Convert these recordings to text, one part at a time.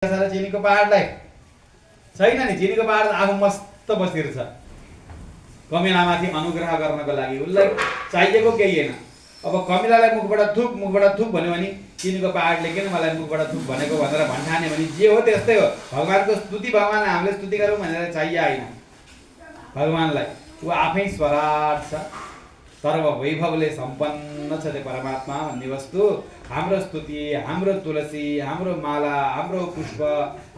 सारा चिनीको पहाडलाई छैन नि। चिनीको पहाड आफू मस्त बसिरहेछ। कमिलामाथि अनुग्रह गर्नको लागि उसलाई चाहिएको केही होइन। अब कमिलालाई मुखबाट थुक भन्यो भने चिनीको पहाडले किन मलाई मुखबाट थुक भनेको भनेर भन्ठाने भने जे हो त्यस्तै हो। भगवानको स्तुति भगवान हामीले स्तुति गरौँ भनेर चाहिए होइन भगवानलाई। ऊ आफै स्वराट छ तर वैभवले सम्पन्न छ त्यो परमात्मा भन्ने वस्तु। हाम्रो स्तुति, हाम्रो तुलसी, हाम्रो माला, हाम्रो पुष्प,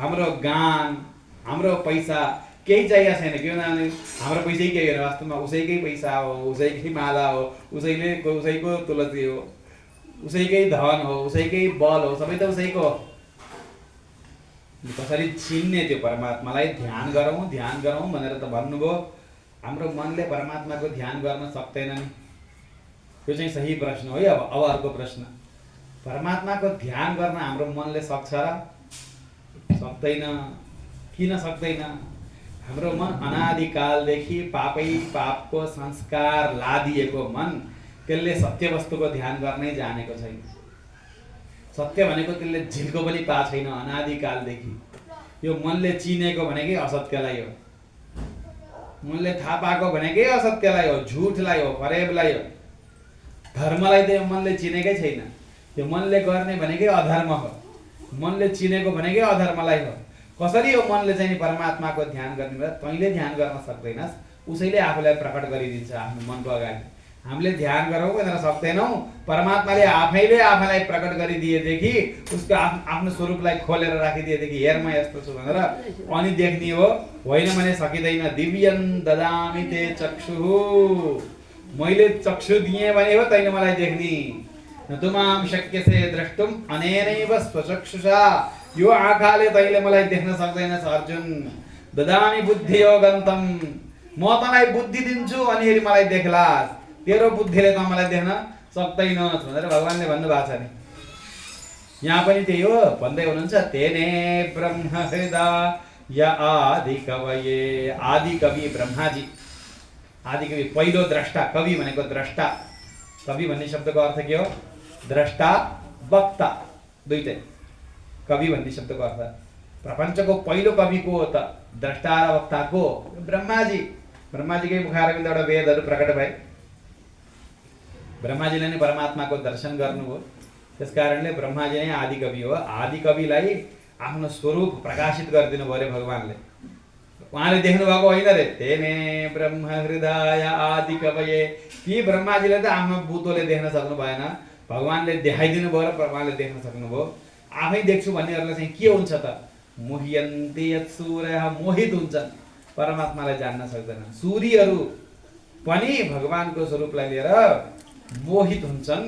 हाम्रो गान, हाम्रो पैसा केही चाहिएको छैन। किन भने हाम्रो पैसै केही होइन, वास्तवमा उसैकै पैसा हो, उसैकै माला हो, उसैको तुलसी हो, उसैकै धन हो, उसैकै बल हो, सबै त उसैको हो। कसरी चिन्ने त्यो परमात्मालाई? ध्यान गरौँ भनेर त भन्नुभयो। हाम्रो मनले परमात्माको ध्यान गर्न सक्दैन नि? यो चाहिँ सही प्रश्न हो। अब अर्को प्रश्न, परमात्माको ध्यान गर्न हाम्रो मनले सक्छ र? सक्दैन। किन सक्दैन? हाम्रो मन अनादिकालदेखि पापको संस्कार लादिएको मन, त्यसले सत्य वस्तुको ध्यान गर्नै जानेको छैन। सत्य भनेको त्यसले झिल्को पनि पाएको छैन अनादिकालदेखि। यो मनले चिनेको भनेकै असत्यलाई हो, मनले थाहा पाएको भनेकै असत्यलाई हो, झुठलाई हो, फरेबलाई हो। धर्मलाई त यो मनले चिनेकै छैन। यो मनले गर्ने भनेकै अधर्म हो, मनले चिनेको भनेकै अधर्मलाई हो। कसरी यो मनले चाहिँ परमात्माको ध्यान गर्ने बेला तैँले ध्यान गर्न सक्दैनस्, उसैले आफूलाई प्रकट गरिदिन्छ आफ्नो मनको अगाडि। हामीले ध्यान गरौँ भनेर सक्दैनौँ। परमात्माले आफैले आफैलाई प्रकट गरिदिएदेखि, उसको आफ्नो स्वरूपलाई खोलेर राखिदिएदेखि हेर म यस्तो छु भनेर अनि देख्ने हो। होइन भने सकिँदैन। दिव्यन ददामि ते चक्षुः, मैले चक्षु दिएँ भने हो तैँले मलाई देख्ने। न तुमाम शक्यसे द्रष्टुम अनेनैव स्वचक्षुषा, यो आँखाले तैँले मलाई देख्न सक्दैनस् अर्जुन। ददामि बुद्धियोगन्तम, म तँलाई बुद्धि दिन्छु अनि मलाई देख्लास्, तेरो बुद्धिले त मलाई देख्न सक्दैनस् भनेर भगवानले भन्नुभएको छ नि। यहाँ पनि त्यही हो भन्दै हुनुहुन्छ। तेने ब्रह्म हृदय आदि कवये, आदि कवि ब्रह्माजी, आदि कवि पहिलो द्रष्टा। कवि भनेको द्रष्टा। कवि भन्ने शब्दको अर्थ के हो? द्रष्टा, वक्ता दुईटै। कवि भन्ने शब्दको अर्थ प्रपञ्चको पहिलो कवि को हो त? द्रष्टा र वक्ता को? ब्रह्माजी। ब्रह्माजीकै मुखारविन्दबाट वेदहरू प्रकट भए। ब्रह्माजीले नै परमात्माको दर्शन गर्नुभयो। त्यसकारणले ब्रह्माजी नै आदि कवि हो। आदि कविलाई आफ्नो स्वरूप प्रकाशित गरिदिनु भयो अरे भगवानले। उहाँले देख्नु भएको होइन रे। तेने ब्रह्म हृदय आदि कवये, ती ब्रह्माजीले त आफ्नो बुद्धोले देख्न सक्नु भएन, भगवानले देखाइदिनु भयो र भगवानले देख्न सक्नुभयो। आफै देख्छु भन्नेहरूलाई चाहिँ के हुन्छ त? मोह्यन्ते यत्सूरयः, मोहित हुन्छन्, परमात्मालाई जान्न सक्दैनन्। सूर्यहरू पनि भगवानको स्वरूपलाई लिएर मोहित हुन्छन्।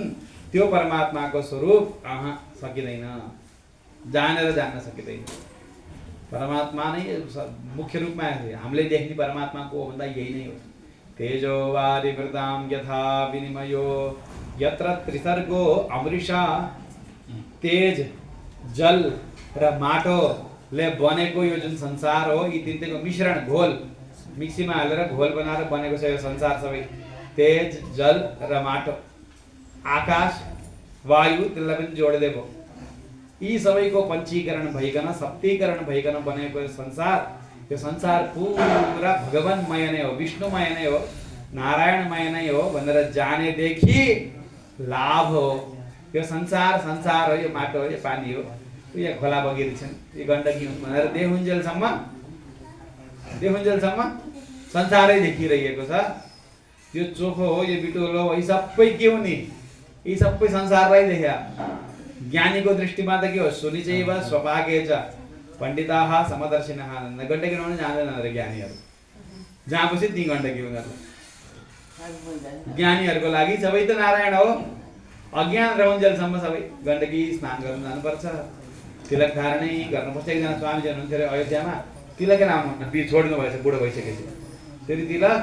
त्यो परमात्माको स्वरूप सकिँदैन, जानेर जान्न सकिँदैन। परमात्मा नै मुख्य रूपमा हामीले देख्ने परमात्मा को हो भन्दा यही नै हो। तेजो वारिवृतां यथा विनिमयो यत्र त्रिसर्गो अमृषा, तेज, जल र माटोले बनेको यो जुन संसार हो, यी तिनटैको मिश्रण, घोल, मिक्सीमा हालेर घोल बनाएर बनेको छ यो संसार सबै। तेज, जल र माटो, आकाश, वायु, त्यसलाई पनि जोड्दै भयो। यी सबैको पञ्चीकरण भइकन, सप्तीकरण भइकन बनेको यो संसार पुरा भगवानमय नै हो, विष्णुमय नै हो, नारायणमय नै हो भनेर जानेदेखि लाभ हो। यो संसार हो, यो माटो हो, यो पानी हो, यो खोला बगिरहेछन्, यो गण्डकी भनेर देखुन्जेलसम्म संसारै देखिरहेको छ। यो चोखो हो, यो बिटोलो हो, यी सबै के हो नि? यी सबै संसारलाई देख्या। ज्ञानीको दृष्टिमा त के हो? सुनिचैव स्वपाके च पण्डिताः समदर्शिनः। गण्डकी नुहाउन जान्दैनन् अरे ज्ञानीहरू, जहाँ बस्यो त्यहीँ गण्डकी उनीहरू। ज्ञानीहरूको लागि सबै त नारायण हो। अज्ञान रहन्जेलसम्म सबै गण्डकी स्नान गर्न जानुपर्छ, तिलक धारणै गर्नुपर्छ। एकजना स्वामीजी हुनुहुन्थ्यो अरे अयोध्यामा, तिलकै लाउनुहुन्न, बिहे छोड्नु भएछ, बुढो भइसकेपछि। फेरि तिलक,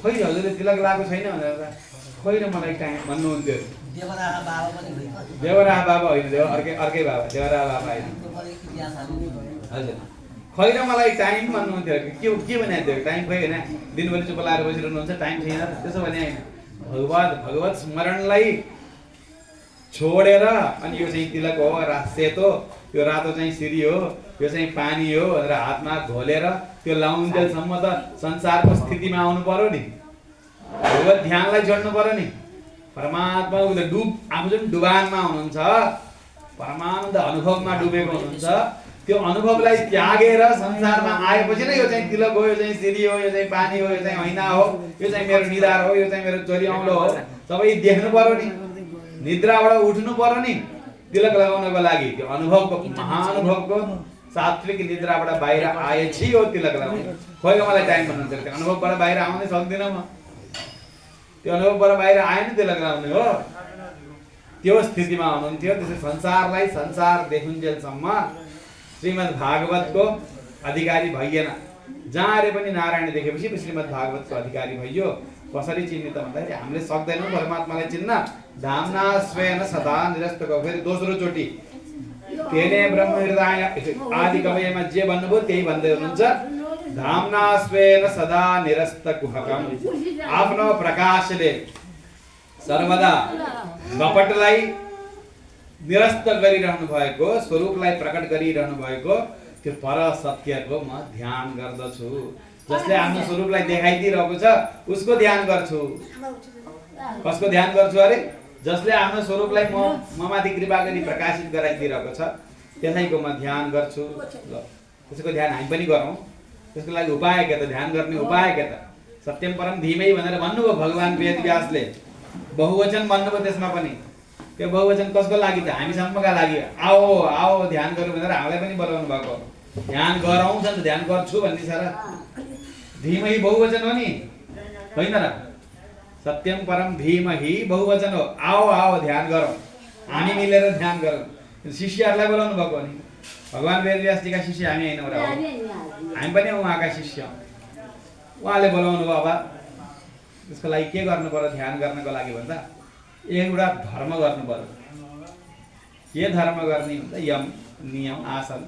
खै हजुरले तिलक लगाएको छैन भनेर, खैन मलाई टाइम भन्नुहुन्थ्यो। देवराह बाबा होइन, अर्कै बाबा, देवराह बाबा होइन। हजुर, खैन मलाई टाइम भन्नुहुन्थ्यो। के भनेको थियो? टाइम खै होइन, दिनभरि चुप लाएर बसिरहनुहुन्छ, टाइम छैन, त्यसो भने होइन। भगवत स्मरणलाई छोडेर अनि यो चाहिँ तिलक हो, सेतो, यो रातो चाहिँ सिरी हो, यो चाहिँ पानी हो भनेर हातमा घोलेर त्यो लाउन्जेलसम्म त संसारको स्थितिमा आउनु पर्यो नि। भगवत ध्यानलाई जोड्नु पर्यो नि। परमात्मा आफू जुन डुबानमा हुनुहुन्छ, परमानन्द अनुभवमा डुबेको हुनुहुन्छ, त्यो अनुभवलाई त्यागेर संसारमा आएपछि नै यो चाहिँ तिलक हो, यो चाहिँ सिरी हो, यो चाहिँ पानी हो, यो चाहिँ ऐना हो, यो चाहिँ मेरो निधार हो, यो चाहिँ मेरो चोरी औँलो हो, सबै देख्नु पर्यो नि। निद्राबाट उठ्नु पर्यो नि तिलक लगाउनको लागि। त्यो अनुभवको, महाअनुभवको सात्विक निद्राबाट बाहिर आएछि हो तिलक लगाउने। खोइको मलाई टाइम भन्नुहुन्छ, त्यो अनुभवबाट बाहिर आउनै सक्दिनँ म। त्यो अनुभवबाट बाहिर आएन तिलक लगाउने हो। त्यो स्थितिमा हुनुहुन्थ्यो। त्यसै संसारलाई संसार देखुन्जेलसम्म श्रीमद् भागवतको अधिकारी भइएन। जहाँ हेरे पनि नारायण देखेपछि श्रीमद् भागवतको अधिकारी भइयो। कसरी चिन्ने त भन्दाखेरि हामीले सक्दैनौँ परमात्मालाई चिन्न। धामना स्वेन सदा निरस्तको। फेरि दोस्रो चोटि तेने ब्रह्म हृदय आदि कवयमा जे भन्नुभयो त्यही भन्दै हुनुहुन्छ। धामना स्वेन सदा निरस्त कुहकम। आफ्नो प्रकाशले सर्वदा कपटलाई निरस्त गरिरहनु भएको, स्वरूपलाई प्रकट गरिरहनु भएको त्यो पर सत्यको म ध्यान गर्दछु। जसले आफ्नो स्वरूपलाई देखाइदिरहेको छ उसको ध्यान गर्छु। कसको ध्यान गर्छु अरे? जसले आफ्नो स्वरूपलाई म माथि कृपा गरी प्रकाशित गराइदिरहेको छ त्यसैको म ध्यान गर्छु। ल त्यसको ध्यान हामी पनि गरौँ। त्यसको लागि उपाय के त? ध्यान गर्ने उपाय के त? सत्यम परम धीमै भनेर भन्नुभयो भगवान् वेदव्यासले। बहुवचन भन्नुभयो त्यसमा पनि। त्यो बहुवचन कसको लागि त? हामी सम्मका लागि। आओ आओ ध्यान गरौँ भनेर हामीलाई पनि बोलाउनु भएको। ध्यान गरौँ छ नि त, ध्यान गर्छु भन्ने छ र। धीमहि बहुवचन हो नि, होइन र? सत्यम परम धीमहि बहुवचन हो। आओ आओ ध्यान गरौँ, हामी मिलेर ध्यान गरौँ। शिष्यहरूलाई बोलाउनु भएको नि। भगवान् वेदव्यासजीका शिष्य हामी होइन र? हामी पनि उहाँका शिष्य। उहाँले बोलाउनु भयो। अब त्यसको लागि के गर्नु पर्यो? ध्यान गर्नको लागि भन्दा एउटा धर्म गर्नु पर्यो। के धर्म गर्ने भन्दा यम नियम आसन।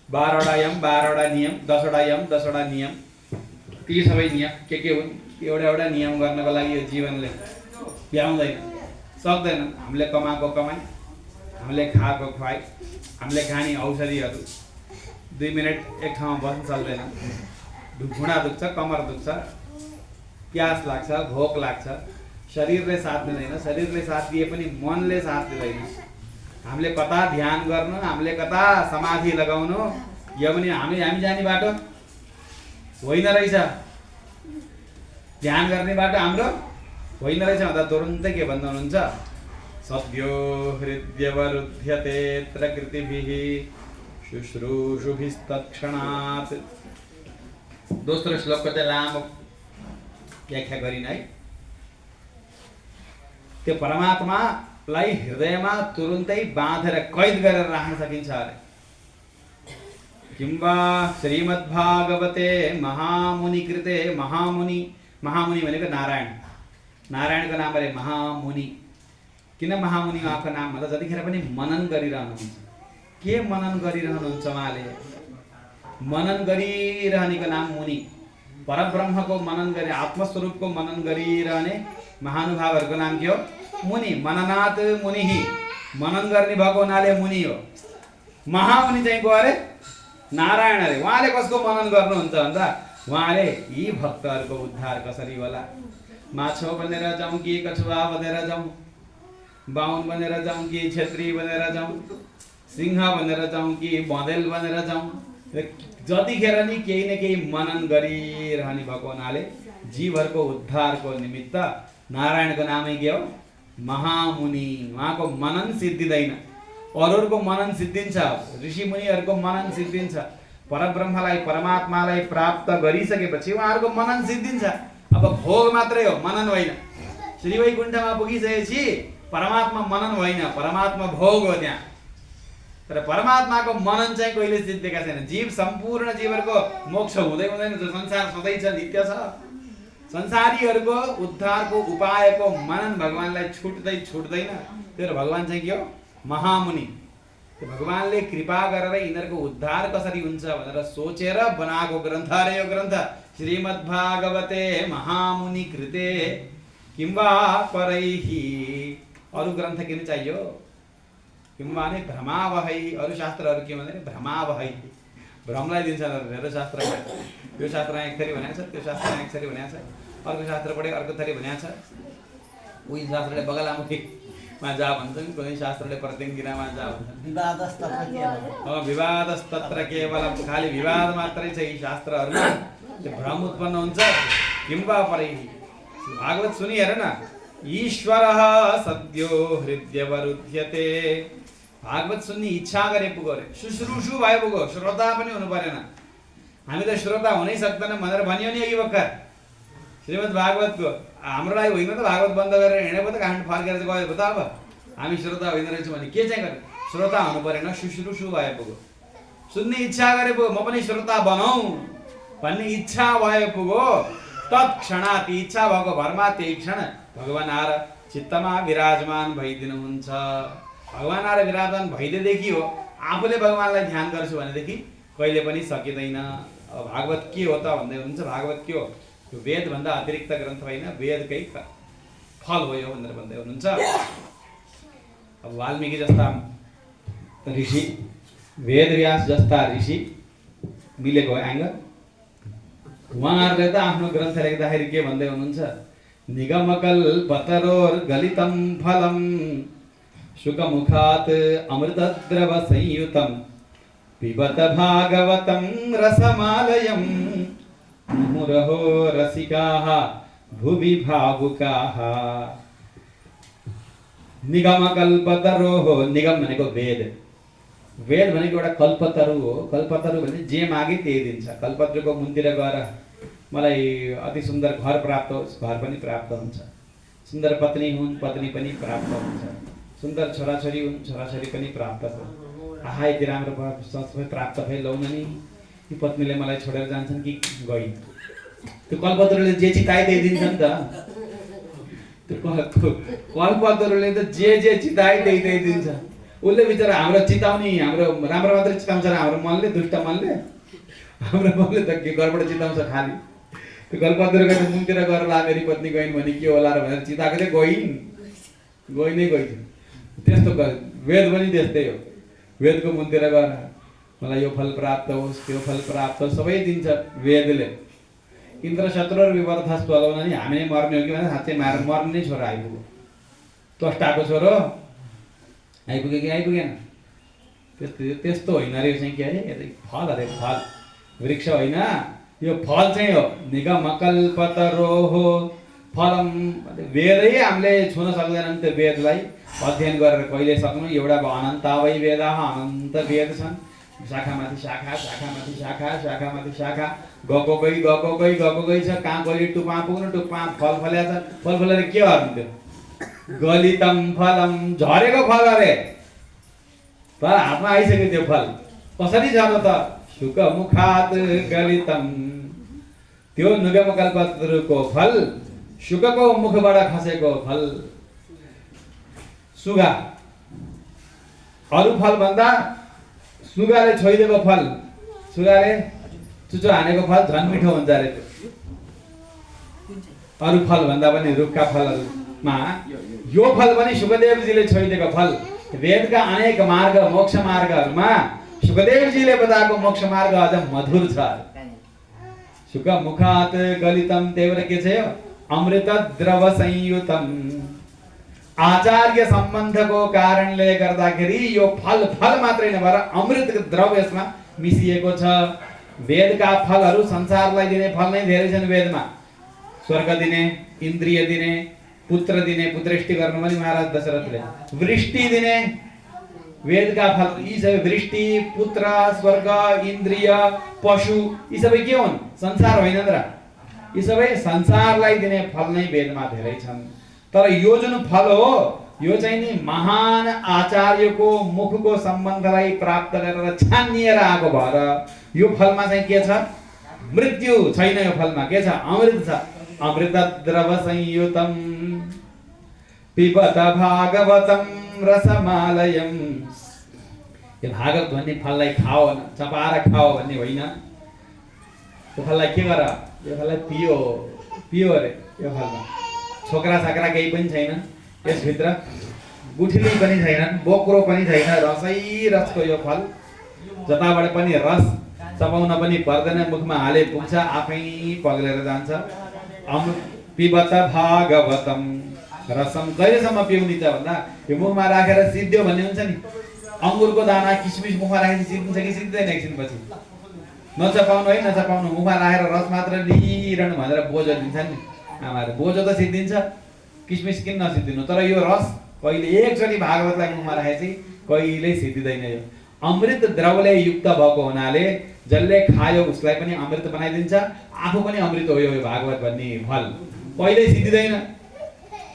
12वटा यम 12वटा नियम, 10वटा यम 10वटा नियम। ती सबै नियम के हुन्? एउटा एउटा नियम गर्नको लागि यो जीवनले भ्याउँदैन, सक्दैन। हामीले कमाएको कमाइ, हामीले खाएको खुवाइ, हामीले खाने औषधिहरू 2 मिनट एक ठाउँमा बस्न सक्दैन। घुँडा दुख्छ, कमर दुख्छ, प्यास लाग्छ, भोक लाग्छ। शरीरले साथ दिँदैन। शरीरले साथ दिए पनि मनले साथ दिँदैन। हामीले कता ध्यान गर्नु, हामीले कता समाधि लगाउनु, यो पनि हामी जाने बाटो होइन रहेछ। ध्यान गर्ने बाटो हाम्रो होइन रहेछ भन्दा तुरुन्तै के भन्दा हुनुहुन्छ? सद्यो हृद्यवरुध्यते प्रकृतिभिः शुश्रूषुभिस्तत्क्षणात्। दोस्रो श्लोकको चाहिँ लामो व्याख्या गरिन है। त्यो परमात्मालाई हृदयमा तुरुन्तै बाँधेर कैद गरेर राख्न सकिन्छ अरे। किम्वा श्रीमद्भागवते महामुनि कृते। महामुनि भनेको नारायण। नारायणको नाम अरे महामुनि। किन महामुनि उहाँको नाम भन्दा जतिखेर पनि मनन गरिरहनुहुन्छ। के मनन गरिरहनुहुन्छ उहाँले? मनन गरिरहनेको नाम मुनि। परब्रह्मको मनन गरी, आत्मस्वरूपको मनन गरिरहने महानुभावहरूको नाम के हो? मुनि। मननात् मुनिहि। मनन गर्ने भएको हुनाले मुनि हो। महामुनि चाहिँ को अरे? नारायण अरे। उहाँले कसको मनन गर्नुहुन्छ भन्दा उहाँले यी भक्तहरूको उद्धार कसरी होला? माछो बनेर जाउँ कि कछुवा बनेर जाउँ, बाहुन बनेर जाउँ कि क्षेत्री बनेर जाउँ, सिंह बनेर जाउँ कि बँदेल बनेर जाउँ, जतिखेर नि केही न केही मनन गरिरहने भएको हुनाले जीवहरूको उद्धारको निमित्त नारायणको नामै के हो? महामुनि। उहाँको मनन सिद्धिँदैन, अरूहरूको मनन सिद्धिन्छ। ऋषि मुनिहरूको मनन सिद्धिन्छ। परब्रह्मलाई, परमात्मालाई प्राप्त गरिसकेपछि उहाँहरूको मनन सिद्धिन्छ। अब भोग मात्रै हो, मनन होइन। श्रीवैकुण्ठमा पुगिसकेपछि परमात्मा मनन होइन, परमात्मा भोग हो त्यहाँ। तर परमात्माको मनन चाहिँ कहिले सिद्धिएका छैन। जीव, सम्पूर्ण जीवहरूको मोक्ष हुँदै हुँदैन। जो संसार सधैँ छ, नित्य छ। संसारीहरूको उद्धारको उपायको मनन भगवानलाई छुट्दैन। त्यो भगवान चाहिँ के हो? महामुनि। भगवानले कृपा गरेर यिनीहरूको उद्धार कसरी हुन्छ भनेर सोचेर बनाएको ग्रन्थ अरे यो ग्रन्थ। श्रीमद्भागवते महामुनि कृते किम्वा परैहि अरू ग्रन्थ किन चाहियो? किनभने भ्रमावहै, अरू शास्त्रहरू के भन्दाखेरि भ्रमावहै, भ्रमलाई दिन्छ मेरो शास्त्रमा। यो शास्त्रमा एक थरी भनेको छ, त्यो शास्त्रमा एक थरी भनेको छ, अर्को शास्त्र पढे अर्को थरी भनेको छ। उही शास्त्रले बगलामुखीमा जा भन्छन्, कुनै शास्त्रले प्रत्यङ्गिरामा जा भन्छन्। विवादस्तत्र केवलम, खाली विवाद मात्रै छ यी शास्त्रहरूमा। त्यो भ्रम उत्पन्न हुन्छ। किम्बा परै भागवत सुनि हेर न, ईश्वरः सद्यो हृदयवरुध्यते। भागवत सुन्ने इच्छा गरे पुग्यो अरे, शुश्रूषु भए पुग्यो, श्रोता पनि हुनु परेन। हामी त श्रोता हुनै सक्दैन भनेर भनियो नि अघि भर्खर श्रीमद् भागवतको। हाम्रो लागि होइन त भागवत बन्द गरेर हिँडेको त काण्ड फर्केर चाहिँ गयो त। अब हामी श्रोता होइन रहेछौँ भने के चाहिँ गर्ने? श्रोता हुनु परेन, शुश्रूषु भए पुग्यो, सुन्ने इच्छा गरे पुग्यो। म पनि श्रोता बनाऊ भन्ने इच्छा भए पुग्यो। तत्क्षणात् इच्छा भएको भरमा त्यही क्षण भगवान आएर चित्तमा विराजमान भइदिनुहुन्छ। भगवान आएर विराजमान भइदिएदेखि हो आफूले भगवानलाई ध्यान गर्छु भनेदेखि कहिले पनि सकिँदैन। अब भागवत के हो त भन्दै हुनुहुन्छ। भागवत के हो? यो वेदभन्दा अतिरिक्त ग्रन्थ होइन, वेदकै फल हो यो भनेर भन्दै हुनुहुन्छ। अब वाल्मीकि जस्ता ऋषि, वेदव्यास जस्ता ऋषि मिलेको एङ्गल, उहाँहरूले त आफ्नो ग्रन्थ लेख्दाखेरि के भन्दै हुनुहुन्छ? निगमकल्पतरोर्गलितं फलं शुकमुखात् अमृतद्रव संयुतं पिबत भागवतं रसमालयं मुहुरहो रसिकाः भुवि भावुकाः। निगमकल्पतरोः, निगम भनेको वेद, वेद भनेको एउटा कल्पतरु हो। कल्पतरु भने जे मागे त्यही दिन्छ। कल्पतरुको मुन्तिर गएर मलाई अति सुन्दर घर प्राप्त होस्, घर पनि प्राप्त हुन्छ। सुन्दर पत्नी हुन्, पत्नी पनि प्राप्त हुन्छ। सुन्दर छोराछोरी हुन्, छोराछोरी पनि प्राप्त हो। आहा यति राम्रो सबै प्राप्त भए, लौ न नि यो पत्नीले मलाई छोडेर जान्छन् कि गइन्। त्यो कल्पतरुले जे चिताए त्यही दिन्छ नि त। त्यो कल्पतरुले त जे चिताए त्यही दिन्छ। उसले बिचरा हाम्रो चिताउने, हाम्रो राम्रो मात्रै चिताउँछ र हाम्रो मनले, दुष्ट मनले, हाम्रो मनले त के घरबाट चिताउँछ खालि। त्यो कल्पतरुको मुनतिर गएर ला मेरी पत्नी गइन् भने के होला र भनेर चिताएको चाहिँ गइन् नै गइन्। त्यस्तो वेद पनि त्यस्तै हो। वेदको मुनतिर गएर मलाई यो फल प्राप्त होस्, त्यो फल प्राप्त होस्, सबै दिन्छ वेदले। इन्द्र शत्रु विवर्धस्व लगाउन नि हामी नै मर्ने हो कि भने साँच्चै मर्ने नै छोरा आइपुग्यो। त्वष्टाको छोरो आइपुग्यो कि आइपुगेन? त्यस्तो होइन रे। यो चाहिँ के अरे? यतै फल अरे, फल, वृक्ष होइन, यो फल चाहिँ हो। निगमकल्पतरोः फलम। वेदै हामीले छुन सक्दैनौँ त्यो वेदलाई अध्ययन गरेर कहिले सक्नु? एउटा अनन्तावै वेदाः, अनन्त वेद छन्। शाखामाथि शाखा, शाखामाथि शाखा, शाखामाथि शाखा, गएको गई छ। कहाँ गली टुप्पा पुग्नु, टुप्पा फल फल्या छ। फल फलेर के गर्नु? त्यो गलितम फलम, झरेको फल अरे। तर हातमा आइसक्यो त्यो फल। कसरी झर्नु त? शुकमुखात् गलितम। त्यो निगमकल्पतरुको फल शुकको मुखबाट खसेको फल। सुगा, अरू फल भन्दा सुगाले छोइदिएको फल, सुगाले चुचो हानेको फल झन् मिठो हुन्छ अरे। अरू फल भन्दा पनि रुखका फलहरूमा यो फल पनि सुखदेवजीले छोइदिएको फल। वेदका अनेक मार्ग, मोक्ष मार्गहरूमा सुखदेवजीले बताएको मोक्ष मार्ग अझ मधुर छ। शुकमुखात् गलितम, त्यही भएर के छ यो? अमृत द्रव संयुतम। आचार्य सम्बन्धको कारणले गर्दाखेरि यो फल मात्रै नभएर अमृत द्रव यसमा मिसिएको छ। वेदका फलहरू संसारलाई दिने फल नै धेरै छन् वेदमा। स्वर्ग दिने, इन्द्रिय दिने, पुत्र दिने, पुत्रेष्टि गर्नु पनि महाराज दशरथले। वृष्टि दिने वेदका फल, यी सबै वृष्टि, पुत्र, स्वर्ग, इन्द्रिय, पशु, यी सबै के हुन्? संसार होइन र? यी सबै संसारलाई दिने फल नै वेदमा धेरै छन्। तर यो जुन फल हो यो चाहिँ नि महान आचार्यको मुखको सम्बन्धलाई प्राप्त गरेर छानिएर आएको भएर यो फलमा चाहिँ के छ? मृत्यु छैन। यो फलमा के छ? अमृत छ। अमृत द्रव संयुतम पिबत भागवतं रसमालयम। यो भागवत भन्ने फललाई खाओ, चपाएर खाओ भन्ने होइन। यो फललाई के गर? यो फललाई पियो अरे। यो फलमा छोक्रा साक्रा केही पनि छैन यसभित्र। गुठली पनि छैनन्, बोक्रो पनि छैन, रसै रसको यो फल। जताबाट पनि रस चपाउन पनि पर्दैन, मुखमा हाले पुग्छ, आफै पग्लेर जान्छ। पिबत भागवतम रसम, कहिलेसम्म पिउनी त भन्दा यो मुखमा राखेर सिद्धियो भन्ने हुन्छ नि। अङ्गुरको दाना किसमिस मुखमा राखेर सिद्धिन्छ कि सिद्धिँदैन एकछिनपछि? नचपाउनु है, नचपाउनु, मुखमा राखेर रस मात्र लिइरहनु भनेर बोझो दिन्छन् नि आमाहरू। बोझो त सिद्धिन्छ, किसमिस किन नसिद्धिनु, तर यो रस कहिले एकचोटि भागवतलाई मुखमा राखे चाहिँ कहिल्यै सिद्धिँदैन। यो अमृत द्रवले युक्त भएको हुनाले जसले खायो उसलाई पनि अमृत बनाइदिन्छ, आफू पनि अमृत हो यो भागवत भन्ने फल। कहिल्यै सिद्धिँदैन,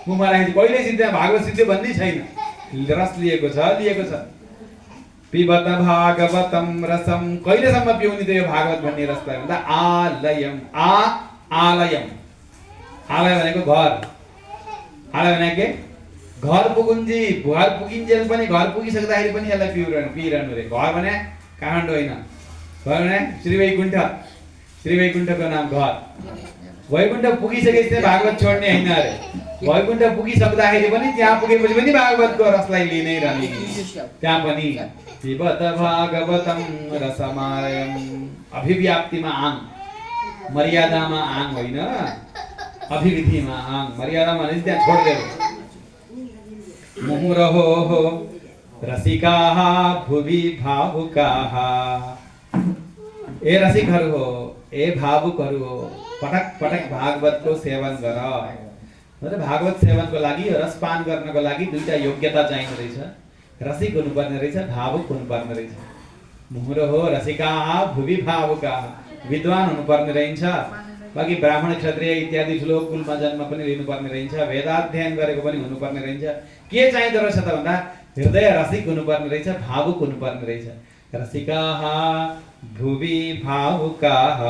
मुखमा राखेपछि कहिल्यै सिद्धिँदैन, भागवत सिद्धियो भन्ने छैन। रस लिएको छ। पिबत भागवतम रसम, कहिलेसम्म पिउनी त यो भागवत भन्ने रसलाई भन्दा आलयम, आलयम, आलय भनेको घर, आलय भनेको घर पुगुन्जी, घर पुगिन्जेल पनि, घर पुगिसक्दाखेरि पनि यसलाई पिइरहनु रे। घर भने काठमाडौँ होइन, घर भने श्रीवैकुण्ठ, श्रीवैकुण्ठको नाम घर। वैकुण्ठ पुगिसकेपछि चाहिँ भागवत छोड्ने होइन अरे। वैकुण्ठ पुगिसक्दाखेरि पनि, त्यहाँ पुगेपछि पनि भागवतको रसलाई लिनै रहने त्यहाँ पनि। पिबत भागवतम रसमालयम, अभिव्याप्तिमा आङ, मर्यादामा आङ होइन, अभिविधिमा आङ। मर्यादामा भने त्यहाँ छोड्देऊ। मुहुरहो रसिकाः भुवि भावुकाः, ए रसिकहरू हो, ए भावुकहरू हो, पटक पटक भागवतको सेवन गर। भागवत सेवनको लागि, रसपान गर्नको लागि दुईटा योग्यता चाहिने रहेछ। रसिक हुनुपर्ने रहेछ, भावुक हुनुपर्ने रहेछ। मुहुरहो रसिकाः भुवि भावुकाः, विद्वान हुनुपर्ने रहेछ। बाँकी ब्राह्मण क्षत्रिय इत्यादि ठुलो कुलमा जन्म पनि लिनुपर्ने रहेछ, वेदाध्ययन गरेको पनि हुनुपर्ने रहेछ। के चाहिँदो रहेछ त भन्दा हृदय रसिक हुनुपर्ने रहेछ, भावुक हुनुपर्ने रहेछ। रसिकाः भुवि भावुकाः,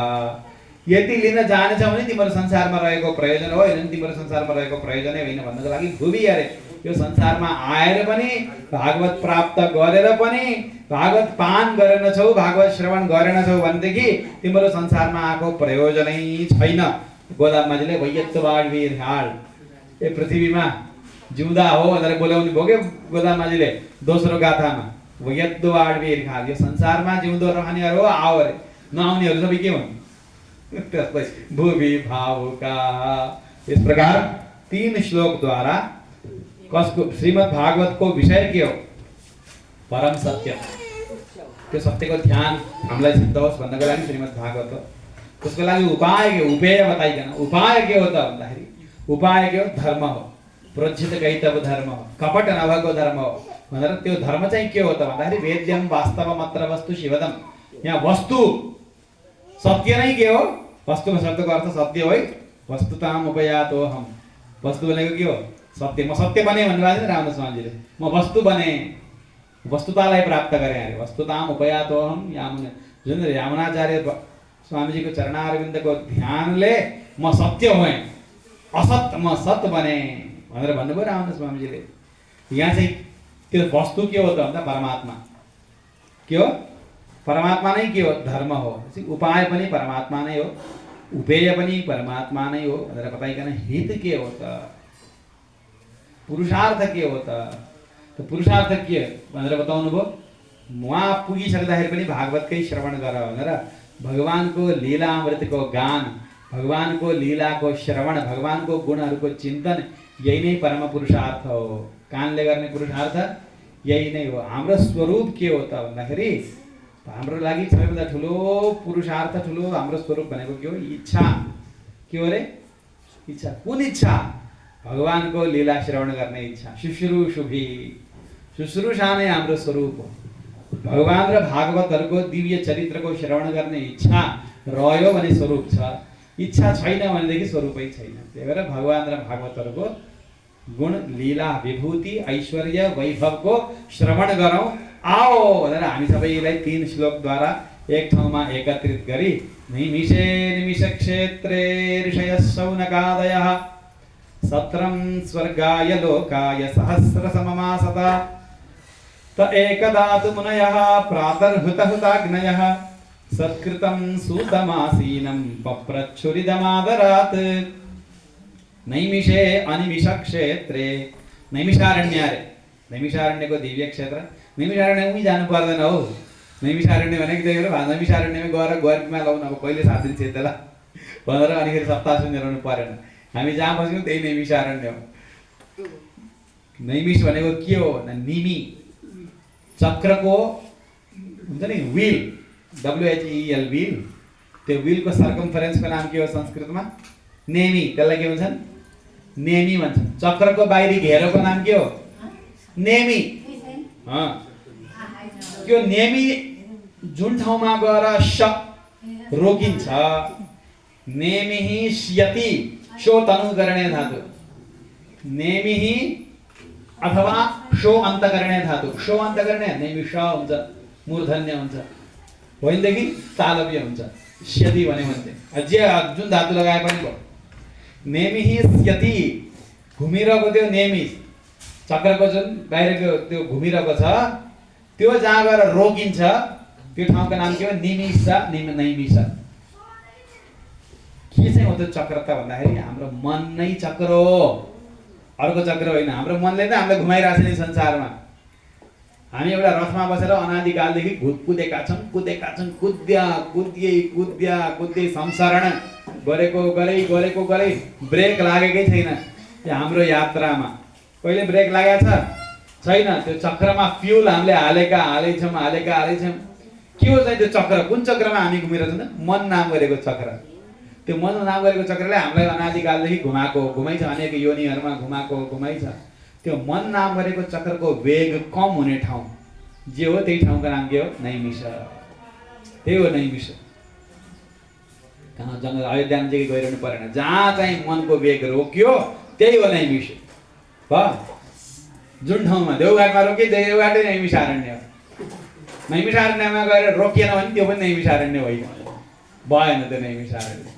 यति लिन जानेछौ भने तिम्रो संसारमा रहेको प्रयोजन हो, होइन तिम्रो संसारमा रहेको प्रयोजनै होइन भन्नको लागि भुवि अरे। यो संसारमा आएर पनि, भागवत प्राप्त गरेर पनि, भागवत पान गरेनछौ, भागवत श्रवण गरेनछौ भनेदेखि तिम्रो संसारमा आएको प्रयोजनै छैन। गोदाममाझीले वैयत्तवाडवीर हाल, ए पृथ्वीमा जिउँदा हो भनेर बोलाउनु भयो के गोदाममाझीले दोस्रो गाथामा। वैयत्तवाडवीर हाल, यो संसारमा जिउँदो रहनेहरू हो, आओ अरे, नआउनेहरू सबै के भन्नु? त्यसपछि भुवि भावुका। इस प्रकार 3 श्लोक द्वारा कसको, श्रीमद् भागवत को विषय के हो? परम सत्य। त्यो सत्यको ध्यान हामीलाई सिद्ध होस् भन्नको लागि श्रीमद् भागवत हो। त्यसको लागि उपाय के, उपेय बताइकन। उपाय के हो त भन्दाखेरि, उपाय के हो? धर्म हो, प्रोज्झित कैतव धर्म हो, कपट नभएको धर्म हो भनेर। त्यो धर्म चाहिँ के हो त भन्दाखेरि वेद्यम वास्तवमत्र वस्तु शिवदम। यहाँ वस्तु सत्य नै के हो? वस्तुको शब्दको अर्थ सत्य हो है। वस्तुताम उपयातो हम, वस्तु भनेको के हो? सत्य। म सत्य बने भन्नुभएको थियो रामदास स्वामीजीले, म वस्तु बने, वस्तुतालाई प्राप्त गरेँ अरे। वस्तुताम उपयातो हम, जुन यामुनाचार्य स्वामीजीको चरणारविन्दको ध्यानले म सत्य भएँ, असत म सत बने भनेर भन्नुभयो रामदास स्वामीजीले। यहाँ चाहिँ त्यो वस्तु के हो त भन्दा परमात्मा के हो? परमात्मा नै के हो? धर्म हो। उपाय पनि परमात्मा नै हो, उपेय पनि परमात्मा नै हो भनेर बताइकन हित के हो त, पुरुषार्थ के हो त पुरुषार्थ के भनेर बताउनु भयो। उहाँ पुगिसक्दाखेरि पनि भागवतकै श्रवण गर भनेर भगवानको लीलामृतको गान, भगवानको लीलाको श्रवण, भगवानको गुणहरूको चिन्तन, यही नै परम पुरुषार्थ हो। कानले गर्ने पुरुषार्थ यही नै हो। हाम्रो स्वरूप के हो त भन्दाखेरि हाम्रो लागि सबैभन्दा ठुलो पुरुषार्थ, ठुलो हाम्रो स्वरूप भनेको के हो? इच्छा। के हो रे? इच्छा। कुन इच्छा? भगवानको लीला श्रवण गर्ने इच्छा। शुश्रूषुभि, शुश्रूषा नै हाम्रो स्वरूप हो। भगवान र भागवतहरूको दिव्य चरित्रको श्रवण गर्ने इच्छा रह्यो भने स्वरूप छ, इच्छा छैन भनेदेखि स्वरूपै छैन। त्यही भएर भगवान र भागवतहरूको गुण, लीला, विभूति, ऐश्वर्य, वैभवको श्रवण गरौँ आओ भनेर हामी सबैलाई 3 श्लोकद्वारा एक ठाउँमा एकत्रित गरी नैमिषे निमिष क्षेत्रे ऋषयः शौनकादयः सत्रं स्वर्गाय लोकाय सहस्र सममासत त एकदातु मुनयः प्रातर्हुतहुताग्नयः सत्कृतं सूतमासीनं पप्रच्छुरिदमादरात् नैमिषे अनिमिष क्षेत्रे, नैमिषारण्यारे नैमिषारण्यको दिव्य क्षेत्र। नैमिषारण्य उहीँ जानु पर्दैन हो। नैमिषारण्य भनेको त्यही हो। नैमिषारण्यमा गएर गर्मीमा लाउनु अब कहिले 7 दिन चेतेला भनेर अनिखेरि सप्ताह सुनिरहनु परेन। हामी जहाँ बस्यौँ त्यही नैमिषारण्य हो। नैमिष भनेको के हो भन्दा निमि चक्रको हुन्छ नि व्हील, WHEEL व्हील। त्यो व्हीलको सर्कम्फरेन्सको नाम के हो संस्कृतमा? नेमी। त्यसलाई के भन्छन्? नेमी भन्छन्। चक्रको बाहिरी घेरोको नाम के हो? नेमी। त्यो नेमी जुन ठाउँमा गएर श रोकिन्छ, नेमिहि श्यति शो तनुकरणे धातु, नेमिहि अथवा शो अन्तकरणे धातु। शो अन्तकरणे नैमिष हुन्छ, मूर्धन्य हुन्छ, होइनदेखि तालव्य हुन्छ। श्यति भन्यो भने चाहिँ जुन धातु लगाए पनि भयो। नेमिहि श्यति घुमिरहेको त्यो नेमी चक्रको जुन बाहिरको त्यो घुमिरहेको छ, त्यो जहाँ गएर रोकिन्छ त्यो ठाउँको नाम के हो? निमिष, नैमिष। के चाहिँ हो त्यो चक्र त भन्दाखेरि हाम्रो मन नै चक्र हो, अर्को चक्र होइन। हाम्रो मनले त हामीलाई घुमाइरहेछ नि संसारमा। हामी एउटा रथमा बसेर अनादिकालदेखि कुदेका छौँ, कुद्दै संसरण गरेको ब्रेक लागेकै छैन त्यो हाम्रो यात्रामा। कहिले ब्रेक लागेको छैन। त्यो चक्रमा फ्युल हामीले हालेछौँ। के हो चाहिँ त्यो चक्र? कुन चक्रमा हामी घुमिरहेछौँ त? मन नाम गरेको चक्र। त्यो मन नाम गरेको चक्रले हामीलाई अनादिकालदेखि घुमाइछ, अनेक योनिहरूमा घुमाइछ। त्यो मन नाम गरेको चक्रको वेग कम हुने ठाउँ जे हो त्यही ठाउँको नाम के हो? नैमिष। त्यही हो नैमिष। कहाँ जङ्गल अयोध्यामा चाहिँ गइरहनु परेन, जहाँ चाहिँ मनको वेग रोक्यो त्यही हो नैमिष। जुन ठाउँमा देवघाटमा रोक्यो देवघाटै नैमिषारण्य हो। नैमिषारण्यमा गएर रोकिएन भने त्यो पनि नैमिषारण्य होइन, भएन त्यो नैमिषारण्य।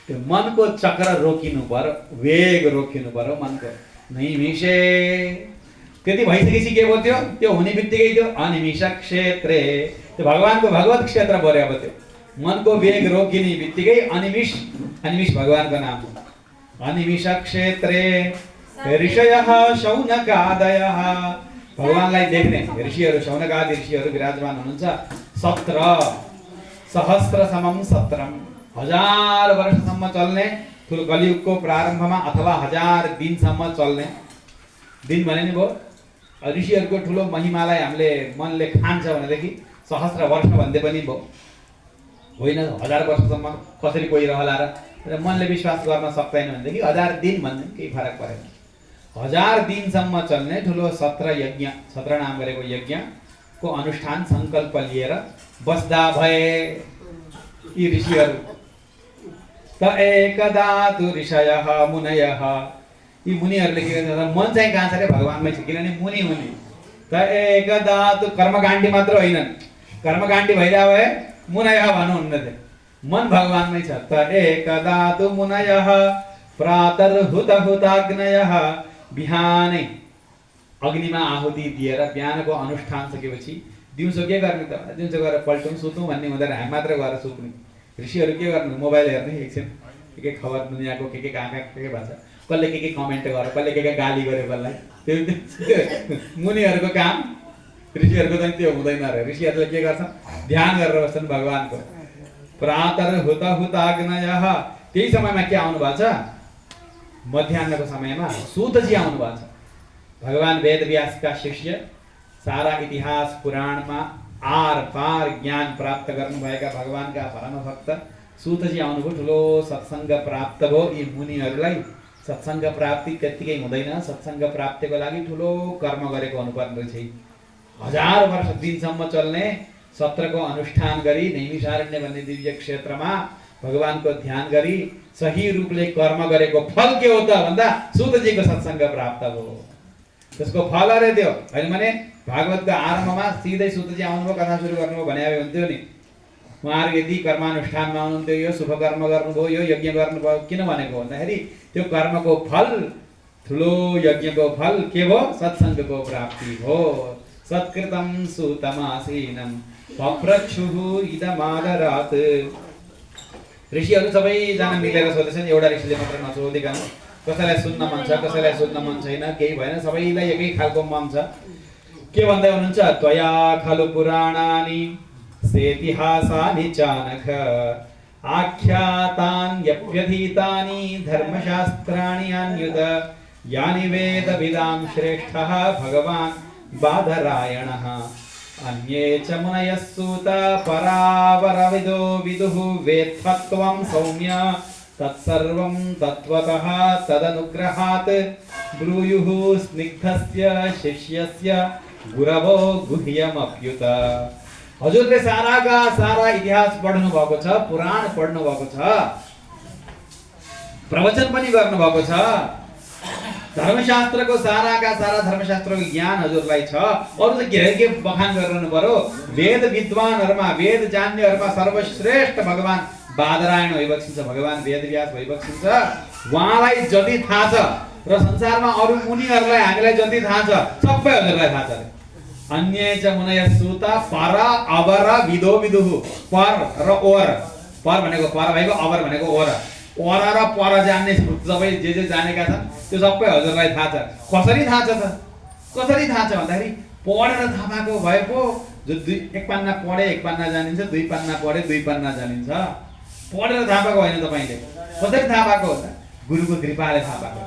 त्यो मनको चक्र रोकिनु पर्यो, वेग रोकिनु पर्यो मनको। नैमिषे त्यति भइसकेपछि के भयो? त्यो हुने बित्तिकै त्यो अनिमिष क्षेत्रे, त्यो भगवानको भगवत क्षेत्र पर्यो। अब त्यो मनको वेग रोकिने बित्तिकै अनिमिष भगवानको नाम हो। अनिमिष क्षेत्रे ऋषयः शौनकादयः, भगवानलाई देख्ने ऋषिहरू, शौनकादि ऋषिहरू विराजमान हुनुहुन्छ। 17 समम 17, 1000 वर्षसम्म चल्ने ठुलो कलियुगको प्रारम्भमा अथवा 1000 दिनसम्म चल्ने। दिन भने नि भयो ऋषिहरूको ठुलो महिमालाई हामीले मनले खान्छ भनेदेखि 1000 वर्ष भन्दै पनि भयो होइन। 1000 वर्षसम्म कसरी कोही रहला र मनले विश्वास गर्न सक्दैन भनेदेखि 1000 दिन भन्ने केही फरक परेन। 1000 दिनसम्म चल्ने ठुलो 17 नाम गरेको यज्ञको अनुष्ठान सङ्कल्प लिएर बस्दा भए यी ऋषिहरू। त एकदा तु ऋषयः मुनयः, यी मुनिहरूले के गर्छ? मन चाहिँ कहाँ छ अरे? भगवानमै छ। किनभने मुनि हुने त एकदा तु कर्मकाण्डी मात्र होइनन्, कर्मकाण्डी भइदियो भए मुनयः भन्नुहुन्न थियो। मन भगवानमै छ। त एकदा तु मुनयः प्रातर्हुतहुताग्नयः, बिहानै अग्निमा आहुति दिएर बिहानको अनुष्ठान सकेपछि दिउँसो के गर्ने त? दिउँसो गएर पल्टौँ सुतौँ भन्ने हुँदैन, हामी मात्र गएर सुत्ने। ऋषिहरू के गर्नु? मोबाइल हेर्ने, एकछिन के खबर दुनियाँको के कहाँ के भन्छ, कसले के कमेन्ट गर्यो, कसले के गाली गर्यो कसलाई, त्यो मुनिहरूको काम। ऋषिहरूको चाहिँ त्यो हुँदैन अरे। ऋषिहरूले के गर्छन्? ध्यान गरेर बस्छन् भगवानको। प्रातर्हुतहुताग्नयः, त्यही समयमा के आउनु भएको छ? मध्याह्नको समयमा सूतजी आउनु भएको छ। भगवान वेदव्यासका शिष्य, सारा इतिहास पुराणमा आर पार ज्ञान प्राप्त गर्नुभएका भगवानका परम भक्त सूतजी आउनुभयो। ठुलो सत्सङ्ग प्राप्त भयो यी मुनिहरूलाई। सत्सङ्ग प्राप्ति त्यत्तिकै हुँदैन, सत्सङ्ग प्राप्तिको लागि ठुलो कर्म गरेको हुनुपर्ने रहेछ। 1000 वर्ष दिनसम्म चल्ने 17 को अनुष्ठान गरी नैमिषारण्य भन्ने दिव्य क्षेत्रमा भगवानको ध्यान गरी सही रूपले कर्म गरेको फल के हो त भन्दा सूतजीको सत्सङ्ग प्राप्त भयो। त्यसको फल अरे त्यो होइन भने भागवतको आरम्भमा सिधै सूतजी आउनुभयो, कथा सुरु गर्नुभयो भने हुन्थ्यो नि। उहाँहरू यदि कर्मानुष्ठानमा आउनुहुन्थ्यो, यो शुभ कर्म गर्नुभयो, यो यज्ञ गर्नुभयो, किन भनेको भन्दाखेरि त्यो कर्मको फल, ठुलो यज्ञको फल के भयो? सत्सङ्गको प्राप्ति हो। सत्कृतं सुतमासीनं पप्रच्छुः इदमादरात्। ऋषिहरू सबैजना मिलेर सोधेछन्, एउटा ऋषिले मात्र नसोधिकन कसैलाई सुन्न मन छ, कसैलाई सुन्न मन छैन, केही भएन, सबैलाई एकै खालको मन छ। के भन्दै हुनुहुन्छ? त्वया खलु पुराणानि सेतिहासानि चानघ आख्यातान्यप्यधीतानि धर्मशास्त्राणि अन्युत यानि वेदविदां श्रेष्ठः भगवान् बादरायणः अन्ये च मुनयः सूत परावरविदो विदुः वेत्थत्वं सौम्य तत्सर्वं तत्त्वतः तदनुग्रहात् ब्रूयुः स्निग्धस्य शिष्यस्य गुरवो गुह्यमप्युत। हजुरले साराका सारा इतिहास पढ्नु भएको छ, पुराण पढ्नु भएको छ, प्रवचन पनि गर्नु भएको छ, धर्मशास्त्रको साराका सारा धर्मशास्त्रको ज्ञान हजुरलाई छ। अरु त के बखान गरिरहनु पर्यो? वेद विद्वानहरुमा, वेद जान्नेहरुमा सर्वश्रेष्ठ भगवान बादरायण भइबक्सिन्छ, भगवान वेदव्यास भइबक्सिन्छ। उहाँलाई जति थाहा छ र संसारमा अरु मुनिहरुलाई हामीलाई जति थाहा छ सबै हजुरलाई थाहा छ। अन्ये च मुनयः सूत पर अवर विदो विदुः। पर र ओर, पर भनेको पर भएको, अवर भनेको ओर। ओर र पर जान्ने सबै जे जानेका छन् त्यो सबै हजुरलाई थाहा छ। कसरी थाहा छ त? कसरी थाहा छ भन्दाखेरि पढेर थाहा पाएको भए पो जो एक पन्ना पढे एक पन्ना जानिन्छ, दुई पन्ना पढे दुई पन्ना जानिन्छ। पढेर थाहा पाएको होइन तपाईले। कसरी थाहा पाएको हो त? गुरुको कृपाले थाहा पाएको।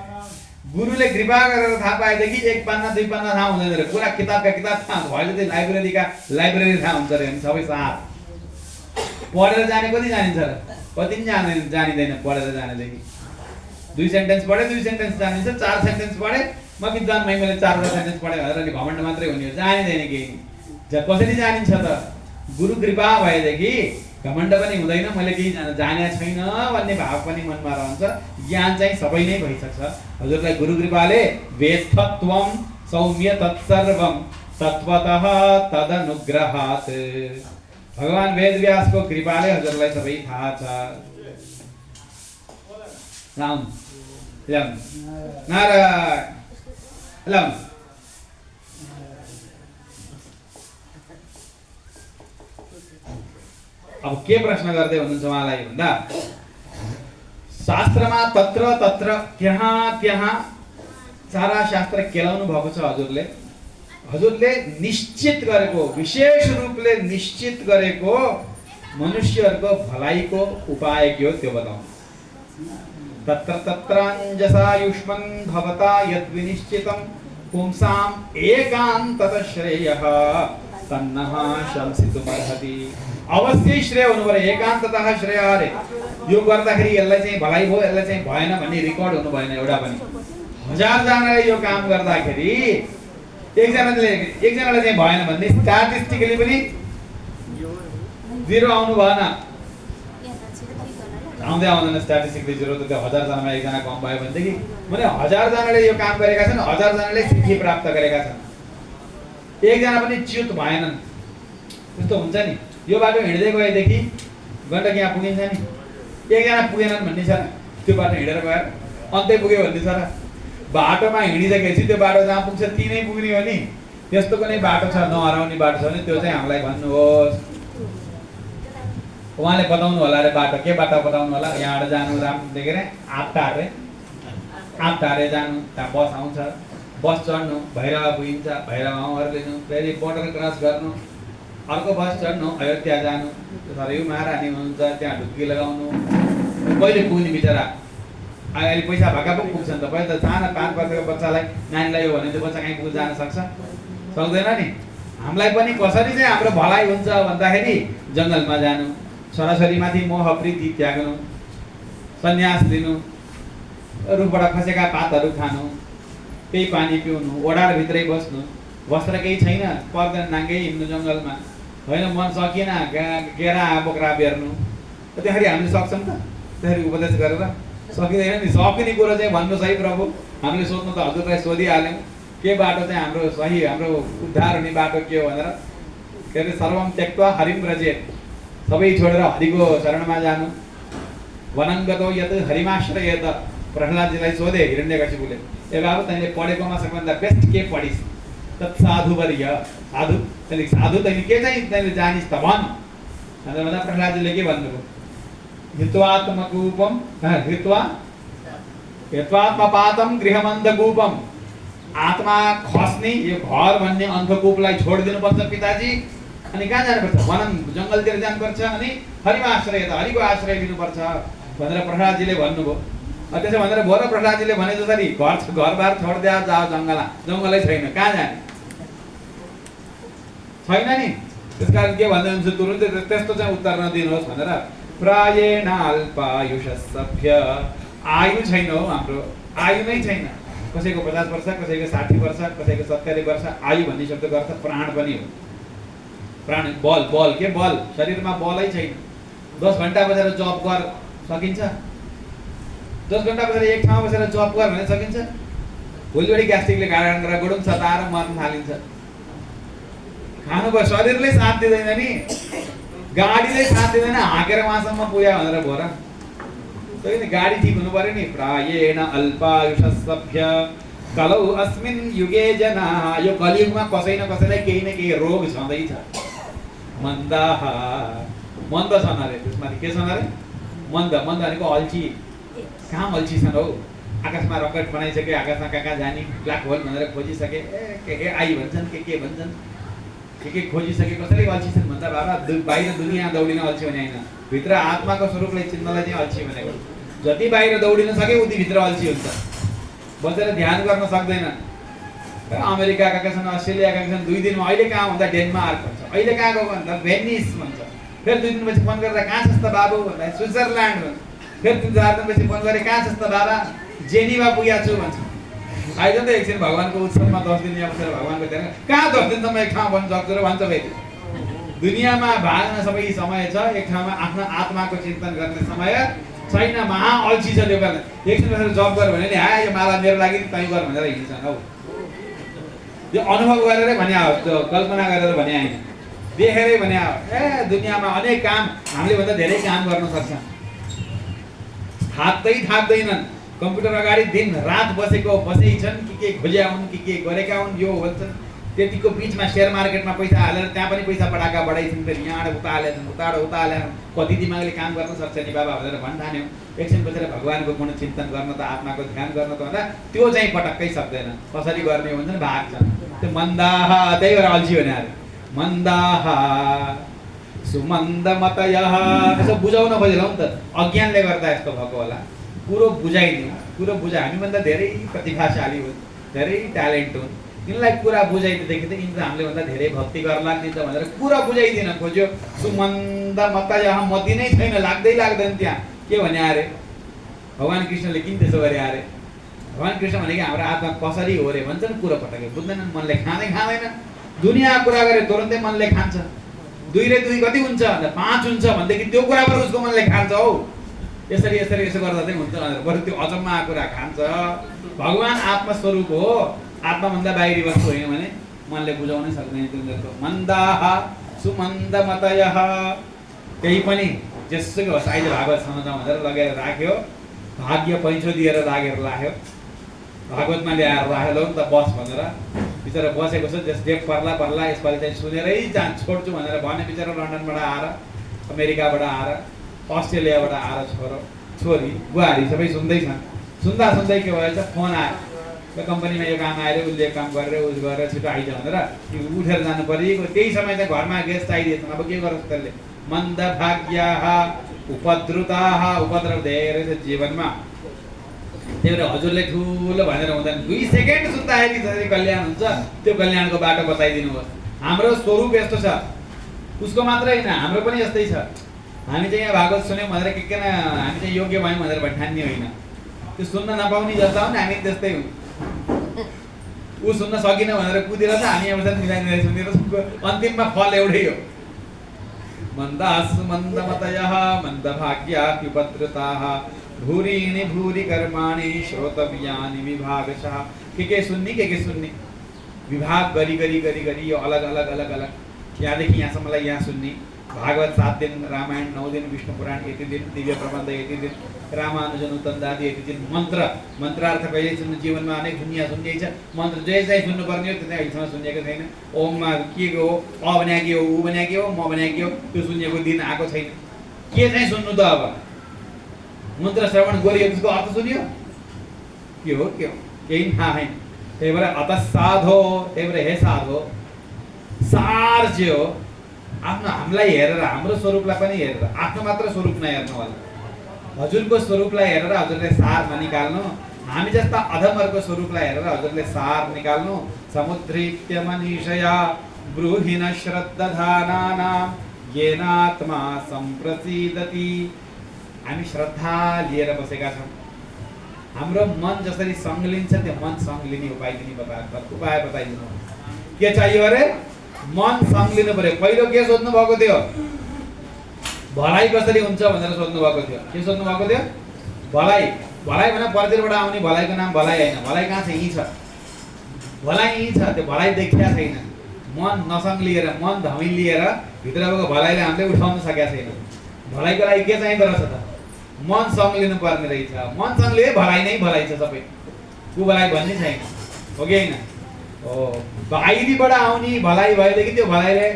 गुरुले कृपा गरेर थाहा पाएदेखि एक पन्ना दुई पन्ना थाहा हुँदैन रे, पुरा किताबका किताब थाहा हुन्छ। अहिले चाहिँ लाइब्रेरी थाहा हुन्छ रे, हामी सबै साथ। पढेर जाने कति जानिन्छ र? कति जानिदैन पढेर जानेदेखि। दुई सेन्टेन्स पढे दुई सेन्टेन्स जानिन्छ, चार सेन्टेन्स पढे म विद्वान मैले 4 सेन्टेन्स पढे भनेर नि घमण्ड मात्रै हुने हो, जानिदैन केही। कसरी जानिन्छ त? गुरु कृपा भएदेखि घमण्ड पनि हुँदैन, मैले केही जाने छैन भन्ने भाव पनि मनमा रहन्छ। ज्ञान चाहिँ सबै नै भइसक्छ। हजुरलाई गुरु कृपाले वेत्थत्वं सौम्य तत्सर्वं तत्त्वतः तदनुग्रहात्, भगवान वेदव्यासको कृपाले हजुरलाई सबै थाहा छ। राम राम नारायण राम। अब के प्रश्न गर्दै हुनुहुन्छ उहाँलाई भन्दा, शास्त्रमा तत्र तत्र त्यहाँ त्यहाँ सारा शास्त्र केलाउनु भएको छ हजुरले। हजुरले निश्चित गरेको, विशेष रूपले निश्चित गरेको मनुष्यहरूको भलाइको उपाय के हो त्यो बताउनु। तत्र तत्राञ्जसा युष्मन् भवता यद् विनिश्चितं पुंसाम् एकान्ततः श्रेयः तन्नः शंसितुमर्हति। अवश्य श्रेय हुनु पर्यो, एकान्ततः श्रेय अरे। यो गर्दाखेरि यसलाई चाहिँ भलाइ भयो, यसलाई चाहिँ भएन भन्ने रेकर्ड हुनु भएन एउटा पनि। 1000 जनाले यो काम गर्दाखेरि एकजनाले चाहिँ भएन भन्ने स्ट्याटिस्टिकली पनि 0 आउनु भएन। आउँदैन स्ट्याटिस्टिकली 0 त। त्यो 1000 जनामा एकजना कम भयो भनेदेखि मैले 1000 जनाले यो काम गरेका छन्, 1000 जनाले सिद्धि प्राप्त गरेका छन्, एकजना पनि च्युत भएनन्। त्यस्तो हुन्छ नि। यो बाटो हिँड्दै गएदेखि गण्डकी यहाँ पुगिन्छ नि, एकजना पुगेनन् भन्ने छ, त्यो बाटो हिँडेर गएर अन्तै पुग्यो भन्ने छ र? बाटोमा हिँडिसकेपछि त्यो बाटो जहाँ पुग्छ ती नै पुग्ने हो नि। त्यस्तो कुनै बाटो छ, नहराउने बाटो छ भने त्यो चाहिँ हामीलाई भन्नुहोस्। उहाँले बताउनु होला अरे बाटो, के बाटो बताउनु होला? यहाँबाट जानु राम देखेर आप्टारे जानु, त्यहाँ बस आउँछ, बस चढ्नु, भैरव पुगिन्छ, भैरव उहाँहरू लिनु, फेरि बोर्डर क्रस गर्नु, अर्को बस चढ्नु, अयोध्या जानु, सरयू महारानी हुनुहुन्छ त्यहाँ ढुक्की लगाउनु। कहिले पुग्ने बिचरा? अहिले पैसा भएका पो पुग्छ नि त। पहिला त सानो 5 वर्षको बच्चालाई, नानीलाई यो भने त्यो बच्चा कहीँ पुग्न जान सक्छ? सक्दैन नि। हामीलाई पनि कसरी चाहिँ हाम्रो भलाइ हुन्छ भन्दाखेरि जङ्गलमा जानु, छोराछोरीमाथि मोह प्रीति त्याग्नु, सन्यास लिनु, रुखबाट खसेका पातहरू खानु, केही पानी पिउनु, ओडार भित्रै बस्नु, वस्त्र केही छैन, पर्दैन नाङ्गै हिँड्नु जङ्गलमा, होइन मन सकिएन गेरा बोक्रा बेर्नु। त्यसरी हामीले सक्छौँ त? त्यसरी उपदेश गरेर सकिँदैन नि। सकिने कुरो चाहिँ भन्नुहोस् है प्रभु, हामीले सोध्नु त हजुरलाई सोधिहाल्यौँ के बाटो चाहिँ हाम्रो सही, हाम्रो उद्धार हुने बाटो के हो भनेर। के अरे सर्वम त्यक्त्वा हरिं व्रजेत्, सबै छोडेर हरिको शरणमा जानु। वनङ्गतो यत् हरिमाश्रयेत, प्रह्लादजीलाई सोधे हिरण्यकशिपुले, ए बाबु तैँले पढेकोमा सबैभन्दा बेस्ट के पढिस्? तत् साधुवर्य, साधु तैँले साधु तैँले के चाहिँ तैँले जानिस् त भन् भनेर भन्दा प्रह्लादजीले के भन्नुभयो? हित्वात्मकूपम हित्वा यत्वात्मपातम गृहमन्धकूपम, आत्मा खस्ने यो घर भन्ने अन्धकूपलाई छोडिदिनु पर्छ पिताजी। अनि कहाँ जानुपर्छ? वन जङ्गलतिर जानुपर्छ, अनि हरिमा आश्रय त हरिको आश्रय लिनुपर्छ भनेर प्रहलादजीले भन्नुभयो। त्यसो भनेर भोर प्रहलादजीले भने जसरी घरबार छोडिदिया जाओ जङ्गलै छैन, कहाँ जाने? छैन नि। त्यसकारण के भन्दै हुन्छ तुरुन्तै त्यस्तो चाहिँ उत्तर नदिनुहोस् भनेर। प्रायेण अल्पायुषसभ्य, आयु छैन हो हाम्रो, आयु नै छैन। कसैको 50 वर्ष, कसैको 60 वर्ष, कसैको 70 वर्ष। आयु भन्ने शब्दको अर्थ प्राण पनि हो। प्राण बल के बल, शरीरमा बलै छैन। 10 घण्टा बसेर जब गर सकिन्छ? 10 घण्टा बसेर एक ठाउँमा बसेर जब गर भने सकिन्छ? भोलिपल्ट ग्यास्ट्रिकले गाडा गरेर गुडुङ सताएर मर्न थालिन्छ। खानुभयो, शरीरले साथ दिँदैन नि, गाडीले साथ दिँदैन, हाँकेर वहाँसम्म पुग्यो भनेर भोर गाडी ठिक हुनु पर्यो नि। प्रायेण अल्पायुषसभ्य कलौ अस्मिन् युगे जनाः, यो कलियुगमा कसै न कसैलाई केही न केही रोग छँदैछ। मन्दाः, मन्द छन् अरे। त्यसमाथि के छन् अरे? मन्द भनेको अल्छी। कहाँ अल्छी छन् हौ? आकाशमा रकेट बनाइसके, आकाशमा कहाँ जाने, ब्ल्याक होल भनेर खोजिसके, के आई भन्छन्, के भन्छन्, के खोजिसके। कसैले अल्छी छन् भन्छ बाबा? बाहिर दुनियाँ दौडिन अल्छी भने होइन, भित्र आत्माको स्वरूपलाई चिन्नलाई चाहिँ अल्छी भनेको। जति बाहिर दौडिन सके उति भित्र अल्छी हुन्छ, बसेर ध्यान गर्न सक्दैन। अमेरिका गएका छन्, अस्ट्रेलिया गएका छन्, 2 दिनमा। अहिले कहाँ भन्दा डेनमार्क भन्छ, अहिले कहाँ गएको भन्दा भेनिस भन्छ। फेरि 2 दिनपछि फोन गरेर कहाँ छस् त बाबु भन्दा स्विजरल्यान्ड भन्छ। फेरि 3-4 दिनपछि फोन गरे कहाँ छस् त बाबा? जेनिभा पुगेको छु भन्छ। आइज त एकछिन भगवानको उत्सवमा 10 दिन यहाँ बसेर भगवानको ध्यान। कहाँ 10 दिनसम्म एक ठाउँ बस्न सक्छु र भन्छ फेरि? दुनियाँमा भाग्न सबै समय छ, एक ठाउँमा आफ्नो आत्माको चिन्तन गर्ने समय छैन। महा अल्छी छ त्यो कारण। एकछिन बसेर जब गर भने नि यो माला मेरो लागि नि तै गर भनेर हिँड्छन् हौ। यो अनुभव गरेरै भने हो, त्यो कल्पना गरेर भने होइन, देखेरै भने हो। दुनियाँमा अनेक काम हामीले भन्दा धेरै काम गर्न सक्छ, थाक्दैनन्। कम्प्युटर अगाडि दिन रात बसै छन्, के खोज्या हुन्, के गरेका हुन्, यो भन्छन्। त्यतिको बिचमा सेयर मार्केटमा पैसा हालेर त्यहाँ पनि पैसा बढाइछन्। फेरि यहाँबाट उता हालेछन्। कति दिमागले काम गर्न सक्छ नि बाबा भनेर भन्ठान्यो। एकछिन बसेर भगवानको गुण चिन्तन गर्न त, आत्माको ध्यान गर्न त भन्दा त्यो चाहिँ पटक्कै सक्दैन। कसरी गर्ने हुन्छ नि, भाग्छन्। त्यो मन्दाः, त्यही भएर अल्छी भने अरे। मन्दाः सुमन्दमतयः। यसो बुझाउन खोजेर हो नि त, अज्ञानले गर्दा यस्तो भएको होला। कुरो बुझाइदिउँ, हामीभन्दा धेरै प्रतिभाशाली हुन्, धेरै ट्यालेन्ट हुन्। यिनलाई कुरा बुझाइदिँदाखेरि त यिनीहरू हामीले भन्दा धेरै भक्ति गर्न लाग्दिन्छ भनेर कुरा बुझाइदिन खोज्यो। सुमन्दमतयः, मति नै छैन, लाग्दैन त्यहाँ। के भने अरे? भगवान कृष्णले किन त्यसो गरे अरे? भगवान कृष्ण भनेको हाम्रो आत्मा कसरी हो रे भन्छन्, कुरो पटक्कै बुझ्दैनन्। मनले खाँदैन। दुनियाँ कुरा गरे तुरन्तै मनले खान्छ। 2 र 2 कति हुन्छ भन्दा 5 हुन्छ भनेदेखि त्यो कुरा पनि उसको मनले खान्छ हौ। यसरी यसो गर्दा चाहिँ हुन्छ भनेर बरु त्यो अचम्ममा कुरा खान्छ। भगवान आत्मस्वरूप हो, आत्माभन्दा बाहिरी वस्तु होइन भने मनले बुझाउनै सक्दैन तिनीहरूको। मन्दाः सुमन्दमतयः। केही पनि जेसुकै होस्, अहिले भागवत सुनाउँदा भनेर लगेर राख्यो, भाग्य पैँचो दिएर राखेर राख्यो, भागवतमा ल्याएर राख्यो, लौ त बस भनेर। बिचरा बसेको छ, जस डेक पर्ला यसपालि चाहिँ सुनेरै छोड्छु भनेर भने। बिचरा लन्डनबाट आएर, अमेरिकाबाट आएर, अस्ट्रेलियाबाट आएर छोरी बुहारी सबै सुन्दैछन्। सुन्दा के भएछ, फोन आयो, त्यो कम्पनीमा यो काम आएर उसले काम गरेर उस गरेर छिटो आइज भनेर उठेर जानु परेको। त्यही समय चाहिँ घरमा गेस्ट आइदिएछन्। अब के गरोस् त्यसले? मन्दभाग्याः उपद्रुताः। उपद्रव धेरै छ जीवनमा, त्यही भएर हजुरले ठुलो भनेर हुँदैन। 2 सेकेन्ड सुन्दाखेरि जसरी कल्याण हुन्छ, त्यो कल्याणको बाटो बताइदिनुहोस्। हाम्रो स्वरूप यस्तो छ, उसको मात्रै होइन, हाम्रो पनि यस्तै छ। हामी चाहिँ यहाँ भागवत सुन्यौँ भनेर के हामी चाहिँ योग्य भयौँ भनेर भन्ठान्ने होइन। त्यो सुन्न नपाउने जस्ता हुन्, हामी त्यस्तै हुन्। ऊ सुन्न सकिन भनेर कुदेर त हामी यहाँ मिलाइ सुनेर अन्तिममा फल एउटै हो। मन्दाः सुमन्दमतयः मन्दभाग्याः उपद्रुताः भूरीणि भूरि कर्माणि श्रोतव्यानि विभागशः। के सुन्ने, के सुन्ने, विभाग गरी यो अलग यहाँदेखि यहाँसम्मलाई यहाँ सुन्ने। भागवत 7 दिन, रामायण 9 दिन, विष्णु पुराण यति दिन, दिव्य प्रबन्ध यति दिन, रामानुजन उत्तन्दादि यति दिन। मन्त्रार्थ कहिले सुन्नु, जीवनमा अनेक दुनियाँ सुन्ने छ। मन्त्र जे चाहिँ सुन्नुपर्ने हो त्यो चाहिँ अहिलेसम्म सुनेको छैन। ओममा के हो, अ भने के हो, उ भने के हो, म भने के हो, त्यो सुनेको दिन आएको छैन। के चाहिँ सुन्नु त? अब मन्त्र श्रवण गरियो, त्यसको अर्थ सुन्यो, के हो केही थाहा छैन। त्यही भएर अत साधो, त्यही भएर हे साधो, सार जे हो आफ्नो हामीलाई हेरेर, हाम्रो स्वरूपलाई पनि हेरेर, आफ्नो मात्र स्वरूप नहेर्नु होला, हजुरको स्वरूपलाई हेरेर हजुरले सार ननिकाल्नु, हामी जस्ता अधमहरूको स्वरूपलाई हेरेर हजुरले सार निकाल्नु। समुद्रित्य मनीषया ब्रूहि न श्रद्धानानां येनात्मा सम्प्रसीदति। हामी श्रद्धा लिएर बसेका छौँ। हाम्रो मन जसरी सङ्लिन्छ त्यो मन सङ्लिने उपाय बताइदिनु। के चाहियो अरे? मन सङ्लिनु पर्यो। पहिलो के सोध्नु भएको थियो? भलाइ कसरी हुन्छ भनेर सोध्नु भएको थियो। के सोध्नु भएको थियो? भलाइ। भलाइ भने परतिरबाट आउने भलाइको नाम भलाइ होइन। भलाइ कहाँ छ? यहीँ छ। भलाइ यहीँ छ। त्यो भलाइ देखिया छैन। मन नसङ्लिएर, मन धमिलिएर भित्रको भलाइले हामीले उठाउन सकेका छैन। भलाइको लागि के चाहिँदो रहेछ त? मन सङ्लिनु पर्ने रहेछ। मन सङ्लिए भलाइ नै भलाइ छ सबै। को भलाइ भन्ने छैन, हो कि होइन? हो, बाहिरीबाट आउने भलाइ भएदेखि त्यो भलाइले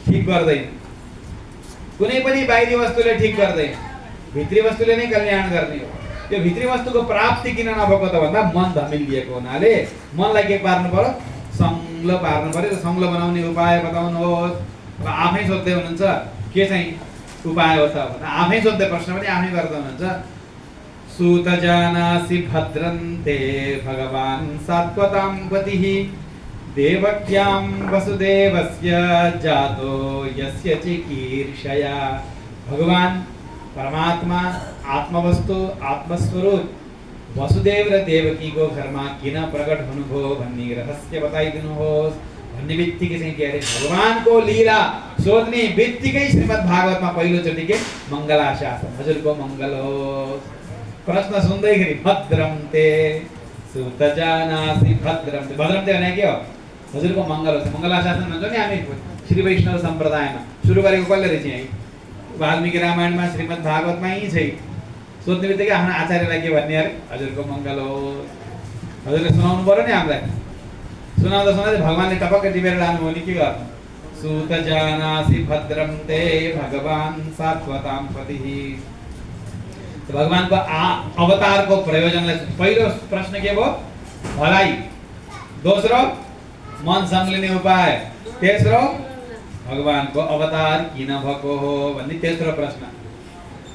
ठिक गर्दैन। कुनै पनि बाहिरी वस्तुले ठिक गर्दैन। भित्री वस्तुले नै कल्याण गर्ने हो। त्यो भित्री वस्तुको प्राप्ति किन नभएको त भन्दा मन धमिलिएको हुनाले मनलाई के पार्नु पर्यो? सङ्लो पार्नु पर्यो। सङ्लो बनाउने उपाय बताउनुहोस्। अब आफै सोध्दै हुनुहुन्छ के चाहिँ उपाय हो त भन्दा आफै सोध्दै प्रश्न पनि आफै गर्दै हुनुहुन्छ। सूत जानासि भद्रन्ते भगवान् सात्वतां गतिः देवक्यां वसुदेवस्य जातो यस्य चिकीर्षया। भगवान परमात्मा आत्मवस्तु आत्मस्वरूप वसुदेव र देवकीको घरमा किन प्रकट हुनुभयो भन्ने रहस्य बताइदिनुहोस् भन्ने बित्तिकै चाहिँ के अरे भगवानको लीला सोध्ने बित्तिकै श्रीमद् भागवतमा पहिलोचोटि के मङ्गलाशासन, हजुरको मङ्गल होस्। प्रश्न सुन्दैखेरि भद्रम ते सुत जानासि भद्रम ते, भद्रम ते भने के हो? हजुरको मङ्गल होस्। मङ्गलाशासन भन्छ नि हामी श्री वैष्णव सम्प्रदायमा सुरु गरेको कसले रहेछ? यहीँ वाल्मीकि रामायणमा श्रीमद् भागवतमा यहीँ छै। सोध्ने बित्तिकै आफ्नो आचार्यलाई के भन्ने अरे? हजुरको मङ्गल होस्। हजुरले सुनाउनु पर्यो नि हामीलाई। सुनाउँदा भगवानले टपक्क टिपेर लानुभयो नि के गर्नु? सूत जानासि भद्रम ते भगवान् सात्वतां पतिः। भगवानको अवतारको प्रयोजनलाई पहिलो प्रश्न के भयो? भलाइ। दोस्रो मन सङ्लिने उपाय। तेस्रो भगवानको अवतार किन भएको हो भन्ने तेस्रो प्रश्न।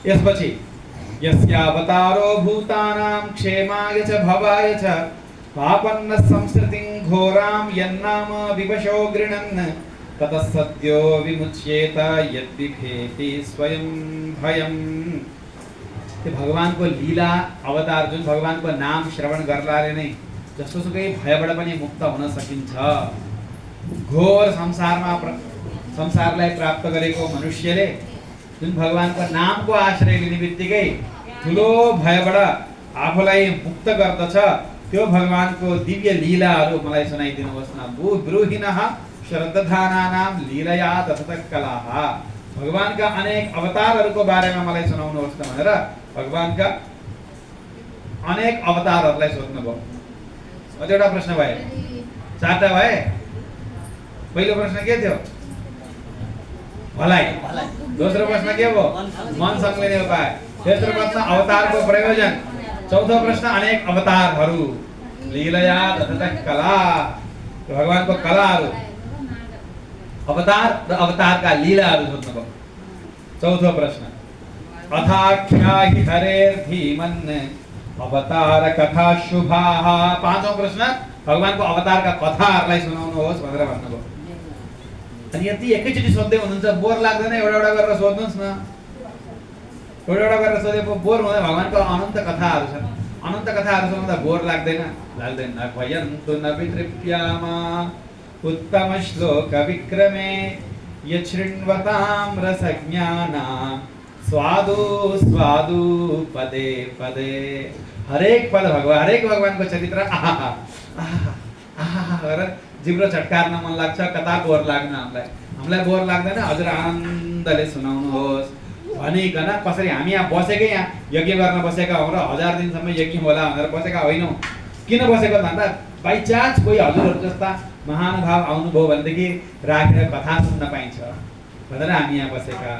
यसपछि यस्यावतारो भूतानां क्षेमाय च भवाय च पापन्न संस्कृतिं घोरां यन्नाम विवशो गृह्णन् ततः सद्यो विमुच्येत यद्विभेति स्वयं भयम्। त्यो भगवानको लीला अवतार जुन भगवानको नाम श्रवण गर्नाले नै जसोसुकै भयबाट पनि मुक्त हुन सकिन्छ। घोर संसारलाई प्राप्त गरेको मनुष्यले जुन भगवानको नामको आश्रय लिने बित्तिकै ठुलो भयबाट आफूलाई मुक्त गर्दछ, त्यो भगवानको दिव्य लीलाहरू मलाई सुनाइदिनुहोस् न। ब्रूहिणः श्रद्धानानां लीलया तथा कलाः। भगवानका अनेक अवतारहरूको बारेमा मलाई सुनाउनुहोस् न भनेर भगवानका अनेक अवतारहरूलाई सोध्नुभयो। अझ एउटा प्रश्न भयो, चारवटा भए। पहिलो प्रश्न के थियो? भलाइ। दोस्रो प्रश्न के भयो? मन सङ्लिने उपाय। तेस्रो प्रश्न अवतारको प्रयोजन। चौथो प्रश्न अनेक अवतारहरू लीलया तथा कला, भगवानको कलाहरू, अवतार र अवतारका लीलाहरू सोध्नुभयो। चौथो प्रश्न अथाख्याहि हरेर्धीमन् अवतार कथा शुभाः। पाँचौं प्रश्न भगवानको अवतारका कथाहरूलाई सुनाउनुहोस् भनेर भन्नुभयो। अनि यति एकैचोटि सोध्दै हुनुहुन्छ, बोर लाग्दैन? एउटा एउटा गरेर सोध्नुहोस् न। एउटा एउटा गरेर सोधेको बोर हुँदैन। भगवानको अनन्त कथाहरू छन्। अनन्त कथाहरू सुनाउँदा बोर लाग्दैन? लाग्दैन। भयन्तु न वितृप्यामा उत्तम श्लोक विक्रमे यच्छृण्वतां रसज्ञानां स्वादु स्वादु पदे पदे। हरेक पद भगवान, हरेक भगवानको चरित्र आहा आहा आहा गरेर जिब्रो चटकार्न मन लाग्छ। कता बोर लाग्न हामीलाई बोर लाग्दैन? हजुर आनन्दले सुनाउनुहोस् भनिकन कसरी हामी यहाँ बसेकै, यहाँ यज्ञ गर्न बसेका हौँ र 1000 दिनसम्म यज्ञ होला भनेर बसेका होइनौँ। किन बसेको भन्दा बाई चान्स कोही हजुरहरू जस्ता महानुभाव आउनुभयो भनेदेखि राखेर कथा सुन्न पाइन्छ भनेर हामी यहाँ बसेका।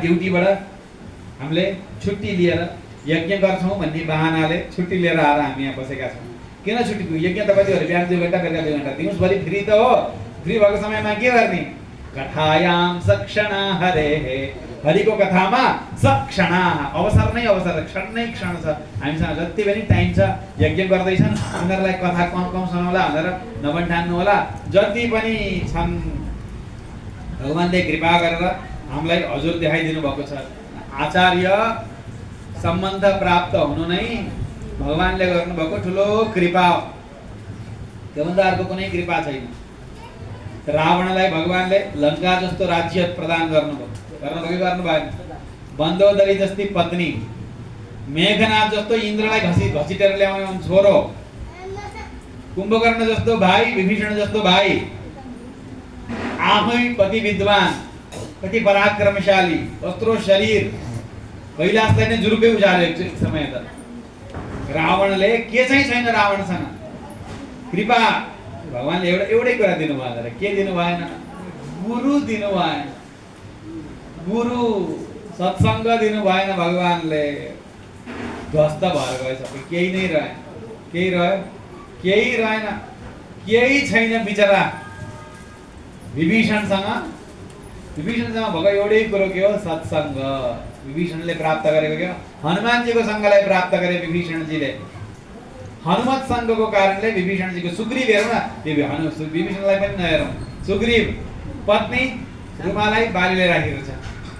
ड्युटीबाट हामीले छुट्टी लिएर यज्ञ गर्छौँ भन्ने बहानाले छुट्टी लिएर आएर हामी यहाँ बसेका छौँ। किन छुट्टी? यज्ञ त कति बिहान 2 घन्टा बेलुका 2 घन्टा, दिउँसभरि फ्री त हो। फ्री भएको समयमा के गर्ने? कथायाम सक्षणा हरे, हरिको कथामा सक्षणा, अवसर नै अवसर, क्षण नै क्षण छ। हामीसँग जति पनि टाइम छ, यज्ञ गर्दैछन् उनीहरूलाई कथा कम कम सुनाउला भनेर नबन्ठान्नु होला। जति पनि छन् भगवानले कृपा गरेर हामीलाई हजुर देखाइदिनु भएको छ। आचार्य सम्बन्ध प्राप्त हुनु नै भगवानले गर्नुभएको ठुलो कृपा हो। त्योभन्दा अर्को कुनै कृपा छैन। रावणलाई भगवानले लङ्का जस्तो राज्य प्रदान गर्नुभयो, गर्नु भएन। बन्दोदरी जस्ती पत्नी, मेघनाथ जस्तो इन्द्रलाई घसीटेर ल्याउने छोरो, कुम्भकर्ण जस्तो भाइ, विभीषण जस्तो भाइ, आफै कति विद्वान, कति पराक्रमशाली, कत्रो शरीर, कैलाशलाई नै जुरुकै उजाल्यो एक समय त। रावणले के चाहिँ छैन रावणसँग? कृपा। भगवानले एउटै कुरा दिनु भएन। के दिनु भएन? गुरु दिनु भएन। गुरु सत्सङ्ग दिनु भएन भगवानले। ध्वस्त भएर गयो सबै, केही नै रहेन। केही रह्यो? केही रहेन, केही छैन बिचरा। विभीषणसँग भएको एउटै कुरो के हो? सत्सङ्ग। विभीषणले प्राप्त गरेको के हो? हनुमानजीको सङ्गलाई प्राप्त गरे विभीषणजीले। हनुमत सङ्घको कारणले विभीषणजीको, सुग्रीव हेरौँ न, विभीषणलाई पनि नहेरौँ। सुग्रीव पत्नी रुमालाई बालीले राखेको छ,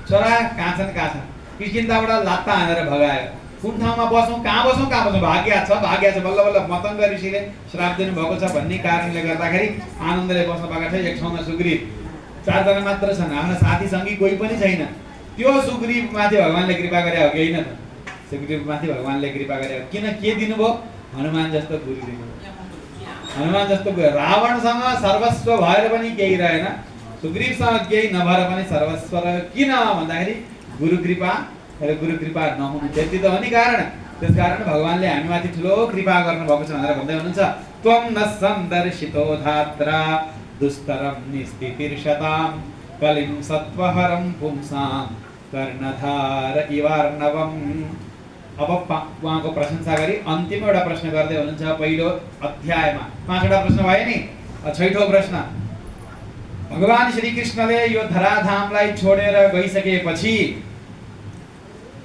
छोरा कहाँ छन्? किष्किन्धाबाट लात्ता हानेर भगायो। कुन ठाउँमा बसौँ, कहाँ बसौँ? भाग्य छ। बल्ल बल्ल मतङ्ग ऋषिले श्राप दिनुभएको छ भन्ने कारणले गर्दाखेरि आनन्दले बस्न पाएका छ एक ठाउँमा। सुग्रीव 4 जना मात्र छन्, आफ्ना साथी सङ्गी कोही पनि छैन। त्यो सुग्रीवमाथि भगवानले कृपा गरे हो कि होइन त? सुग्रीवमाथि भगवानले कृपा गरे हो। किन? के दिनुभयो? हनुमान जस्तो गुरु दिनुभयो। हनुमान जस्तो गुरु। रावणसँग सर्वस्व भएर पनि केही रहेन, सुग्रीवसँग केही नभएर पनि सर्वस्व रह्यो। किन भन्दाखेरि गुरु कृपा। र गुरु कृपा नहुनु त्यति त हो नि कारण। त्यसकारण भगवानले हामीमाथि ठुलो कृपा गर्नुभएको छ भनेर भन्दै हुनुहुन्छ। त्वं न सन्दर्शितो धात्रा दुस्तरं निस्थितिर्षतां कलिं सत्त्वहरं पुंसां कर्णधार इवार्णवम्। अब उहाँको प्रशंसा गरी अन्तिम एउटा प्रश्न गर्दै हुनुहुन्छ। पहिलो अध्यायमा 5वटा प्रश्न भयो नि। 6औं प्रश्न, भगवान श्री कृष्णले यो धराधामलाई छोडेर गइसकेपछि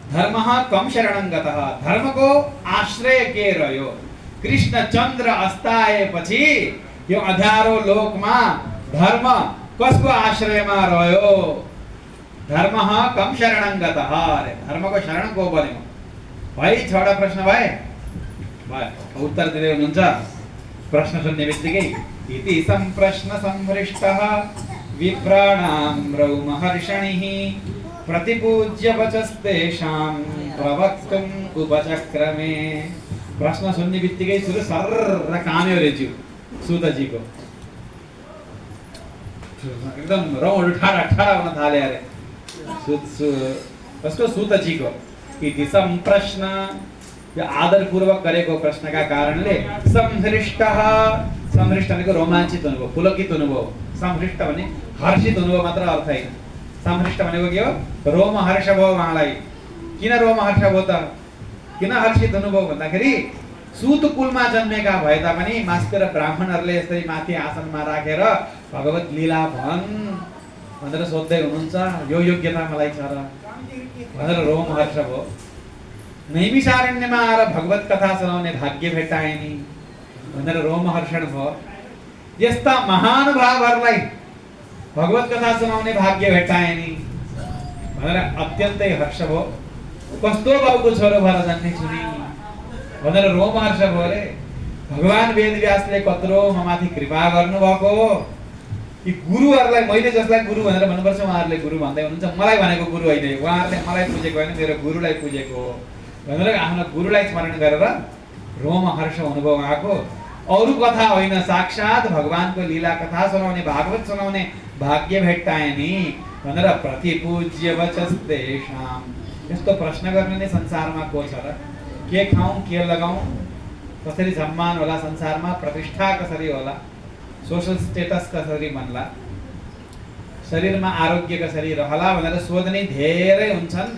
धर्मः कम शरणं गतः, धर्मको आश्रय के रह्यो? कृष्ण चन्द्र अस्ताएपछि यो अँध्यारो लोकमा धर्म कसको आश्रयमा रह्यो? धर्मः कम शरणं गतः, धर्मको शरण को बन्यो? भाइ 6वटा प्रश्न भए। उत्तर दिँदै हुनुहुन्छ। प्रश्न सुन्ने बित्तिकै इति सम्प्रश्न संहृष्टः विप्राणां रौमहर्षणिः प्रतिपूज्य वचस्तेषां प्रवक्तुम् उपचक्रमे। प्रश्न सुन्ने बित्तिकै सुरु सर्र काम्यो रे ज्यू सुतजीको, एकदम रौँ ठाडा हुन थाले अरे कसको? सुतजीको। इति सम्प्रश्न, यो आदरपूर्वक गरेको प्रश्नका कारणले संहृष्टः, संहृष्ट भनेको रोमाञ्चित हुनुभयो, पुलकित हुनुभयो। संहृष्ट भने हर्षित हुनुभयो मात्र अर्थ होइन। संहृष्ट भनेको के हो? रोमहर्ष भयो उहाँलाई। किन रोमहर्ष भयो त? किन हर्षित हुनुभयो भन्दाखेरि सूत कुलमा जन्मेका भए तापनि मास्टर ब्राह्मणहरूले यस्तै माथि आसनमा राखेर भगवत लीला भन् भनेर सोध्दै हुनुहुन्छ। यो योग्यता मलाई छ र भनेर रोमहर्ष भयो। नैमिषारण्यमा आएर भगवत कथा सुनाउने भाग्य भेट्टाए नि भनेर रोमहर्षण भयो। यस्ता महानुभावहरूलाई भगवत कथा सुनाउने भाग्य भेट्टाए नि भनेर अत्यन्तै हर्ष भयो। कस्तो बाउको छोरो भएर जन्मेछु नि भनेर रोमहर्ष भयो रे। भगवान वेदव्यासले कत्रो ममाथि कृपा गर्नुभएको हो। कि गुरुहरूलाई मैले जसलाई गुरु भनेर भन्नुपर्छ उहाँहरूले गुरु भन्दै हुनुहुन्छ। मलाई भनेको गुरु होइन, उहाँहरूले मलाई पूजेको होइन, मेरो गुरुलाई पूजेको हो भनेर आफ्नो गुरुलाई स्मरण गरेर रोमहर्ष हुनुभयो उहाँको। अरू कथा होइन, साक्षात् भगवानको लीला कथा सुनाउने, भागवत सुनाउने भाग्य भेट्टाए नि भनेर प्रतिपूज्य वचस्तेषां। यस्तो प्रश्न गर्ने नै संसारमा को छ र? के खाउँ, के लगाउँ, कसरी सम्मान होला संसारमा, प्रतिष्ठा कसरी होला, सोशल स्टेटस कसरी बन्ला, शरीरमा आरोग्य कसरी रहला भनेर सोध्ने धेरै हुन्छन्।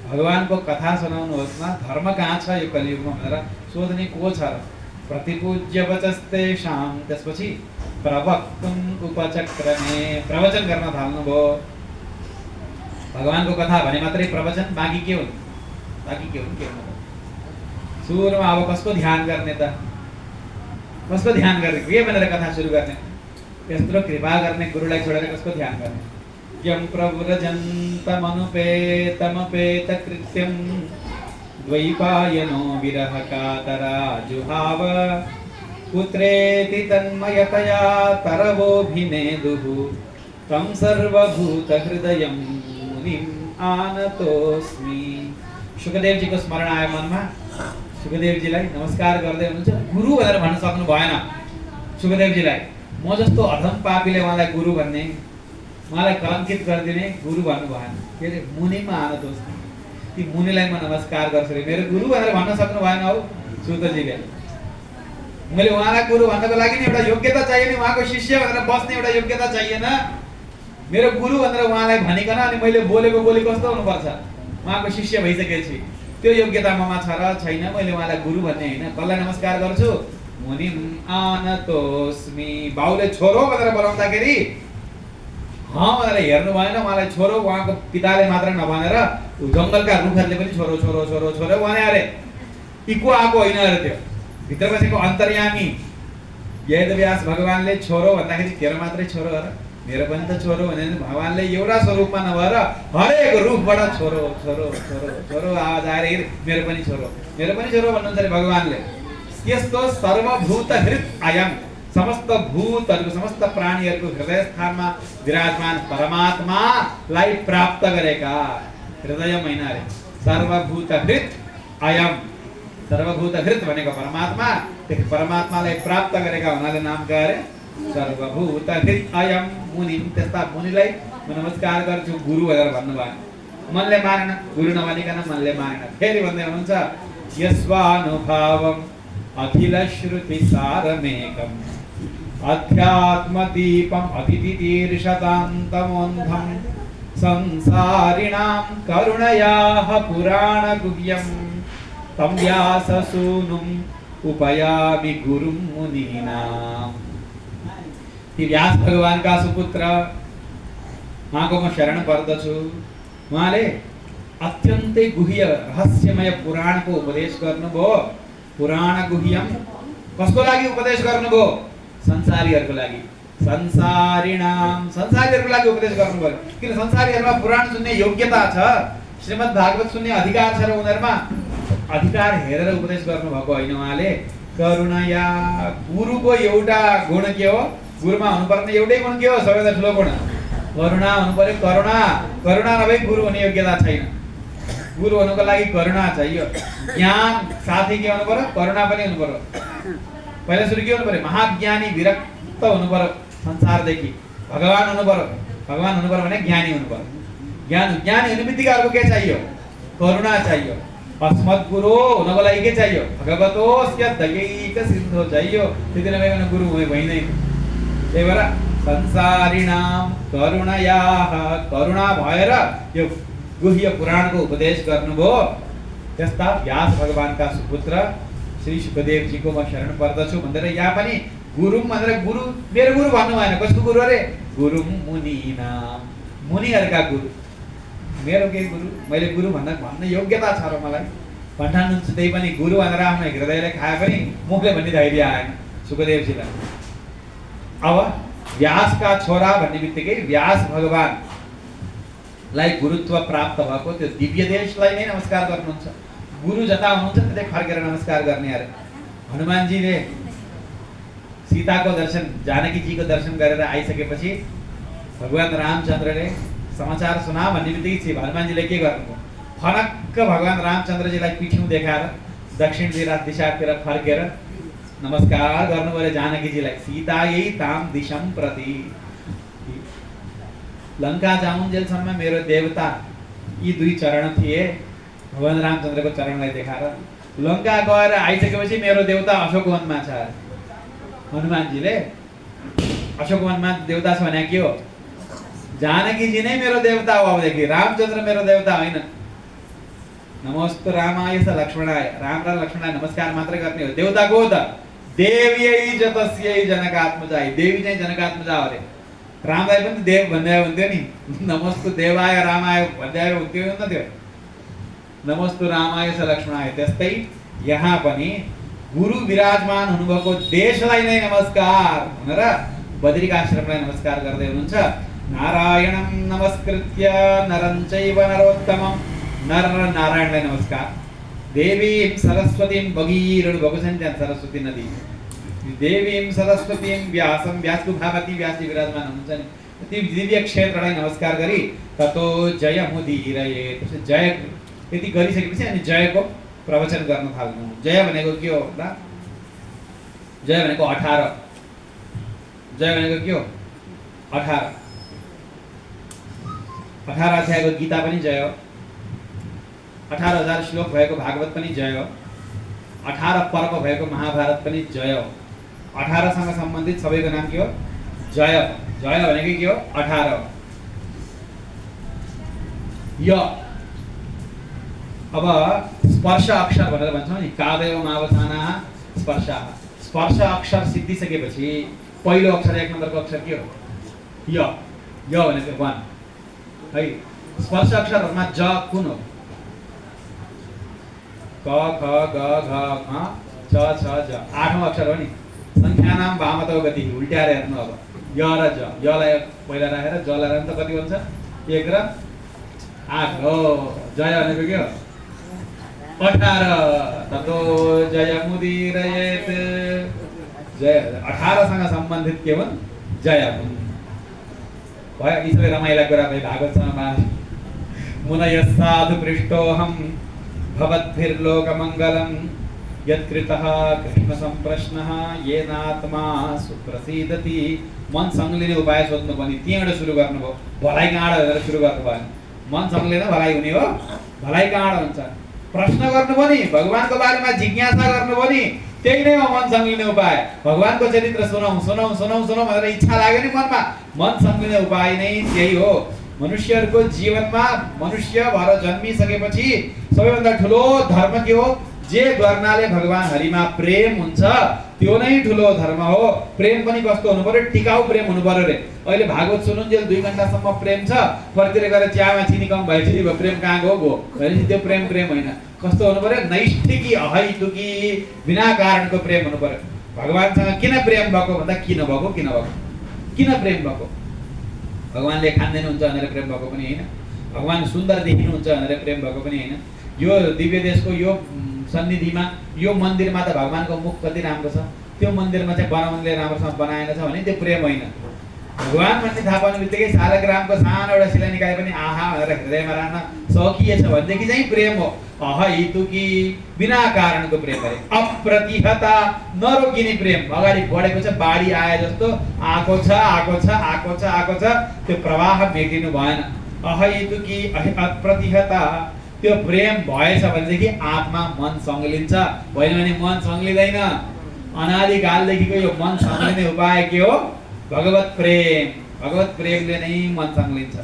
भगवानको कथा सुनाउनुहोस् न, धर्म कहाँ छ यो कलियुगमा भनेर सोध्ने को छ र? प्रतिपूज्य वचस्तेषां, त्यसपछि प्रवक्तुम् उपचक्रमे, प्रवचन गर्न थाल्नुभयो। भगवानको कथा भने मात्रै प्रवचन, बाँकी के हुन्? बाँकी के हुन्? के हुन्? सुरुमा अब कसको ध्यान गर्ने त? कसको ध्यान गर्ने? के भनेर कथा सुरु गर्ने? यत्रो कृपा गर्ने गुरुलाई छोडेर कसको ध्यान गर्ने? यं प्रव्रजन्तमनुपेतमपेतकृत्यं द्वैपायनो विरहकातराजुहाव पुत्रेति तन्मयतया तरवोऽभिनेदुः तं सर्वभूतहृदयं मुनिम् आनतोऽस्मि। सुखदेव जी को स्मरण आयो मनमा। सुखदेव जीलाई नमस्कार गर्दै हुनुहुन्छ। गुरु भनेर भन्न सक्नु भएन सुखदेव जीलाई। म जस्तो अधम पापीले उहाँलाई गुरु भन्ने, उहाँलाई कलङ्कित गरिदिने गुरु भन्नु भएन। के अरे मुनिमा आनतोऽस्मि, ती मुनिलाई म नमस्कार गर्छु रे, मेरो गुरु भनेर भन्न सक्नु भएन हौ सुतजीले। मैले उहाँलाई गुरु भन्नको लागि नि एउटा योग्यता चाहियो नि, उहाँको शिष्य भनेर बस्ने एउटा योग्यता चाहिएन। मेरो गुरु भनेर उहाँलाई भनिकन अनि मैले बोलेको बोली कस्तो हुनुपर्छ? उहाँको शिष्य भइसकेपछि त्यो योग्यता ममा छ र छैन? मैले उहाँलाई गुरु भन्ने होइन, कसलाई नमस्कार गर्छु? मुनिम् आनतोऽस्मि। बाउले छोरो भनेर बोलाउँदाखेरि भनेर हेर्नु भएन, उहाँलाई छोरो उहाँको पिताले मात्र नभनेर जङ्गलका रुखहरूले पनि छोरो छोरो छोरो छोरो भने अरे। इको आएको होइन अरे, त्यो भित्र बसेको अन्तर्यामी वेदव्यास भगवानले छोरो भन्दाखेरि तेरो मात्रै छोरो हो र, मेरो पनि त छोरो भने भगवानले एउटा स्वरूपमा नभएर हरेक रूपबाट छोरो छोरो छोरो छोरो आवाज आएर मेरो पनि छोरो भन्नुहुन्छ अरे भगवानले। यस्तो सर्वभूत हृत अयम, समस्त भूतहरूको समस्त प्राणीहरूको हृदय स्थानमा विराजमान परमात्मालाई प्राप्त गरेका, हृदय होइन अरे, सर्वभूत हृत अयम, सर्वभूत हृत भनेको परमात्मा, त्यो परमात्मालाई प्राप्त गरेका हुनाले नाम के अरे सर्वभूत हृत अयम मुनिम। त्यस्ता मुनिलाई म नमस्कार गर्छु गुरु भनेर भन्नुभयो। मनले मानेन, गुरु नभनिकन मनले मानेन। फेरि भन्दै हुनुहुन्छ यस्वानुभावम् अखिल श्रुति सारमेकम् अध्यात्मदीपम् अतिथितीर्षतान्तमोन्धम् संसारिणां करुणयाः पुराणगुह्यम् तं व्याससूनुम् उपयामि गुरुं मुनीनाम्। ती व्यास भगवानका सुपुत्र उहाँको म शरण पर्दछु। उहाँले अत्यन्तै गुह्य रहस्यमय पुराणको उपदेश गर्नुभयो। पुराण गुह्यम कसको लागि उपदेश गर्नुभयो? संसारीहरूको लागि, संसारीहरूको लागि उपदेश गर्नुभयो। किन संसारीहरूमा पुराण सुन्ने योग्यता छ, श्रीमद् भागवत सुन्ने अधिकार छ र उनीहरूमा अधिकार हेरेर उपदेश गर्नुभएको होइन। उहाँले करुणया, गुरुको एउटा गुण के हो? गुरुमा हुनुपर्ने एउटै गुण के हो? सबैभन्दा ठुलो गुण करुणा हुनु पर्यो। करुणा नभई गुरु हुने योग्यता छैन। गुरु हुनुको लागि करुणा चाहियो। ज्ञान साथै के हुनु पर्यो? करुणा पनि हुनु पर्यो। पहिला सुरु के हुनु पर्यो? महाज्ञानी विरक्त हुनु पर्यो संसारदेखि, भगवान हुनु पर्यो। भगवान हुनु पर्यो भने ज्ञानी हुनु पर्यो। ज्ञानी हुने बित्तिकै अर्को के चाहियो? करुणा चाहियो। अस्मत् गुरु हुनको लागि के चाहियो? भगवतोस्य दयैक सिन्धो चाहियो। त्यति नभइकन गुरु भइँदैन। त्यही भएर संसारिणां करुणयाः, करुणा भएर यो गुह्य पुराणको उपदेश गर्नुभयो। त्यस्ता व्यास भगवानका सुपुत्र श्री सुखदेव जीको म शरण पर्दछु भनेर यहाँ पनि गुरुम भनेर गुरु मेरो गुरु भन्नु भएन। कसको गुरु अरे? गुरुम मुनीनाम, मुनिहरूका गुरु। मेरो के गुरु? मैले गुरु भन्न योग्यता छ र मलाई भन्ठान्नुहुन्छ। त्यही पनि गुरु भनेर आफ्नो हृदयले खाए पनि मुखले भन्ने धैर्य आएन सुखदेवजीलाई। अब व्यासका छोरा भन्ने बित्तिकै व्यास भगवानलाई गुरुत्व प्राप्त भएको त्यो दिव्य देशलाई नै नमस्कार गर्नुहुन्छ। गुरु जता हुनुहुन्छ त्यतै फर्केर नमस्कार गर्ने अरे। हनुमानजीले सीताको दर्शन, जानकीजीको दर्शन गरेर आइसकेपछि भगवान रामचन्द्रले समाचार सुना भन्ने बित्तिकै हनुमानजीले के गर्नुभयो? फनक्क भगवान रामचन्द्रजीलाई पिठ्यौँ देखाएर दक्षिण दिशातिर फर्केर नमस्कार गर्नुभयो जानकीजीलाई। सीता यही ताम दिशम प्रति, लङ्का जाउन्जेलसम्म मेरो देवता यी दुई चरण थिए। भगवान रामचन्द्रको चरणलाई देखाएर लङ्का गएर आइसकेपछि मेरो देवता अशोकवनमा छ। हनुमानजीले अशोकवनमा देवता छ भने के हो? जानकीजी नै मेरो देवता हो अबदेखि, रामचन्द्र मेरो देवता होइन। नमोस्तु रामाय स लक्ष्मणाय, राम र लक्ष्मणलाई नमस्कार मात्र गर्ने हो। देवता को त देव्यै च तस्यै जनकात्मजाय, देवी चाहिँ जनकात्मजा हो रे। रामलाई पनि देव भन्दै हुन्थ्यो नि, नमोस्तु देवाय रामाय भन्दै हुन्थ्यो न त्यो, नमोस्तु रामाय स लक्ष्मणाय। त्यस्तै यहाँ पनि गुरु विराजमान हुनुभएको देशलाई नै नमस्कार भनेर बद्रिकाश्रमलाई नमस्कार गर्दै हुनुहुन्छ। नारायणं नमस्कृत्य नरं चैव नरोत्तमं, नर र नारायणलाई नमस्कार। देवीं सरस्वतीं, भगीरहनु भएको छ नि त्यहाँ सरस्वती नदी, देवीं सरस्वतीं व्यासं, व्यासको भावती व्यासजी विराजमान हुनुहुन्छ नि, ती दिव्य क्षेत्रलाई नमस्कार गरी ततो जयमुदीरये, त्यसै जय यति गरिसकेपछि अनि जयको प्रवचन गर्न थाल्नु। जय भनेको के हो त? जय भनेको 18, जय भनेको के हो? 18 अध्यायको गीता पनि जय हो, 18,000 श्लोक भएको भागवत पनि जय हो, 18 पर्व भएको महाभारत पनि जय हो। 18 सँग सम्बन्धित सबैको नाम के हो? जय। जय भनेको के हो? 18 हो। य अब स्पर्श अक्षर भनेर भन्छौँ नि, कादेव मावसाना स्पर्शा, स्पर्श अक्षर सिद्धिसकेपछि पहिलो अक्षर 1 नम्बरको अक्षर के हो? य। य भनेको 1 है। स्पर्श अक्षरहरुमा ज कुन हो? क ख ग घ ङ छ छ ज, 8औं अक्षर हो नि। संख्यानाम वामतो गति, उल्ट्याएर हेर्नु अब। य र ज, य लाई पहिला राखेर ज लाई राख्दा कति हुन्छ? 1 र 8 हो। जय भनेको के हो? 18। ततो जयमुदीरयेत्, जय 18 सँग सम्बन्धित के हुन्? जय हुन्। भयो यी सबै रमाइला कुरा भए भागवतमा। मुनयः साधु पृष्टोऽहं भवद्भिर्लोकमङ्गलं, यत्कृतः कृष्णसम्प्रश्नः येनात्मा सुप्रसीदति। मन सङ्लिने उपाय सोध्नु पनि त्यहीँबाट सुरु गर्नुभयो, भलाइ कहाँबाट भनेर सुरु गर्नु भएन। मन सङ्लिँदा भलाइ हुने हो, भलाइ कहाँबाट हुन्छ? प्रश्न गर्नु पनि, भगवानको बारेमा जिज्ञासा गर्नु पनि त्यही नै हो मन सङ्लिने उपाय। भगवानको चरित्र सुनौँ सुनौँ सुनौँ सुनौँ भनेर इच्छा लाग्यो नि मनमा, मन सङ्लिने उपाय नै त्यही हो। मनुष्यहरूको जीवनमा मनुष्य भएर जन्मिसकेपछि सबैभन्दा ठुलो धर्म के हो? जे गर्नाले भगवान हरिमा प्रेम हुन्छ त्यो नै ठुलो धर्म हो। प्रेम पनि कस्तो हुनु पर्यो? टिकाउ प्रेम हुनु पर्यो रे। अहिले भागवत सुनुन्जेल 2 घण्टासम्म प्रेम छ, फर्केर गएर चियामा चिनी कम भएपछि प्रेम कहाँ गयो भनेपछि त्यो प्रेम प्रेम होइन। कस्तो हुनु पर्यो? नैष्ठिकी अहैतुकी, बिना कारणको प्रेम हुनु पर्यो। भगवानसँग किन प्रेम भएको भन्दा किन भएको, किन भएको, किन प्रेम भएको? भगवानले खान्दिनुहुन्छ भनेर प्रेम भएको पनि होइन, भगवान सुन्दर देखिनुहुन्छ भनेर प्रेम भएको पनि होइन। यो दिव्य देशको यो सन्निधिमा यो मन्दिरमा त भगवानको मुख कति राम्रो छ, त्यो मन्दिरमा चाहिँ बनाउनेले राम्रोसँग बनाएन छ भने त्यो प्रेम होइन। भगवान भन्ने थाहा पाउने बित्तिकै शालग्रामको सानो एउटा शिला निकाले पनि आहा भनेर हृदयमा राख्न सकिएछ भनेदेखि चाहिँ प्रेम हो। अहैतुकी, बिना कारणको प्रेम अरे। अप्रतिहता, नरोकिने प्रेम। अगाडि बढेको छ, बाढी आए जस्तो आएको छ आएको छ आएको छ आएको छ, त्यो प्रवाह मेटिनु भएन। अहैतुकी अप्रतिहता, त्यो प्रेम भएछ भनेदेखि आत्मा मन सङ्लिन्छ, होइन भने मन सङ्लिँदैन। अनादिकालदेखिको यो मन सङ्लिने उपाय के हो? भगवत प्रेम। भगवत प्रेमले नै मन सङ्लिन्छ,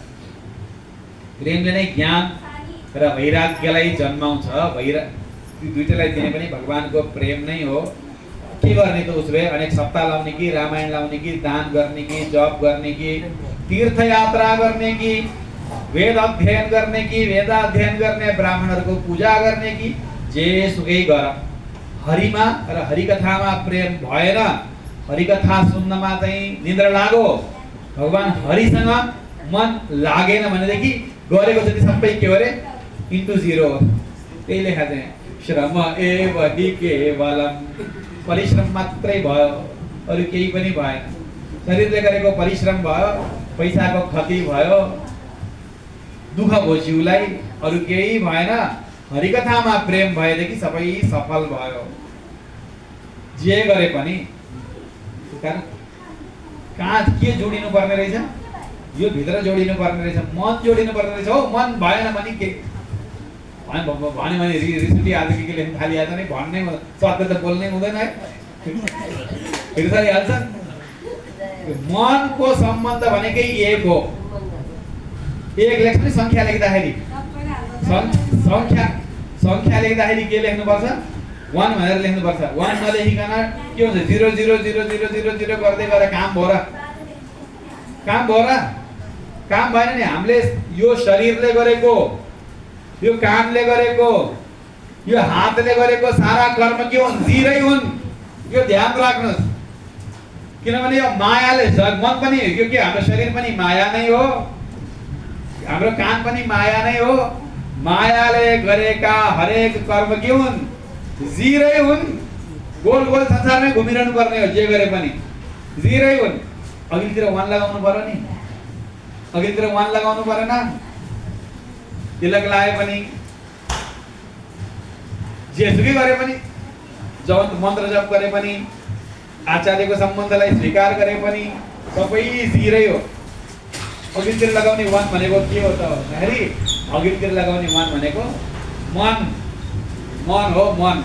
प्रेमले नै ज्ञान र वैराग्यलाई जन्माउँछ। दुईटैलाई दिने पनि भगवानको प्रेम नै हो। के गर्ने त उसो भए? अनेक सप्ताह लाउने कि, रामायण लाउने कि, दान गर्ने कि, जप गर्ने कि, तीर्थयात्रा गर्ने कि, वेद अध्ययन गर्ने कि, वेदाध्ययन गर्ने, ब्राह्मणहरूको पूजा गर्ने कि, जे सुकै गर। हरिमा र हरिकथामा प्रेम भएन, हरिकथा सुन्नमा चाहिँ निद्रा लाग्यो, भगवान हरिसँग मन लागेन भनेदेखि गरेको जति सबै के हो रे? इन्टु 0 हो। त्यही लेखा चाहिँ श्रम एव हि केवलम, परिश्रम मात्रै भयो, अरू केही पनि भएन। शरीरले गरेको परिश्रम भयो, पैसाको क्षति भयो, दुःख भयो जीवलाई, अरू केही भएन। हरिकथामा प्रेम भएदेखि सबै सफल भयो। जे गरे पनि कहाँ के जोडिनु पर्ने रहेछ? यो भित्र जोडिनु पर्ने रहेछ, मन जोडिनु पर्ने रहेछ। हो मन भएन भने के भन्यो भने रिसुटी आज के लेख्न थालिहाल्छ नि, भन्नै सत्य त बोल्नै हुँदैन है, फेरि थालिहाल्छ। मनको सम्बन्ध भनेकै 1 हो। 1 लेख्छ नि सङ्ख्या लेख्दाखेरि, संख्या लेख्दाखेरि के लेख्नुपर्छ 1 भनेर लेख्नुपर्छ 1 नलेखिकन के हुन्छ 0 0 0 0 0 0 गर्दै गरे काम भयो र काम भएन नि हामीले यो शरीरले गरेको यो कानले गरेको यो हातले गरेको सारा कर्म के हुन् जिरै हुन् यो ध्यान राख्नुस् किनभने यो मायाले मन पनि यो के हाम्रो शरीर पनि माया नै हो हाम्रो कान पनि माया नै हो मायाले गरेका हरेक कर्म के हुन् जिरै हुन् गोल गोल संसारमै घुमिरहनु पर्ने हो जे गरे पनि जिरै हुन् अघिल्तिर 1 लगाउनु पर्यो नि अघिल्तिर 1 लगाउनु परेन तिलक लाए पनि जेसुकै गरे पनि जप मन्त्र जप गरे पनि आचार्यको सम्बन्धलाई स्वीकार गरे पनि सबै जिरै हो अघिल्तिर लगाउने 1 भनेको के हो त भन्दाखेरि अघिल्तिर लगाउने 1 भनेको मन हो मन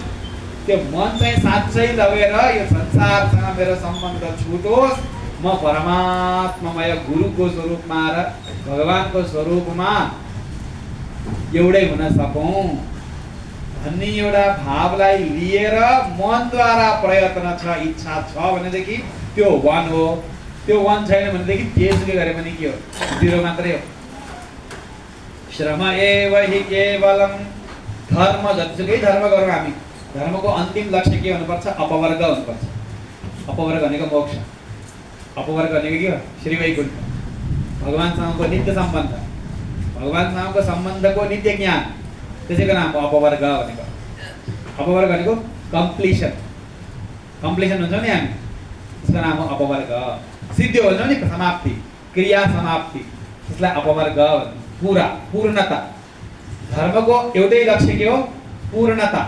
त्यो मन चाहिँ साँच्चै लगेर यो संसारसँग मेरो सम्बन्ध छुटोस् म परमात्मामय गुरुको स्वरूपमा र भगवानको स्वरूपमा एउटै हुन सकौं भन्ने एउटा भावलाई लिएर मनद्वारा प्रयत्न छ इच्छा छ भनेदेखि त्यो 1 हो त्यो 1 छैन भनेदेखि जेसुकै गरे पनि के हो 0 मात्रै हो श्रम एव हि केवलम धर्म जतिसुकै धर्म गरौँ हामी धर्मको अन्तिम लक्ष्य के हुनुपर्छ अपवर्ग हुनुपर्छ अपवर्ग भनेको मोक्ष अपवर्ग भनेको के हो श्री वैकुण्ठ भगवानसँगको नित्य सम्बन्ध भगवानसँगको सम्बन्धको नित्य ज्ञान त्यसैको नाम हो अपवर्ग भनेको अपवर्ग भनेको कम्प्लिसन हुन्छ नि हामी त्यसको नाम हो अपवर्ग सिद्धि हुन्छ नि समाप्ति क्रिया समाप्ति त्यसलाई अपवर्ग पूर्णता धर्मको एउटै लक्ष्य के हो पूर्णता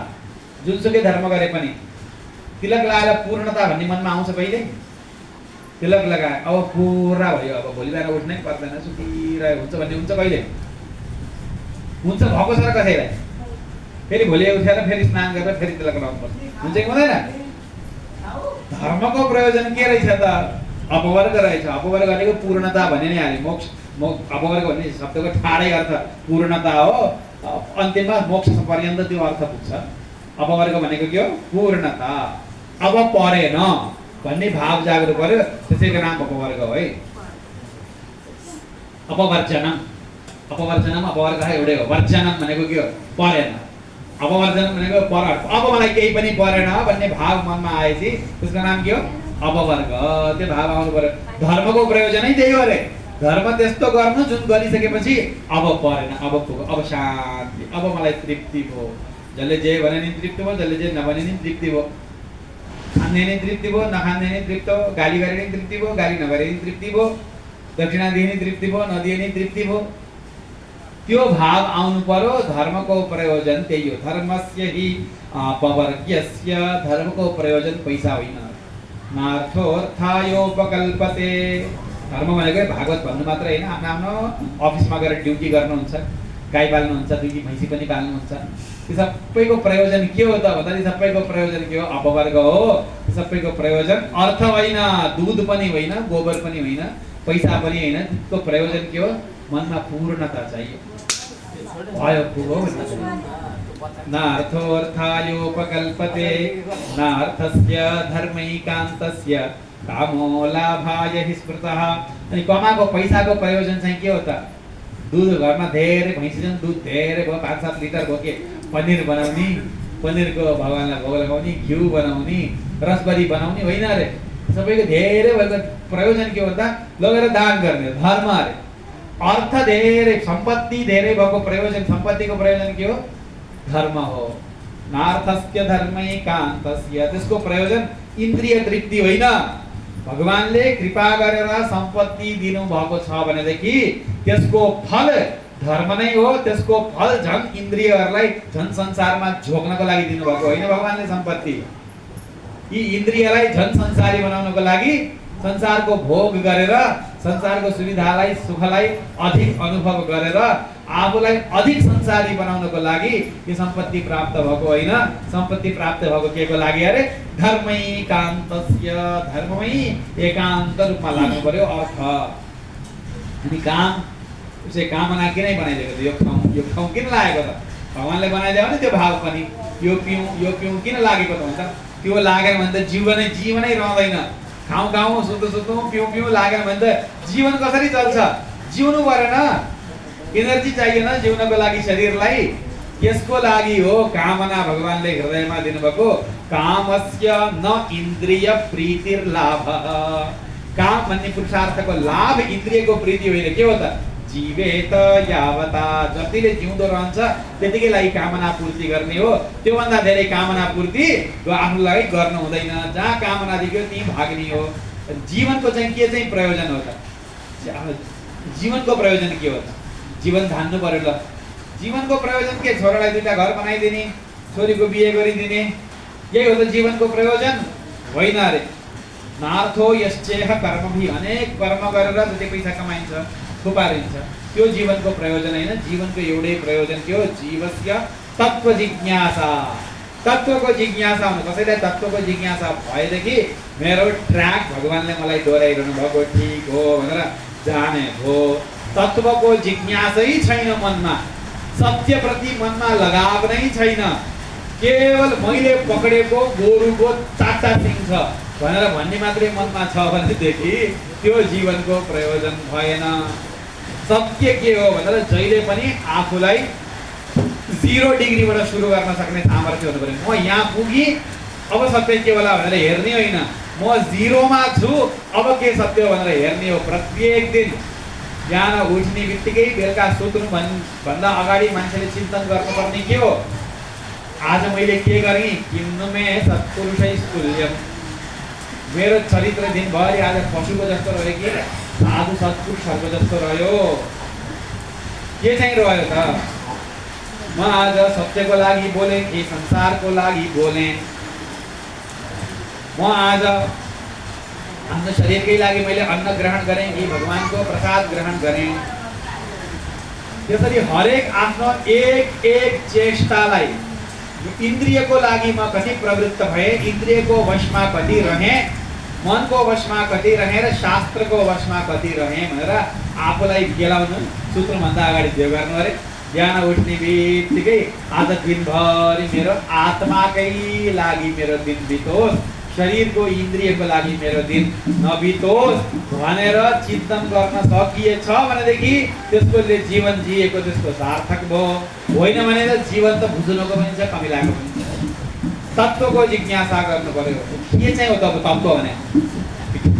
जुनसुकै धर्म गरे पनि तिलक लगाएर पूर्णता भन्ने मनमा आउँछ कहिले तिलक लगाए अब पुरा भयो अब भोलि बिहान उठ्नै पर्दैन सुतिरहेको हुन्छ भन्ने हुन्छ कहिले हुन्छ भएको छ र कसैलाई फेरि भोलि उठेर फेरि स्नान गरेर फेरि तिलक लगाउनु पर्छ हुन्छ कि हुँदैन धर्मको प्रयोजन के रहेछ त अपवर्ग रहेछ अपवर्ग भनेको पूर्णता भन्ने नै हाले मोक्ष अपवर्ग भन्ने शब्दको ठाडै अर्थ पूर्णता हो अन्तिममा मोक्ष पर्यन्त त्यो अर्थ पुग्छ अपवर्ग भनेको के हो पूर्णता अब परेन भन्ने भाव जाग्नु पर्यो त्यसैको नाम अपवर्ग हो है अपवर्जनम अपवर्ग एउटै हो वर्जनम भनेको के हो परेन अपवर्जनम भनेको पर अब मलाई केही पनि परेन भन्ने भाव मनमा आएपछि त्यसको नाम के हो अपवर्ग त्यो भाव आउनु पर्यो धर्मको प्रयोजनै त्यही हो रे धर्म त्यस्तो गर्नु जुन गरिसकेपछि अब परेन अब पुग्यो अब शान्ति अब मलाई तृप्ति भयो जसले जे भने नि तृप्ति भयो जसले जे नभने नि तृप्ति भयो खाने नि तृप्ति भयो नखाने नि तृप्ति भयो गाली गरे नि तृप्ति भयो गाली नगरे नि तृप्ति भयो दक्षिणा दिए नि तृप्ति भयो नदिए नि तृप्ति भयो त्यो भाव आउनु पर्यो धर्मको प्रयोजन त्यही हो धर्मस्य हि अपवर्ग्यस्य धर्मको प्रयोजन पैसा होइन नार्थोर्थायोपकल्पते धर्म भनेको भागवत भन्नु मात्र होइन आफ्नो आफ्नो अफिसमा गएर ड्युटी गर्नुहुन्छ गाई पाल्नुहुन्छ दुई भैँसी पनि पाल्नुहुन्छ त्यो सबैको प्रयोजन के हो त भन्दाखेरि सबैको प्रयोजन के हो अपवर्ग हो सबैको प्रयोजन अर्थ होइन दुध पनि होइन गोबर पनि होइन पैसा पनि होइन त्यसको प्रयोजन के हो मनमा पूर्णता चाहियो भयो पुगो नार्थोर्थायोपकल्पते नार्थस्य धर्मैकान्तस्य कामो लाभाय हि स्मृतः अनि कमाएको पैसाको प्रयोजन चाहिँ के हो त दुध घरमा धेरै भैँसी छन् दुध धेरै भयो 5-7 लिटर भयो के पनिर बनाउने पनिरको भगवानलाई भोग लगाउने घिउ बनाउने रसबरी बनाउने होइन अरे सबैको धेरै भएको प्रयोजन के हो त लगेर दान गर्ने धर्म अरे अर्थ धेरै सम्पत्ति धेरै भएको प्रयोजन सम्पत्तिको प्रयोजन के हो धर्म हो नार्थस्य धर्मैकान्तस्य त्यसको प्रयोजन इन्द्रिय तृप्ति होइन भगवानले कृपा गरेर सम्पत्ति दिनु भएको छ भनेदेखि त्यसको फल धर्म नै हो त्यसको फल झन् इन्द्रियहरूलाई झन् संसारमा झोक्नको लागि दिनुभएको होइन भगवानले सम्पत्ति यी इन्द्रियलाई झन् संसारी बनाउनको लागि संसारको भोग गरेर संसारको सुविधालाई सुखलाई अधिक अनुभव गरेर आफूलाई अधिक संसारी बनाउनको लागि यो सम्पत्ति प्राप्त भएको होइन सम्पत्ति प्राप्त भएको केको लागि अरे धर्मैकान्तस्य धर्ममै एकान्त रूपमा लाग्नु पर्यो अर्थ अनि काम उसै कामना किन बनाइदिएको यो ठाउँ किन लागेको त भगवानले बनाइदियो भने त्यो भाव पनि यो पिउँ किन लागेको त भन्छ। त्यो लागेन भने त जीवनै रहँदैन। खाउँ सुत्नु पिउँ लागेन भने त जीवन कसरी चल्छ? जिउनु परेन, एनर्जी चाहिएन जिउनको लागि शरीरलाई। यसको लागि हो कामना भगवानले हृदयमा दिनुभएको। कामस्य न इन्द्रिय प्रीतिर लाभ। काम भन्ने पुरुषार्थको लाभ इन्द्रियको प्रीति होइन। के हो त? जीवेत यावता, जतिले जिउँदो रहन्छ त्यतिकैलाई कामना पूर्ति गर्ने हो। त्योभन्दा धेरै कामना पूर्ति आफ्नो लागि गर्नु हुँदैन। जहाँ कामना देख्यो त्यहीँ भाग्ने हो। जीवनको चाहिँ के चाहिँ प्रयोजन हो त? जीवनको प्रयोजन के हो त? जीवन धान्नु पर्यो ल। जीवनको प्रयोजन के? छोरालाई दुईटा घर बनाइदिने, छोरीको बिहे गरिदिने, यही हो त जीवनको प्रयोजन? होइन अरे। नार्थो यश्चेह कर्मभि, अनेक कर्म गरेर जति पैसा कमाइन्छ थुपारिन्छ, त्यो जीवनको प्रयोजन होइन। जीवनको एउटै प्रयोजन के हो? जीवस्य तत्व जिज्ञासा। तत्वको जिज्ञासा हुनु। कसैलाई तत्वको जिज्ञासा भएदेखि मेरो ट्र्याक भगवानले मलाई दोहोऱ्याइरहनु भएको ठिक हो भनेर जाने हो। तत्वको जिज्ञासै छैन मनमा, सत्यप्रति मनमा लगाव नै छैन। केवल मैले पकडेको गोरुको 4टा सिङ छ भनेर भन्ने मात्रै मनमा छ भनेदेखि त्यो जीवनको प्रयोजन भएन। सत्य के हो भनेर जहिले पनि आफूलाई 0 डिग्रीबाट सुरु गर्न सक्ने सामर्थ्य हुनु पर्यो। म यहाँ पुगी अब सत्य के होला भनेर हेर्ने होइन, म 0मा छु अब के सत्य हो भनेर हेर्ने हो। प्रत्येक दिन बिहान उठ्ने बित्तिकै बेलुका सुत्नु भन्दा अगाडि मान्छेले चिन्तन गर्नुपर्ने के हो? आज मैले के गरेँ? किन्नुमे सत्पुरुषै तुल्यम। मेरो चरित्र दिनभरि आज पशुको जस्तो रह्यो कि साधु सत्पुरुषहरूको जस्तो रह्यो? के चाहिँ रह्यो त? म आज सत्यको लागि बोलेँ कि संसारको लागि बोलेँ? म आज आफ्नो शरीरकै लागि मैले अन्न ग्रहण गरेँ कि भगवानको प्रसाद ग्रहण गरेँ? त्यसरी हरेक आफ्नो एक चेष्टालाई इन्द्रियको लागि म कति प्रवृत्त भएँ, इन्द्रियको वशमा कति रहेँ, मनको वशमा कति रहेँ र शास्त्रको वशमा कति रहेँ भनेर आफूलाई गेलाउनु। सुत्नुभन्दा अगाडि त्यो गर्नु अरे। बिहान उठ्ने बित्तिकै आज दिनभरि मेरो आत्माकै लागि मेरो दिन बितोस्, शरीरको इन्द्रियको लागि मेरो दिन नबितोस् भनेर चिन्तन गर्न सकिएछ भनेदेखि त्यसको जीवन जिएको त्यसको सार्थक भयो। होइन भने त जीवन त बुझ्नुको पनि छ, कमिलाको पनि छ। तत्वको जिज्ञासा गर्नु पर्यो। के चाहिँ हो त तत्व भने?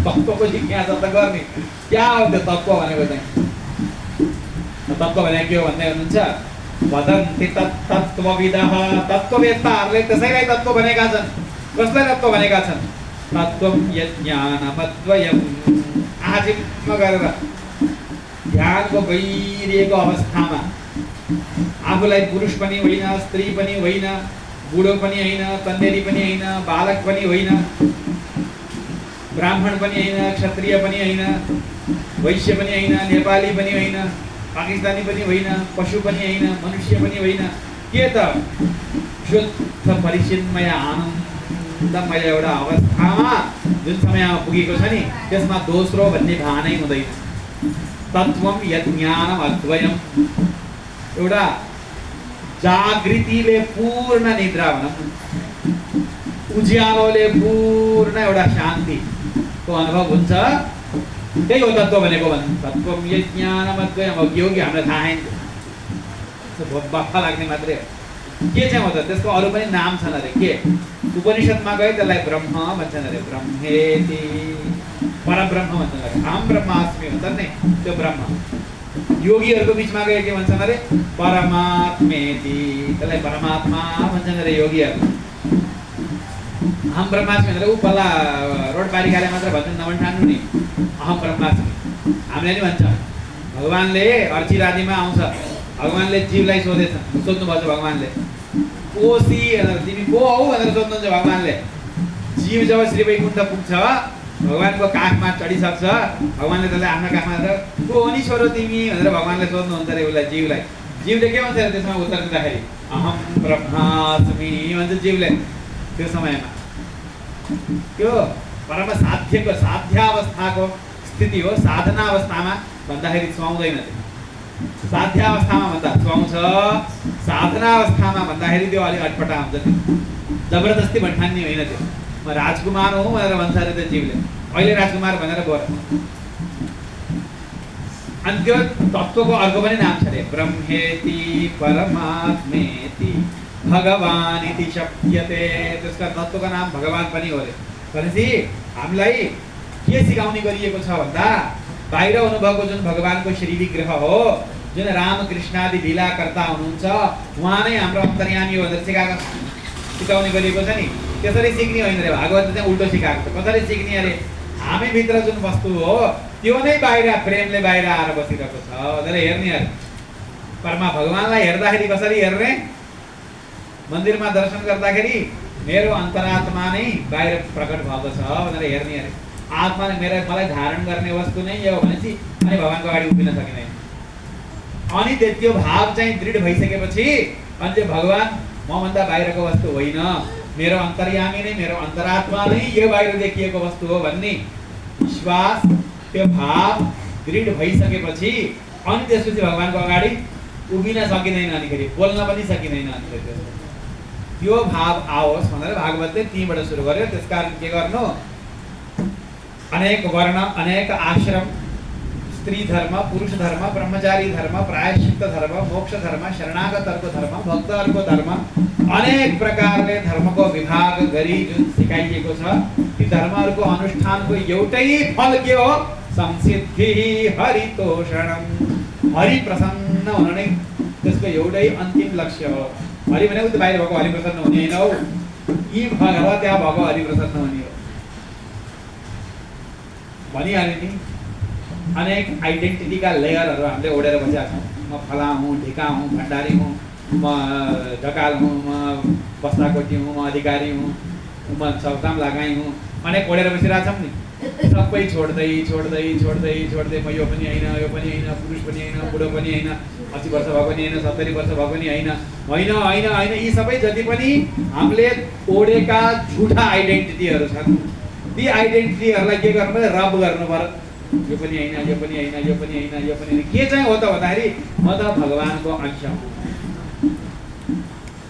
तत्वको जिज्ञासा त गर्ने। क्या हो त्यो तत्व भनेको चाहिँ? तत्व भनेको के हो भन्दै हुनुहुन्छ? वदन्ति तत्त्वविदः। तत्त्ववेत्ताहरूले त्यसैलाई तत्व भनेका छन्। कसलाई तत्व भनेका छन्? तत्त्वं यज्ञानमद्वयम्। आजिम्म गरेर ध्यानको गइरहेको अवस्थामा आफूलाई पुरुष पनि होइन, स्त्री पनि होइन, बुढो पनि होइन, कन्देरी पनि होइन, बालक पनि होइन, ब्राह्मण पनि होइन, क्षत्रिय पनि होइन, वैश्य पनि होइन, नेपाली पनि होइन, पाकिस्तानी पनि होइन, पशु पनि होइन, मनुष्य पनि होइन। के त? शुद्ध परिचिन्मय आनन्दमय एउटा अवस्थामा जुन समयमा पुगेको छ नि त्यसमा दोस्रो भन्ने भानै हुँदैन। तत्त्वं यज्ञानम अद्वयम्। एउटा जागृतिले पूर्ण निद्रा भनौँ, उज्यालोले पूर्ण एउटा शान्तिको अनुभव हुन्छ। त्यही हो तत्त्व भनेको। तत्त्वं यज्ञानम अद्वयम्। अब के हो कि हामीलाई थाहा छैन, बफ्फा लाग्ने मात्रै हो। के चाहिँ हो त? त्यसको अरू पनि नाम छन् अरे। के? उपनिषदमा गए त्यसलाई ब्रह्म भन्छन् अरे। ब्रह्मेति, परब्रह्म भन्छन् अरे। अहम ब्रह्मास्मि भन्छन् नि, त्यो ब्रह्म। योगीहरूको बिचमा गए के भन्छन् अरे? परमात्मेति, त्यसलाई परमात्मा भन्छन् अरे योगीहरू। अहम ब्रह्मास्मि भनेर ऊ पल्ला रोड पारिकाले मात्र भन्छन्, नभन्ठान्नु नि। अहम ब्रह्मास्मि हामीले नि भन्छ। भगवानले अर्चिरादिमा आउँछ, भगवानले जीवलाई सोध्नुभएको छ। भगवानले कोसी भनेर, तिमी को हौ भनेर सोध्नुहुन्छ भगवानले। जीव जब श्री वैकुण्ठ पुग्छ, भगवानको काखमा चढिसक्छ, भगवानले त्यसलाई आफ्नो काखमा को हो नि छोरो तिमी भनेर भगवानले सोध्नुहुन्छ अरे उसलाई, जीवलाई। जीवले के भन्छ अरे त्यसमा उत्तर दिँदाखेरि? अहम ब्रह्मास्मि भन्छ जीवले। त्यो समयमा त्यो परम साध्यको साध्यावस्थाको स्थिति हो। साधना अवस्थामा भन्दाखेरि सुहाउँदैन। साध्यावस्थामा भन्दा सुहाउँछ, साधनावस्थामा भन्दाखेरि त्यो अलिक अटपटा हुन्छ। त्यो जबरजस्ती भन्ठान्ने होइन। त्यो म राजकुमार हुँ भनेर भन्छ अरे त्यो जीवले, अहिले राजकुमार भनेर बोल। अनि त्यो तत्त्वको अर्को पनि नाम छ अरे, ब्रह्मेति परमात्मेति भगवान इति शब्दते। त्यसका तत्त्वको नाम भगवान पनि हो अरे। भनेपछि हामीलाई के सिकाउने गरिएको छ भन्दा बाहिर हुनुभएको जुन भगवानको श्री विग्रह हो, जुन रामकृष्ण आदि लीलाकर्ता हुनुहुन्छ, उहाँ नै हाम्रो अन्तर्यामी हो भनेर सिकाउने गरिएको छ नि। त्यसरी सिक्ने होइन रे, भागवत चाहिँ उल्टो सिकाएको छ। कसरी सिक्ने अरे, हामीभित्र जुन वस्तु हो त्यो नै बाहिर प्रेमले बाहिर आएर बसिरहेको छ भनेर हेर्ने अरे। परमा भगवानलाई हेर्दाखेरि कसरी हेर्ने? मन्दिरमा दर्शन गर्दाखेरि मेरो अन्तरात्मा नै बाहिर प्रकट भएको छ भनेर हेर्ने अरे। आत्माले मलाई धारण गर्ने वस्तु नै यो भनेपछि अनि भगवानको अगाडि उभिन सकिँदैन। अनि त्यो भाव चाहिँ दृढ भइसकेपछि अनि चाहिँ भगवान मभन्दा बाहिरको वस्तु होइन, मेरो अन्तर्यामी नै, मेरो अन्तरात्मा नै यो बाहिर देखिएको वस्तु हो भन्ने विश्वास, त्यो भाव दृढ भइसकेपछि अनि त्यसपछि भगवानको अगाडि उभिन सकिँदैन, अनिखेरि बोल्न पनि सकिँदैन। अनिखेरि त्यो भाव आओस् भनेर भागवतले त्यहीँबाट सुरु गर्यो। त्यसकारण के गर्नु, अनेक वर्ण, अनेक आश्रम, स्त्री धर्म, पुरुष धर्म, ब्रह्मचारी धर्म, प्रायश्चित्त धर्म, मोक्ष धर्म, शरणागतहरूको धर्म, भक्तहरूको धर्म, अनेक प्रकारले धर्मको विभाग गरी जुन सिकाइएको छ, ती धर्महरूको अनुष्ठानको एउटै फल के हो? संसिद्धि हरितोषणम। हरि प्रसन्न हुन नै त्यसको एउटै अन्तिम लक्ष्य हो। हरि भनेको त्यो बाहिर भएको हरि प्रसन्न हुने होइन हो, यी भगवा त्यहाँ भएको हरि प्रसन्न हुने हो भनिहाल्यो नि। अनेक आइडेन्टिटीका लेयरहरू हामीले ओढेर बसेका छौँ। म फला हुँ, ढिका हुँ, भण्डारी हुँ, म ढकाल हुँ, म बस्दाकोटी हुँ, म अधिकारी हुँ, म सबकाम लगाई हुँ, अनेक ओढेर बसिरहेको छौँ नि। सबै छोड्दै छोड्दै छोड्दै छोड्दै म यो पनि होइन, यो पनि होइन, पुरुष पनि होइन, बुढो पनि होइन, 80 वर्ष भएको पनि होइन, 70 वर्ष भएको पनि होइन, होइन होइन होइन, यी सबै जति पनि हामीले ओढेका झुठा आइडेन्टिटीहरू छन्, ती आइडेन्टिटीहरूलाई के गर्नु पर्यो? रब गर्नु पर्यो। यो पनि होइन, यो पनि होइन, यो पनि होइन, यो पनि होइन। के चाहिँ हो त भन्दाखेरि म त भगवानको अंश हुँ।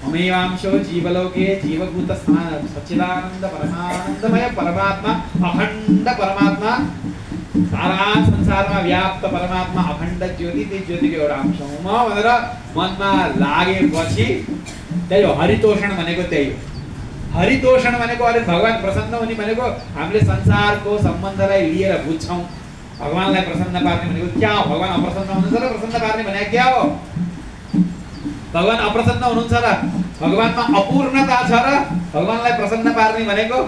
ममेवांशो जीवलोके जीवभूत सच्चिदानंद परमानंदमय परमात्मा, अखण्ड परमात्मा, सारा संसारमा व्याप्त परमात्मा, अखण्ड ज्योति, त्यो ज्योतिको एउटा अंश हुँ म भनेर मनमा लागेपछि त्यही हो हरितोषण भनेको। त्यही हो हरितोषण भनेको। अरे भगवान प्रसन्न हुने भनेको हामीले संसारको सम्बन्धलाई लिएर बुझ्छौँ। भगवानलाई प्रसन्न पार्ने भनेको क्या हो? भगवान अप्रसन्न हुनुहुन्छ र प्रसन्न पार्ने भने क्या हो? भगवान अप्रसन्न हुनुहुन्छ र भगवानमा अपूर्णता छ र भगवानलाई प्रसन्न पार्ने भनेको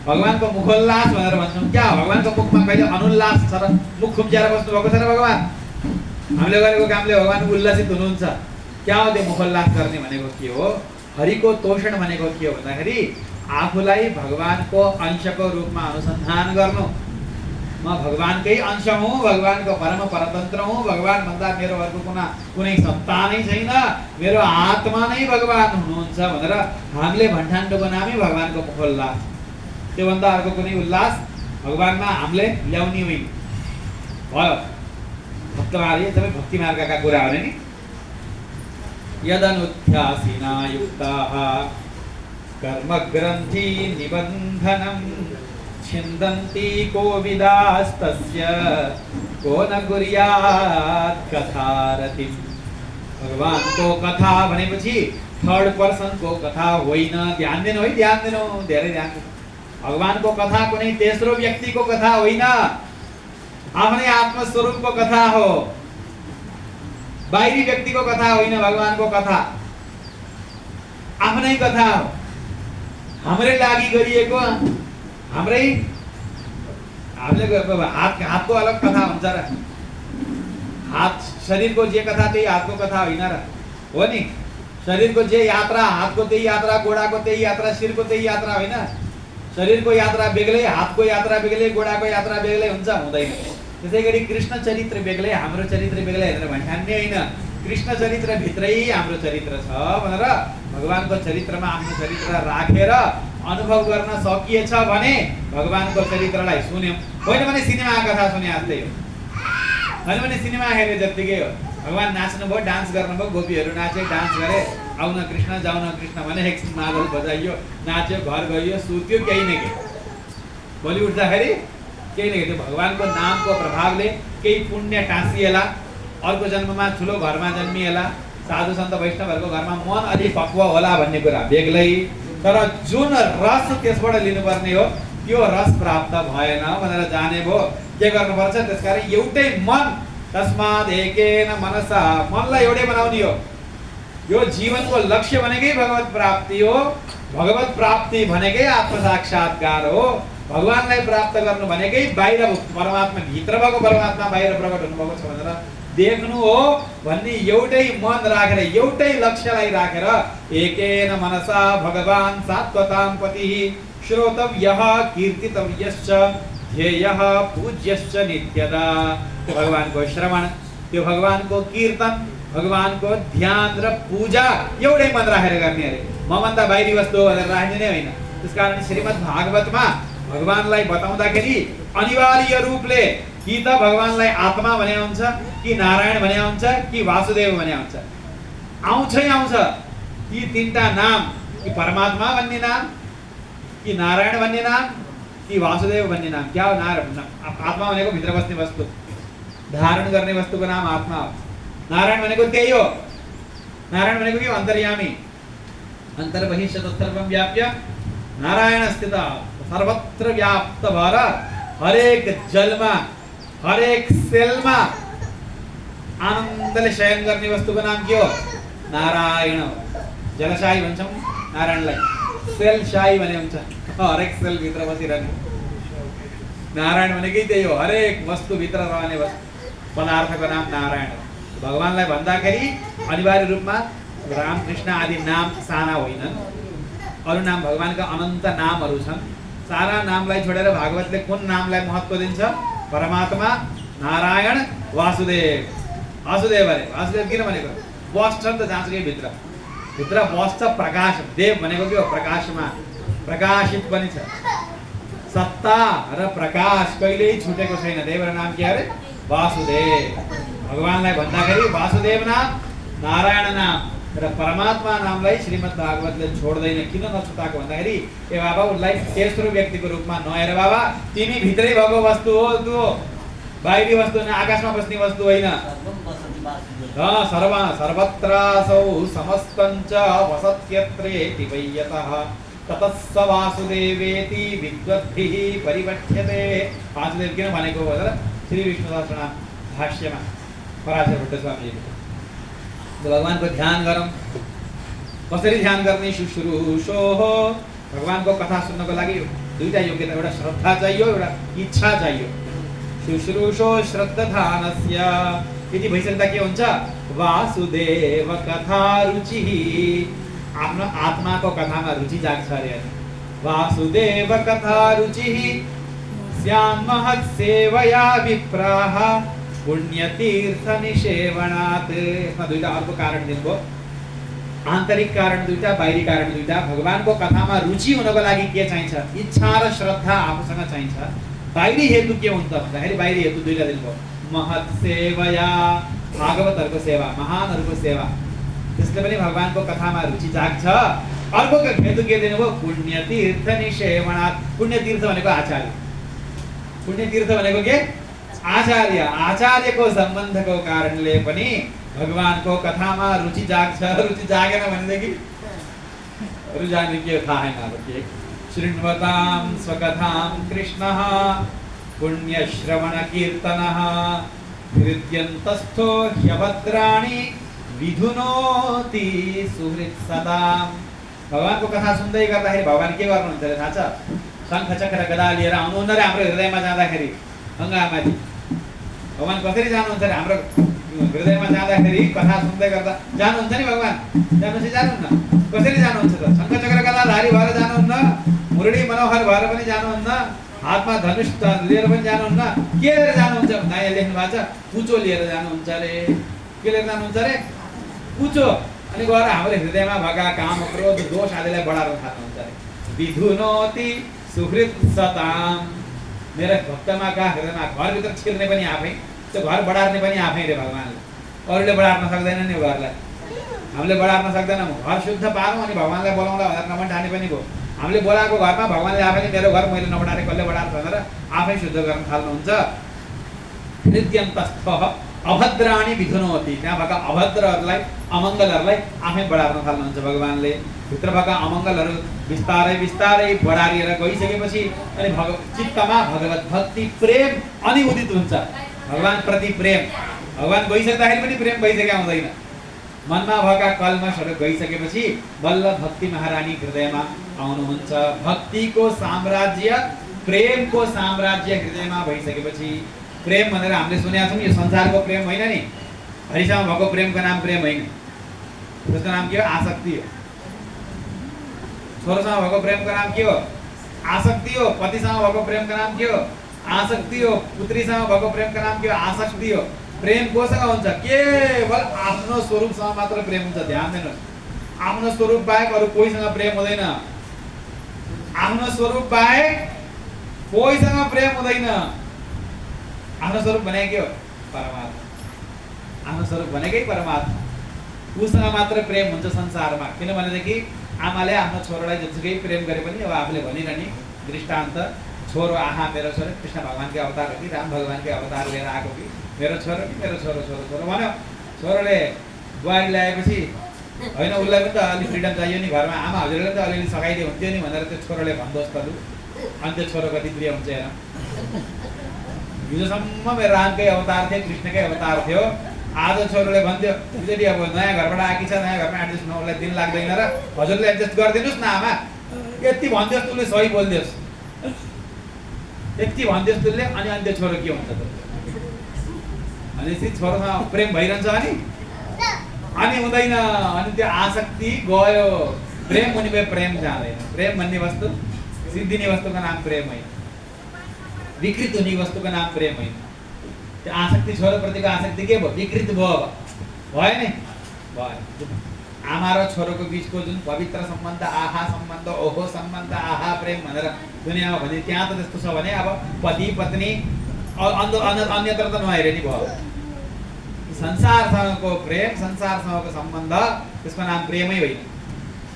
भगवानको मुखोल्लास भनेर भन्छौँ। क्या हो? भगवानको मुखमा कहिले अनुल्लास छ र मुख खुम्च्याएर बस्नु भएको छ र भगवान? हामीले गरेको कामले भगवान उल्लासित हुनुहुन्छ। क्या हो त्यो मुखोल्लास गर्ने भनेको? के हो? हरिको तोषण भनेको के हो भन्दाखेरि आफूलाई भगवानको अंशको रूपमा अनुसन्धान गर्नु। म भगवानकै अंश हुँ, भगवानको परम परतन्त्र हुँ, भगवान भन्दा मेरो अर्को कुनै सत्ता नै छैन, मेरो आत्मा नै भगवान हुनुहुन्छ भनेर हामीले भन्ठान्नुको नामै भगवानको मुखोल्लास। त्योभन्दा अर्को कुनै उल्लास भगवानमा हामीले ल्याउने होइन। भयो भक्तमार्ग, सबै भक्ति मार्गका कुरा हो नि। यदनुध्यासिना युक्ताः कर्मग्रन्थि निबन्धनं छिन्दन्ति कोविदास्तस्य को न कुर्यात् कथारतिम्। भगवानको कथा भनेपछि थर्ड पर्सनको कथा होइन। ध्यान दिनु है, ध्यान दिनु, धेरै ध्यान दिनु। भगवानको कथा कुनै तेस्रो व्यक्तिको कथा होइन, आफ्नै आत्मस्वरूपको कथा हो। बाहिरी व्यक्तिको कथा होइन। भगवानको कथा आफ्नै कथा हो, हाम्रै लागि गरिएको। हाम्रै हामीले हातको अलग कथा हुन्छ र? हात शरीरको जे कथा त्यही हातको कथा होइन र? हो नि? शरीरको जे यात्रा हातको त्यही यात्रा, घोडाको त्यही यात्रा, शिरको त्यही यात्रा होइन। शरीरको यात्रा बेग्लै, हातको यात्रा बेग्लै, घोडाको यात्रा बेग्लै हुन्छ? हुँदैन। त्यसै गरी कृष्ण चरित्र बेग्लै, हाम्रो चरित्र बेग्लै भनेर भन्ठान्ने होइन। कृष्ण चरित्र भित्रै हाम्रो चरित्र छ भनेर भगवानको चरित्रमा आफ्नो चरित्र राखेर अनुभव गर्न सकिएछ भने भगवानको चरित्रलाई सुन्यौँ। होइन भने सिनेमा कथा सुने जस्तै हो, होइन भने सिनेमा हेरे जत्तिकै हो। भगवान नाच्नुभयो, डान्स गर्नुभयो, गोपीहरू नाचे, डान्स गरे, आउन कृष्ण जाउन कृष्ण भने एकछिन मादल बजाइयो, नाच्यो, घर गइयो, सुत्यो, केही न केही। भोलि उठ्दाखेरि केही न केही त्यो भगवानको नामको प्रभावले केही पुण्य टाँसिएला, अर्को जन्ममा ठुलो घरमा जन्मिएला, साधु सन्त वैष्णवहरूको घरमा मन अलि पक्व होला भन्ने कुरा बेग्लै, तर जुन रस त्यसबाट लिनुपर्ने हो त्यो रस प्राप्त भएन भनेर जाने भयो। के गर्नुपर्छ? त्यसकारण एउटै मन, तस्मात् एकेन मनसा, मनलाई एउटै बनाउने हो। यो जीवनको लक्ष्य भनेकै भगवत प्राप्ति हो। भगवत प्राप्ति भनेकै आत्मसाक्षात्कार हो। भगवानलाई प्राप्त गर्नु भनेकै बाहिर परमात्मा, भित्र भएको परमात्मा बाहिर प्रकट हुनुभएको छ भनेर देख्नु हो भन्ने एउटै मन राखेर, एउटै लक्ष्यलाई राखेर एकेन मनसा भगवान् सात्वतां पतिः श्रोतव्यः कीर्तितव्यश्च ध्येयः पूज्यश्च नित्यदा। त्यो भगवानको श्रवण, त्यो भगवानको कीर्तन, भगवानको ध्यान र पूजा एउटै मन राखेर गर्ने अरे। मभन्दा बाहिरी वस्तु हो भनेर राख्ने नै होइन। त्यसकारण श्रीमद् भागवतमा भगवानलाई बताउँदाखेरि अनिवार्य रूपले कि त भगवानलाई आत्मा भने हुन्छ, कि नारायण भने हुन्छ, कि वासुदेव भने हुन्छ, आउँछै आउँछ। ती तीनटा नाम, कि परमात्मा भन्ने नाम, कि नारायण भन्ने नाम, कि वासुदेव भन्ने नाम। क्या हो? नारायण आत्मा भनेको भित्र बस्ने वस्तु, धारण गर्ने वस्तुको नाम आत्मा हो। नारायण भनेको त्यही हो। नारायण भनेको के? अन्तर्यामी, अन्तर्बहिष्ठ सर्वं व्याप्य नारायण स्थित, सर्वत्र व्याप्त भएर हरेक जलमा, हरेक सेलमा आनन्दले शयन गर्ने वस्तुको नाम के हो? नारायण हो। जलशाही भन्छौँ नारायणलाई, सेलशाही भने हुन्छ, हरेक सेल भित्र बसिरहने। नारायण भनेकै त्यही हो, हरेक वस्तु भित्र रहने वस्तु पदार्थको नाम नारायण हो। भगवानलाई भन्दाखेरि अनिवार्य रूपमा रामकृष्ण आदि नाम साना होइनन्। अरू नाम भगवानका अनन्त नामहरू छन्। सारा नामलाई छोडेर भागवतले कुन नामलाई महत्त्व दिन्छ? परमात्मा, नारायण, वासुदेव। वासुदेव अरे, वासुदेव किन भनेको? बस्छ नि त जहाँसुकै भित्र, भित्र बस्छ। प्रकाश, देव भनेको के हो? प्रकाशमा प्रकाशित पनि छ। सत्ता र प्रकाश कहिल्यै छुटेको छैन। देव र नाम के अरे? वासुदेव। भगवानलाई भन्दाखेरि वासुदेव नाम, नारायण नाम र परमात्मा नामलाई श्रीमद् भागवतले छोड्दैन। किन नछुटाएको भन्दाखेरि ए बाबा उसलाई तेस्रो व्यक्तिको रूपमा नहेर बाबा, तिमी भित्रै भएको वस्तु हो, त्यो बाहिरी वस्तु होइन, आकाशमा बस्ने वस्तु होइन। सर्वत्रासौ समस्तञ्च वसत्यत्रेति वै यतः ततस्स वासुदेवेति विद्वद्भिः परिपठ्यते। वासुदेव किन भनेको भनेर श्री विष्णु सहस्रनाम भाष्यमा पराशर भट्ट स्वामीले भगवानको ध्यान गरौँ। कसरी ध्यान गर्ने? शुश्रूषोः। भगवानको कथा सुन्नको लागि दुईटा योग्यता, एउटा श्रद्धा चाहियो, एउटा इच्छा चाहियो। शुश्रूषो श्रद्धानस्य यदि भइसक्दा के हुन्छ? वासुदेव कथा रुचिः। आफ्नो आत्माको कथामा रुचि जाग्छ अरे। वासुदेव कथा रुचिः स्यान्महत् सेवया विप्राः पुण्यतीर्थ निषेवणात्। यसमा दुईटा अर्को कारण दिनुभयो, आन्तरिक कारण दुईटा, बाहिरी कारण दुईटा। भगवानको कथामा रुचि हुनको लागि के चाहिन्छ? इच्छा र श्रद्धा आफूसँग चाहिन्छ। बाहिरी हेतु के हुन्छ भन्दाखेरि बाहिरी हेतु दुईटा दिनुभयो। महत् सेवया, भागवतहरूको सेवा, महानहरूको सेवा, त्यसले पनि भगवानको कथामा रुचि जाग्छ। अर्को हेतु के दिनुभयो? पुण्यतीर्थ निषेवणात्। पुण्यतीर्थ भनेको आचार्य, पुण्यतीर्थ भनेको के? आचार्य। आचार्यको सम्बन्धको कारणले पनि भगवानको कथामा रुचि जाग्छ। रुचि जागेन भनेदेखि अरू जाने के थाहा छैन। अब के शृण्वतां स्वकथां कृष्णः पुण्यश्रवण कीर्तनः हृद्यन्तस्थो ह्यभद्राणि विधुनोति सुहृत् सदा। भगवानको कथा सुन्दै गर्दाखेरि भगवान के गर्नुहुन्छ अरे थाहा छ? शङ्ख चक्र गदा लिएर आउनुहुन्न रे हाम्रो हृदयमा जाँदाखेरि। गङ्गामाथि भगवान कसरी जानुहुन्छ अरे? हाम्रो हृदयमा जाँदाखेरि कथा सुन्दै गर्दा जानुहुन्छ नि भगवान। जानुहुन्छ जानुहुन्न? कसरी जानुहुन्छ त? शङ्ख चक्र गदाधारी भएर जानुहुन्न, मुरली मनोहर भएर पनि जानुहुन्न, हातमा धनुष लिएर पनि जानुहुन्न। के लिएर जानुहुन्छ भन्दा यहाँ लेख्नु भएको छ, कुचो लिएर जानुहुन्छ अरे। के लिएर जानुहुन्छ अरे? कुचो। अनि गएर हाम्रो हृदयमा भएका काम, क्रोध, दोष आदिलाई बढाएर थाल्नुहुन्छ अरे। विधुनोति सुहृत् सताम। मेरा भक्तमा का हृदयमा घरभित्र छिर्ने पनि आफै, त्यो घर बढार्ने पनि आफै रे भगवानले। अरूले बढार्न सक्दैन नि घरलाई। हामीले बढार्न सक्दैनौँ। घर शुद्ध पारौँ अनि भगवान्लाई बोलाउँला भनेर नमन ठाने पनि भयो। हामीले बोलाएको घरमा भगवान्ले आफैले मेरो घर मैले नबढारे कसले बढार्छ भनेर आफै शुद्ध गर्न थाल्नुहुन्छ। नित्यन्तस्थः अभद्राणि विधुनोति, त्यहाँ भएका अभद्रहरूलाई अमङ्गलहरूलाई आफै बढार्न थाल्नुहुन्छ भगवान्ले। भित्र भएका अमङ्गलहरू बिस्तारै बिस्तारै बढारिएर गइसकेपछि अनि चित्तमा भगवत भक्ति प्रेम अनि उदित हुन्छ। भगवान प्रति प्रेम, भगवान गइसक्दाखेरि पनि प्रेम भइसकेका हुँदैन। मनमा भएका कल्मषहरू गइसकेपछि बल्ल भक्ति महारानी हृदयमा आउनुहुन्छ। भक्तिको साम्राज्य, प्रेमको साम्राज्य हृदयमा भइसकेपछि, प्रेम भनेर हामीले सुनेका छौँ, यो संसारको प्रेम होइन नि। हरिसँग भएको प्रेमको नाम प्रेम होइन, त्यसको नाम के हो? आसक्ति हो। छोरोसँग भएको प्रेमको नाम के हो? आसक्ति हो। पतिसँग भएको प्रेमको नाम के हो? आसक्ति हो। पुत्रीसँग भएको प्रेमको नाम के हो? आसक्ति हो। प्रेम कोसँग हुन्छ? केवल आफ्नो स्वरूपसँग मात्र प्रेम हुन्छ। ध्यान दिनुहोस्, आफ्नो स्वरूप बाहेक अरू कोहीसँग प्रेम हुँदैन। आफ्नो स्वरूप बाहेक कोहीसँग प्रेम हुँदैन। आफ्नो स्वरूप भनेको के हो? परमात्मा। आफ्नो स्वरूप भनेकै परमात्मा। उसँग मात्र प्रेम हुन्छ संसारमा। किनभनेदेखि आमाले आफ्नो छोरोलाई जतिसुकै प्रेम गरे पनि अब आफूले भनिरहने दृष्टान्त, छोरो आहा मेरो छोरो, कृष्ण भगवान्कै अवतार हो कि राम भगवान्कै अवतार लिएर आएको कि मेरो छोरो कि मेरो छोरो छोरो छोरो भन्यो। छोरोले बुहारी ल्याएपछि होइन उसलाई पनि त अलिक फ्रिडम चाहियो नि घरमा, आमा हजुरले पनि त अलिअलि सघाइदियो हुन्थ्यो नि भनेर त्यो छोरोले भन्दोस् त लु। अनि त्यो छोरो कति प्रिय हुन्छ हेर। हिजोसम्म मेरो रामकै अवतार थियो, कृष्णकै अवतार थियो। आज छोरोले भन्थ्यो फेरि अब नयाँ घरबाट आएकी छ, नयाँ घरमा एडजस्ट हुन उसलाई दिन लाग्दैन र हजुरले एडजस्ट गरिदिनुहोस् न आमा, यति भनिदियोस् तुले सही बोलिदियोस्, यति भनिदियोस् तुले। अनि त्यो छोरो के हुन्छ त? अनि छोरोसँग प्रेम भइरहन्छ अनि हुँदैन। अनि त्यो आसक्ति गयो। प्रेम हुने भए प्रेम जाँदैन। प्रेम भन्ने वस्तु सिद्धिने वस्तुको नाम प्रेम होइन, विकृत हुने वस्तुको नाम प्रेम होइन। त्यो आसक्ति, छोरोप्रतिको आसक्ति के भयो? विकृत भयो नि? भयो। आमा र छोरोको बिचको जुन पवित्र सम्बन्ध, आहा सम्बन्ध, ओहो सम्बन्ध, आहा प्रेम भनेर दुनियाँमा भने त्यहाँ त त्यस्तो छ भने अब पति पत्नी अन्यत्र त नहेरे नि भयो। संसारसँगको प्रेम, संसारसँगको सम्बन्ध, त्यसको नाम प्रेमै होइन।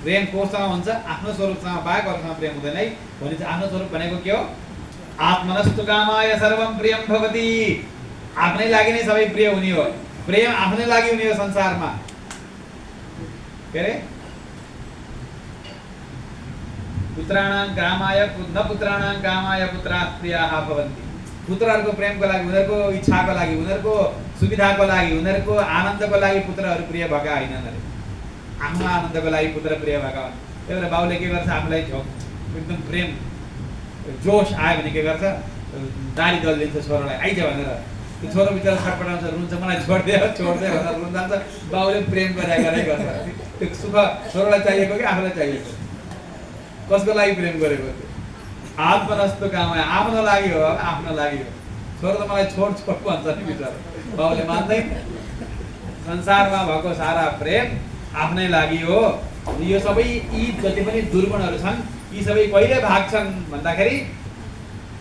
प्रेम कोसँग हुन्छ? आफ्नो स्वरूपसँग बाहेक अरूसँग प्रेम हुँदैन है। भनेपछि आफ्नो स्वरूप भनेको के हो? आत्मनस्तु कामाय सर्वं प्रियं भवति। आफ्नै लागि नै सबै प्रिय हुने हो। प्रेम आफ्नै लागि हुने हो संसारमा। के अरे? पुत्राणां कामाय न पुत्राणां कामाय पुत्राः प्रियाः भवन्ति। पुत्रहरूको प्रेमको लागि, उनीहरूको इच्छाको लागि, उनीहरूको सुविधाको लागि, उनीहरूको आनन्दको लागि पुत्रहरू प्रिय भएका होइनन् अरे। आफ्नो आनन्दको लागि पुत्र प्रिय भएका हुन्। त्यही भएर बाउले के गर्छ? आफूलाई एकदम प्रेम जोस आयो भने के गर्छ? दारी दलिदिन्छ छोरोलाई, आइज भनेर। त्यो छोरो बिचरा छटपटाउँछ, रुन्छ, मलाई छोडिदियो छोडिदियो भनेर रुन जान्छ। बाउले प्रेम गरेरै गर्छ। त्यो सुख छोरोलाई चाहिएको कि आफूलाई चाहिएको? कसको लागि प्रेम गरेको? आत्मनस्तु कामाय, आफ्नो लागि हो, आफ्नो लागि हो। छोरो त मलाई छोड छोड भन्छ नि बिचरा, बाउले मान्दैन। संसारमा भएको सारा प्रेम आफ्नै लागि हो। यो सबै यी जति पनि दुर्गुणहरू छन्, यी सबै कहिले भाग्छन् भन्दाखेरि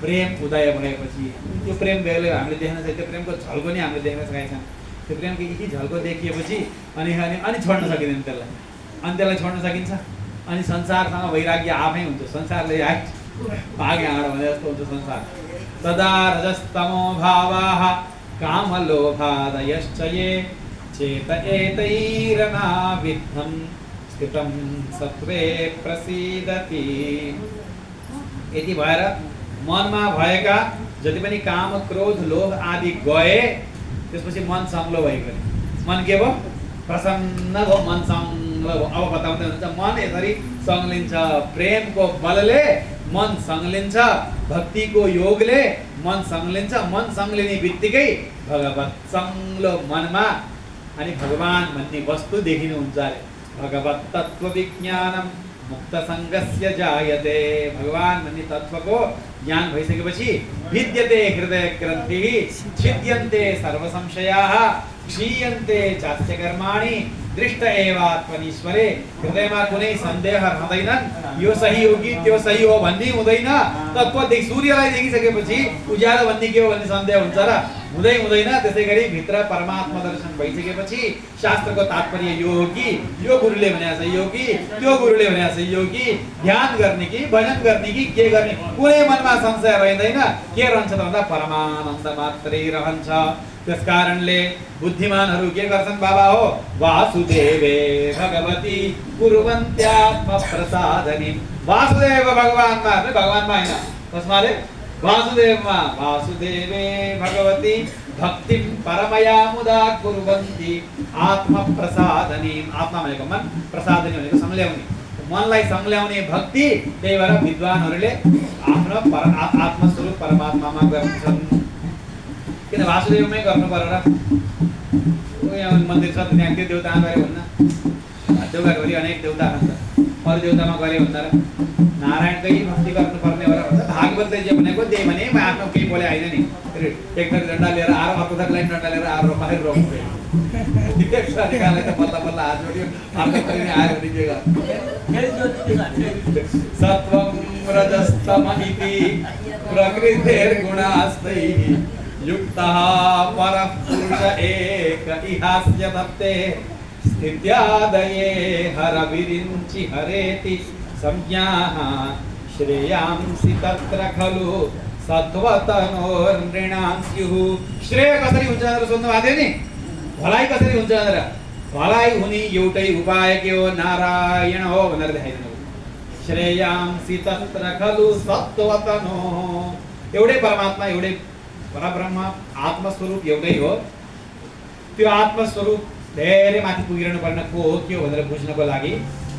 प्रेम उदय भएपछि। त्यो प्रेम बेग्लै हामीले देख्न सक्छ, त्यो प्रेमको झल्को नि हामीले देख्न सकेका छौँ। त्यो प्रेमको यति झल्को देखिएपछि अनि छोड्न सकिँदैन त्यसलाई। अनि त्यसलाई छोड्न सकिन्छ? अनि संसारसँग वैराग्य आफै हुन्छ। संसारले भाग्य हाँड भने जस्तो हुन्छ संसार। तदा रजस्तमो भावाः कामलोभादयश्च ये चेत एतैरनाविद्धं स्थितं सत्त्वे प्रसीदति। यति भएर मनमा भएका जति पनि काम, क्रोध, लोभ आदि गए, त्यसपछि मन संलो भएको। मन के भयो? प्रसन्न भयो, मन संलो भयो। अब बताउँदै हुनुहुन्छ मन यसरी संलिन्छ। प्रेमको बलले मन संलिन्छ, भक्तिको योगले मन संलिन्छ। मन संलिने बित्तिकै भगवत संलो मनमा अनि भगवान भन्ने वस्तु देखिनुहुन्छ अरे। भगवत तत्व विज्ञानम मुक्त संगस्य जायते। भगवान भन्ने तत्वको ज्ञान भइसकेपछि भिद्यते हृदय ग्रन्थिः, छिद्यन्ते सर्व संशयाः, क्षीयन्ते चास्य कर्माणि, दृष्ट एवात्मनीश्वरे हृदयमा कुनै सन्देह रहँदैनन् यो सही हो कि त्यो सही हो भन्ने हुँदैन तत्त्व सूर्यलाई देखिसकेपछि उज्यालो भन्ने के हो भन्ने सन्देह हुन्छ र हुँदैन त्यसैगरी भित्र परमात्मा दर्शन भइसकेपछि शास्त्रको तात्पर्य यो हो कि यो गुरुले भनेको छ यो कि त्यो गुरुले भनेको छ यो कि ध्यान गर्ने कि भजन गर्ने कि के गर्ने कुनै मनमा संशय रहँदैन के रहन्छ त भन्दा परमानन्द मात्रै रहन्छ त्यसकारणले बुद्धिमानहरू के गर्छन् बाबा हो वासुदेवे भगवती कुर्वन्त्यात्म प्रसादनी वासुदेव भगवानमा हैन कसमा रे वासुदेवमा वासुदेवे भगवती भक्तिं परमया मुदा कुर्वन्ति आत्म प्रसादनी आत्मा भनेको मन प्रसादनी भनेको सम्ल्याउने मनलाई सम्ल्याउने भक्ति त्यही भएर विद्वानहरूले आफ्नो आत्म स्वरूप परमात्मामा गर्छन् किन वासुदेवमै गर्नु पर्यो र यहाँ मन्दिर छ त्यहाँ त्यो देवतामा गरे भन्न देउताभरि अनेक देवता हुन्छ अरू देवतामा गरे भन्दा र नारायणकै भक्ति गर्नुपर्ने हो र भन्छ भागवतले जे भनेको त्यही भने म आफ्नो केही बोले होइन नि एक थरी डन्डा लिएर आएर अर्को थरी लाइन डन्डा लिएर आएर बाहिर रोक्नु निकाल्ने त बल्ल बल्ल हात जोड्यो अर्को थरी नै आयो भने के सत्वं रजस्तम इति प्रकृतेर्गुणास्तैः युक्तः परः पुरुष एक इहास्य दत्ते स्थित्यादये हरविरिञ्चि हरेति संज्ञाः श्रेयांसि तत्र खलु सत्वतनोर्नृणां स्युः श्रेय कसरी हुन्छ भनेर सोध्नु भएको थियो नि भलाइ कसरी हुन्छ भनेर भलाइ हुने एउटै उपाय के हो नारायण हो भनेर देखाइदिनु श्रेयांसि तत्र खलु सत्वतनो एउटै परमात्मा एउटै परब्रह्म आत्मस्वरूप एउटै हो त्यो आत्मस्वरूप धेरै माथि पुगिरहनु पर्ने को हो के हो भनेर बुझ्नको लागि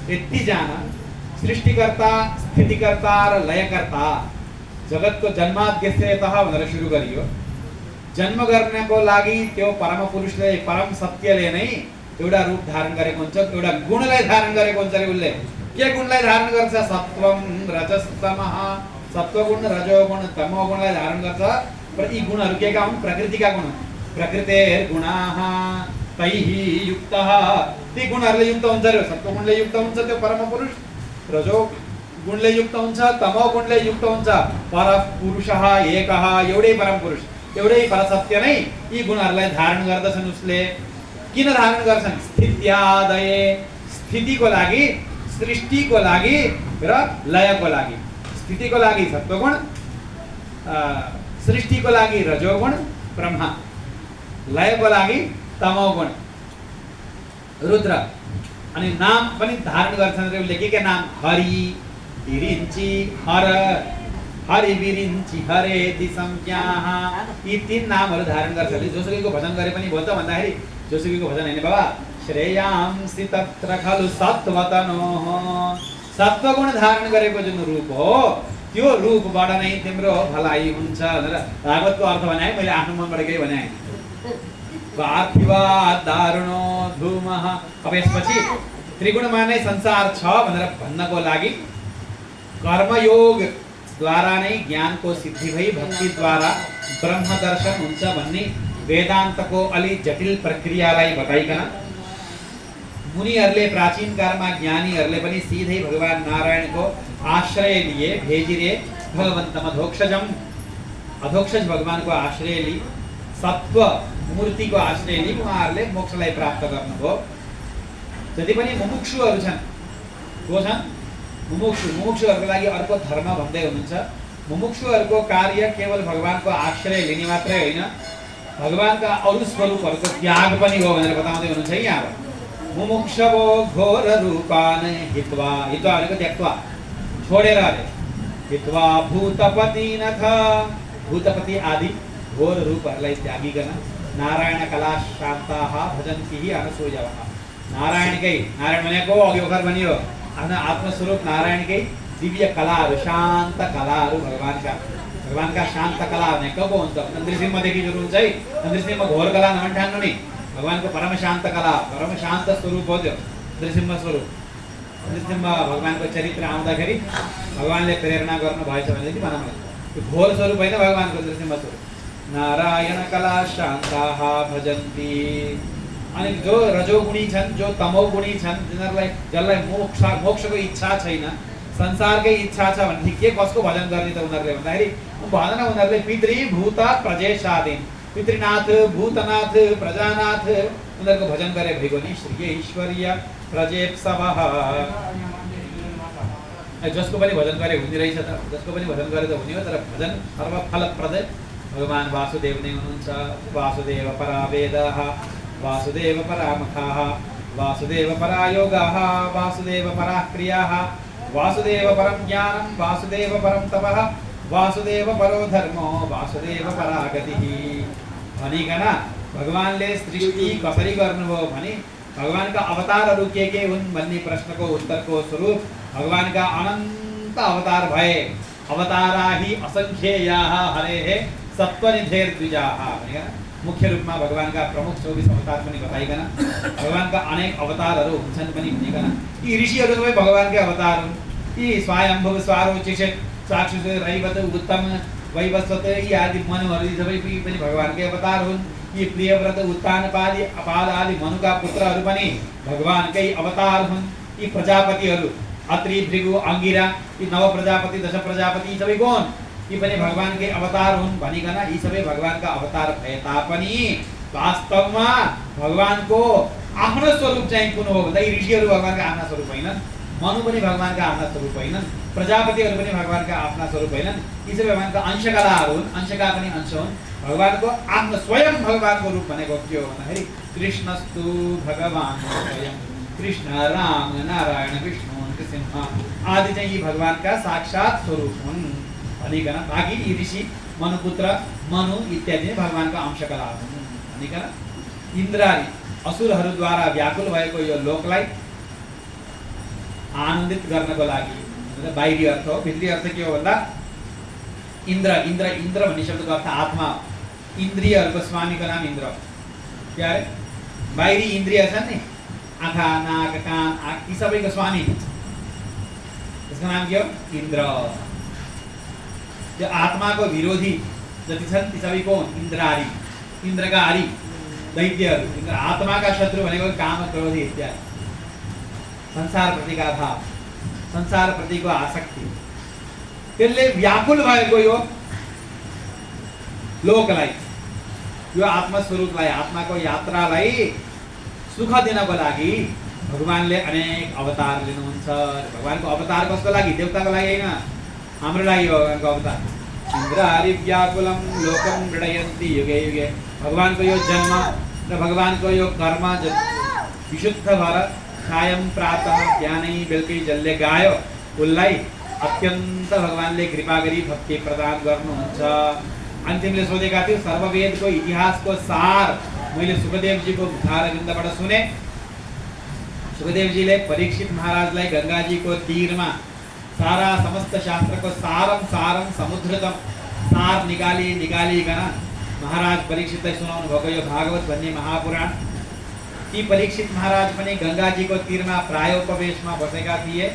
यति जान सृष्टिकर्ता स्थितिकर्ता र लयकर्ता जगतको जन्माद्यस्यतः भनेर सुरु गरियो जन्म गर्नको लागि त्यो परम पुरुषले परम सत्यले नै एउटा रूप धारण गरेको हुन्छ एउटा गुणलाई धारण गरेको हुन्छ रे उसले के गुणलाई धारण गर्छ सत्वम रजस्तमः सत्वगुण रजोगुण तमोगुणलाई धारण गर्छ पर यी गुणहरू के का हुन् प्रकृतिका गुण प्रकृतेर्गुणाः तैः युक्तः ती गुणहरूले युक्त हुन्छ रे सत्वगुणले युक्त हुन्छ त्यो परम पुरुष रजो गुणले युक्त हुन्छ तमो गुणले युक्त हुन्छ पर पुरुषः एकः एउटै परम पुरुष एउटै परसत्य नै यी गुणहरूलाई धारण गर्दछन् उसले किन धारण गर्छन् स्थित्यादये स्थितिको लागि सृष्टिको लागि र लयको लागि स्थितिको लागि सत्वगुण सृष्टिको लागि रजोगुण ब्रह्मा लयको लागि तमोगुण रुद्र अनि नाम पनि धारण गर्छन् रे उसले के नाम हरि विरिञ्चि हर हरि विरिञ्चि हरेति संज्ञाः यी तीन नामहरू धारण गर्छन् जोसुकैको भजन गरे पनि भन्छ भन्दाखेरि जोसुकैको भजन हैन बाबा श्रेयांसि तत्र खलु सत्वतनोः सत्वगुण धारण गरेको जुन रूप हो त्यो रूपबाट नै तिम्रो भलाइ हुन्छ भनेर भागवतको अर्थ भने मैले आफ्नो मनबाट केही भने पार्थिवा दारुणो धूमः अब यसपछि त्रिगुणमा नै संसार छ भनेर भन्नको लागि कर्मयोग द्वारा नै ज्ञानको सिद्धि भई भक्ति द्वारा ब्रह्म दर्शन हुन्छ भन्ने वेदान्तको अलि जटिल प्रक्रियालाई बताइकन मुनिहरूले प्राचीन कालमा ज्ञानीहरूले पनि सिधै भगवान नारायणको आश्रय लिए भेजिरे भगवन्तम अधोक्षजम अधोक्षज भगवानको आश्रय लिए सत्व मूर्तिको आश्रय लिए उहाँहरूले मोक्षलाई प्राप्त गर्नुभयो जति पनि मुमुक्षुहरू छन् को छन् मुमुक्षुहरूको लागि अर्को धर्म भन्दै हुनुहुन्छ मुमुक्षुहरूको कार्य केवल भगवानको आश्रय लिने मात्रै होइन भगवानका अरु स्वरूपहरूको त्याग पनि हो भनेर बताउँदै हुनुहुन्छ यहाँ मुमुक्षवो घोर रूपान हित्वा हित्वा भनेको त्यक्त्वा छोडेर अरे हित्वा भूतपति नथ भूतपति आदि घोर रूपहरूलाई त्यागिकन नारायण कला शान्ताः भजन्ति अनसूयवः नारायणकै नारायण भनेको अघि भर्खर भनियो आफ्नो आत्मस्वरूप नारायणकै दिव्य कलाहरू शान्त कलाहरू भगवानका शान्त कला भनेको को हुन्छ नृसिंहदेखि सुरु हुन्छ है नृसिंह घोर कला नभन्ठान्नु नि भगवानको परम शान्त कला परम शान्त स्वरूप हो त्यो नृसिंह स्वरूप नृसिंह भगवानको चरित्र आउँदाखेरि भगवानले प्रेरणा गर्नु भएछ भनेदेखि भनौँ त्यो घोर स्वरूप होइन भगवानको नृसिंह स्वरूप नारायण कला शान्ताः भजन्ति अनि जो रजोगुणी छन्, जो तमोगुणी छन्, जसलाई मोक्षको इच्छा छैन, संसारकै इच्छा छ भने के कसको भजन गर्ने त उनीहरूले भन्दाखेरि भजन उनीहरूले पितृभूत प्रजेशादीन, पितृनाथ, भूतनाथ, प्रजानाथ उनीहरूको भजन गरे भइगयो नि। श्री ईश्वरीय प्रजेप्सवः, जसको पनि भजन गरे हुने रहेछ त, जसको पनि भजन गरे त हुने हो। तर भजन सर्वफलप्रद भगवान् वासुदेव नै हुनुहुन्छ। वासुदेव परा वेदः, वासुदेव परा मुखाः, वासुदेव परा योगाः, वासुदेव परा क्रियाः, वासुदेव परं ज्ञानं, वासुदेव परं तपः, वासुदेव परो धर्मो, वासुदेव परा गतिः भनिकन भगवानले सृष्टि कसरी गर्नुभयो भने भगवानका अवतारहरू के हुन् भन्ने प्रश्नको उत्तरको स्वरूप भगवानका अनन्त अवतार भए। अवतारा हि असङ्ख्येयाः हरेः सत्त्वनिधेर्द्विजाः भनिकन मुख्य रूपमा भगवानका प्रमुख 24 अवतार पनि बताइकन भगवानका अनेक अवतारहरू हुन्छन् पनि भनिकन यी ऋषिहरू सबै भगवानकै अवतार हुन्। यी स्वयम्भुव स्वारोचिषेत चाक्षुष रैवत उत्तम वैवस्वत यी आदि मनुहरू सबै पनि भगवानकै अवतार हुन्। यी प्रियव्रत उत्तानपादि अपाद आदि मनुका पुत्रहरू पनि भगवानकै अवतार हुन्। यी प्रजापतिहरू अत्रि, भृगु, अंगिरा, यी 9 प्रजापति, 10 प्रजापति यी सबै कोन? यी पनि भगवानकै अवतार हुन् भनिकन यी सबै भगवानका अवतार भए तापनि वास्तवमा भगवानको आफ्नो स्वरूप चाहिँ कुन हो भन्दा यी ऋषिहरू भगवानका आफ्ना स्वरूप होइनन्, मनु पनि भगवानका आफ्ना स्वरूप होइनन्, प्रजापतिहरू पनि भगवानका आफ्ना स्वरूप होइनन्। यी सबै भगवानका अंशकलाहरू हुन्, अंशका पनि अंश हुन्। भगवानको आफ्नो स्वयं भगवानको रूप भनेको के हो भन्दाखेरि कृष्णस्तु भगवान् स्वयं, कृष्ण, राम, नारायण, विष्णु, नृसिंह आदि चाहिँ यी भगवानका साक्षात स्वरूप हुन् भनिकन बाँकी यी ऋषि मनुपुत्र मनु इत्यादि भगवानका अंशकलाहरू हुन् भनिकन इन्द्रादि असुरहरूद्वारा व्याकुल भएको यो लोकलाई आनन्दित गर्नको लागि बाहिरी अर्थ हो। भित्री अर्थ के हो भन्दा इन्द्र इन्द्र इन्द्र भन्ने शब्दको अर्थ आत्मा, इन्द्रियहरूको स्वामीको नाम इन्द्र। क्या अरे बाहिरी इन्द्रिय छन् नि, आँखा, नाक, कान, आँख यी सबैको स्वामी, यसको नाम के हो? इन्द्र। जो आत्माको विरोधी जति छन् ती सबै कोन? इन्द्रारी, इन्द्रका हरि दैत्यहरू। इन्द्र आत्माका शत्रु भनेको काम, क्रोध इत्यादि, संसारप्रतिका भाव, संसारप्रतिको आसक्ति, त्यसले व्याकुल भएको यो लोकलाई, यो आत्मस्वरूपलाई, आत्माको यात्रालाई सुख दिनको लागि भगवानले अनेक अवतार लिनुहुन्छ। भगवानको अवतार कसको लागि? देवताको लागि होइन, हाम्रो लागि भगवानको अवतार। इन्द्रारि व्याकुलं लोकं मृडयन्ति युगे युगे। भगवानको यो जन्म र भगवानको यो कर्म विशुद्ध भएर कायम प्रातः बिहानै बेलुकै जसले गायो उसलाई अत्यन्त भगवानले कृपा गरी भक्ति प्रदान गर्नुहुन्छ। अनि तिमीले सोधेका थियौ सर्ववेदको इतिहासको सार मैले सुखदेवजीको मुखारविन्दबाट सुने। सुखदेवजीले परीक्षित महाराजलाई गंगाजीको तीरमा सारा समस्त शास्त्रको सारम सारम समुद्रतम सार निकालिकन महाराज परीक्षितलाई सुनाउनु भएको यो भागवत भन्ने महापुराण। ती परीक्षित महाराज पनि गंगाजीको तीरमा प्रायोपवेशमा बसेका थिए,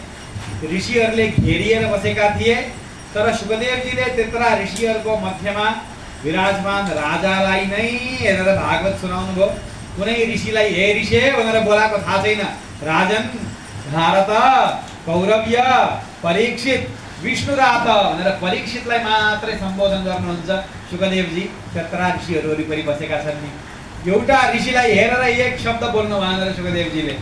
ऋषिहरूले घेरिएर बसेका थिए। तर सुखदेवजीले त्यत्रा ऋषिहरूको मध्यमा विराजमान राजालाई नै हेरेर भागवत सुनाउनु भयो। कुनै ऋषिलाई हे ऋषि भनेर बोलाएको थाहा छैन। राजन, भारत, कौरव्य, परीक्षित, विष्णुरात भनेर परीक्षितलाई मात्रै सम्बोधन गर्नुहुन्छ सुखदेवजी। त्यत्रा ऋषिहरू वरिपरि बसेका छन् नि, एउटा ऋषिलाई हेरेर एक शब्द बोल्नु भनेर सुखदेवजीले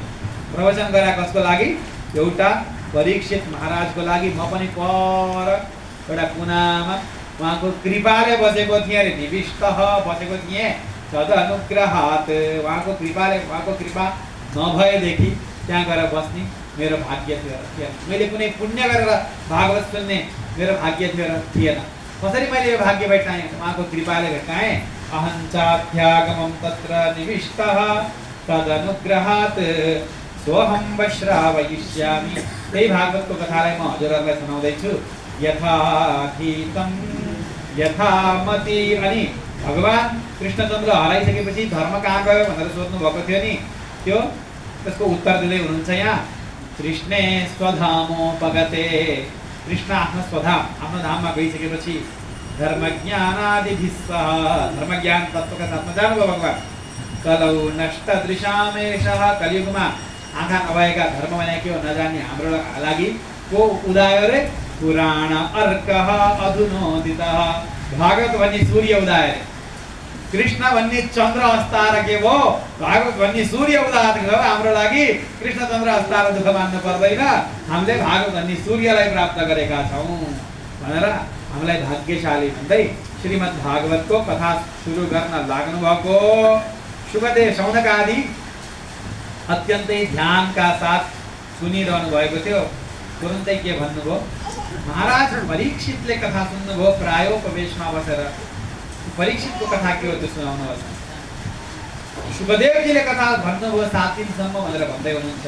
प्रवचन गरे। कसको लागि? एउटा परीक्षित महाराजको लागि। म पनि पर एउटा कुनामा उहाँको कृपाले बसेको थिएँ अरे, निविष्टः बसेको थिएँ। तद अनुग्रहात् उहाँको कृपाले, उहाँको कृपा नभएदेखि त्यहाँ गएर बस्ने मेरो भाग्य थियो। मैले कुनै पुण्य गरेर भागवत सुन्ने मेरो भाग्य थिएन। कसरी मैले यो भाग्य भेट्टाएँ? उहाँको कृपाले भेट्टाएँ। अहं चाध्यागमं तत्र निविष्टः तदनुग्रहात् सोऽहं वश्रावयिष्यामि। त्यही भागवतको कथालाई म हजुरहरूलाई सुनाउँदैछु। यथाधीतं यथामति। अनि भगवान कृष्णचन्द्र हराइसकेपछि धर्म कहाँ गयो भनेर सोध्नु भएको थियो नि, त्यो त्यसको उत्तर दिँदै हुनुहुन्छ यहाँ। कृष्णे स्वधामोपगते। कृष्ण आफ्नो स्वधाम, आफ्नो धाममा गइसकेपछि धर्मज्ञानादिभिः सह, धर्मज्ञान तत्त्वका साथमा जानुभयो भगवान। कलौ नष्टदृशामेषः कलियुगमा आँखा नभएका धर्म भने के हो नजान्ने हाम्रो लागि को उदायो रे पुराण अर्कः अधुनोदितः भागवत भन्ने सूर्य उदाय रे कृष्ण भन्ने चन्द्र अस्तार के भो भागवत भन्ने सूर्य उदाय हो हाम्रो लागि कृष्ण चन्द्र अस्तार दुःख मान्नु पर्दैन हामीले भागवत भन्ने सूर्यलाई प्राप्त गरेका छौं भनेर हामीलाई भाग्यशाली भन्दै श्रीमद् भागवतको कथा सुरु गर्न लाग्नु भएको सुखदेव शौनक आदि अत्यन्तै ध्यानका साथ सुनिरहनु भएको थियो तुरुन्तै के भन्नुभयो महाराज परीक्षितले कथा सुन्नुभयो प्रायोपवेशमा बसेर परीक्षितको कथा के हो त्यो सुनाउनुहोस् सुखदेवजीले कथा भन्नुभयो 7 दिनसम्म भनेर भन्दै हुनुहुन्छ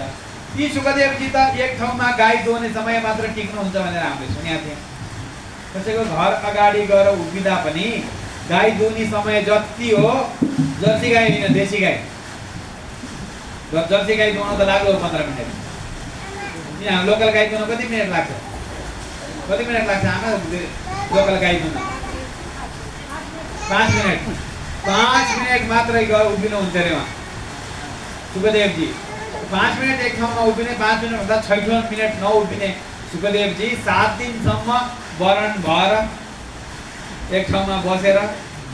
यी सुखदेवजी त एक ठाउँमा गाई दुहुने समय मात्र टिक्नुहुन्छ भनेर हामीले सुनेका थियौँ कसैको घर अगाडि गएर उभिँदा पनि गाई दुहुने समय जति हो जर्सी गाई होइन देशी गाई जर्सी गाई दुहुन त लाग्यो 15 मिनेट यहाँ लोकल गाई दुहुन कति मिनेट लाग्छ आमा लोकल गाई दुहुन 5 मिनेट मात्रै गएर उभिनु हुन्छ रे उहाँ सुखदेवजी 5 मिनेट एक ठाउँमा उभिने 5 मिनेट भन्दा 56 मिनेट नउभिने सुखदेवजी 7 दिनसम्म वरण भएर एक ठाउँमा बसेर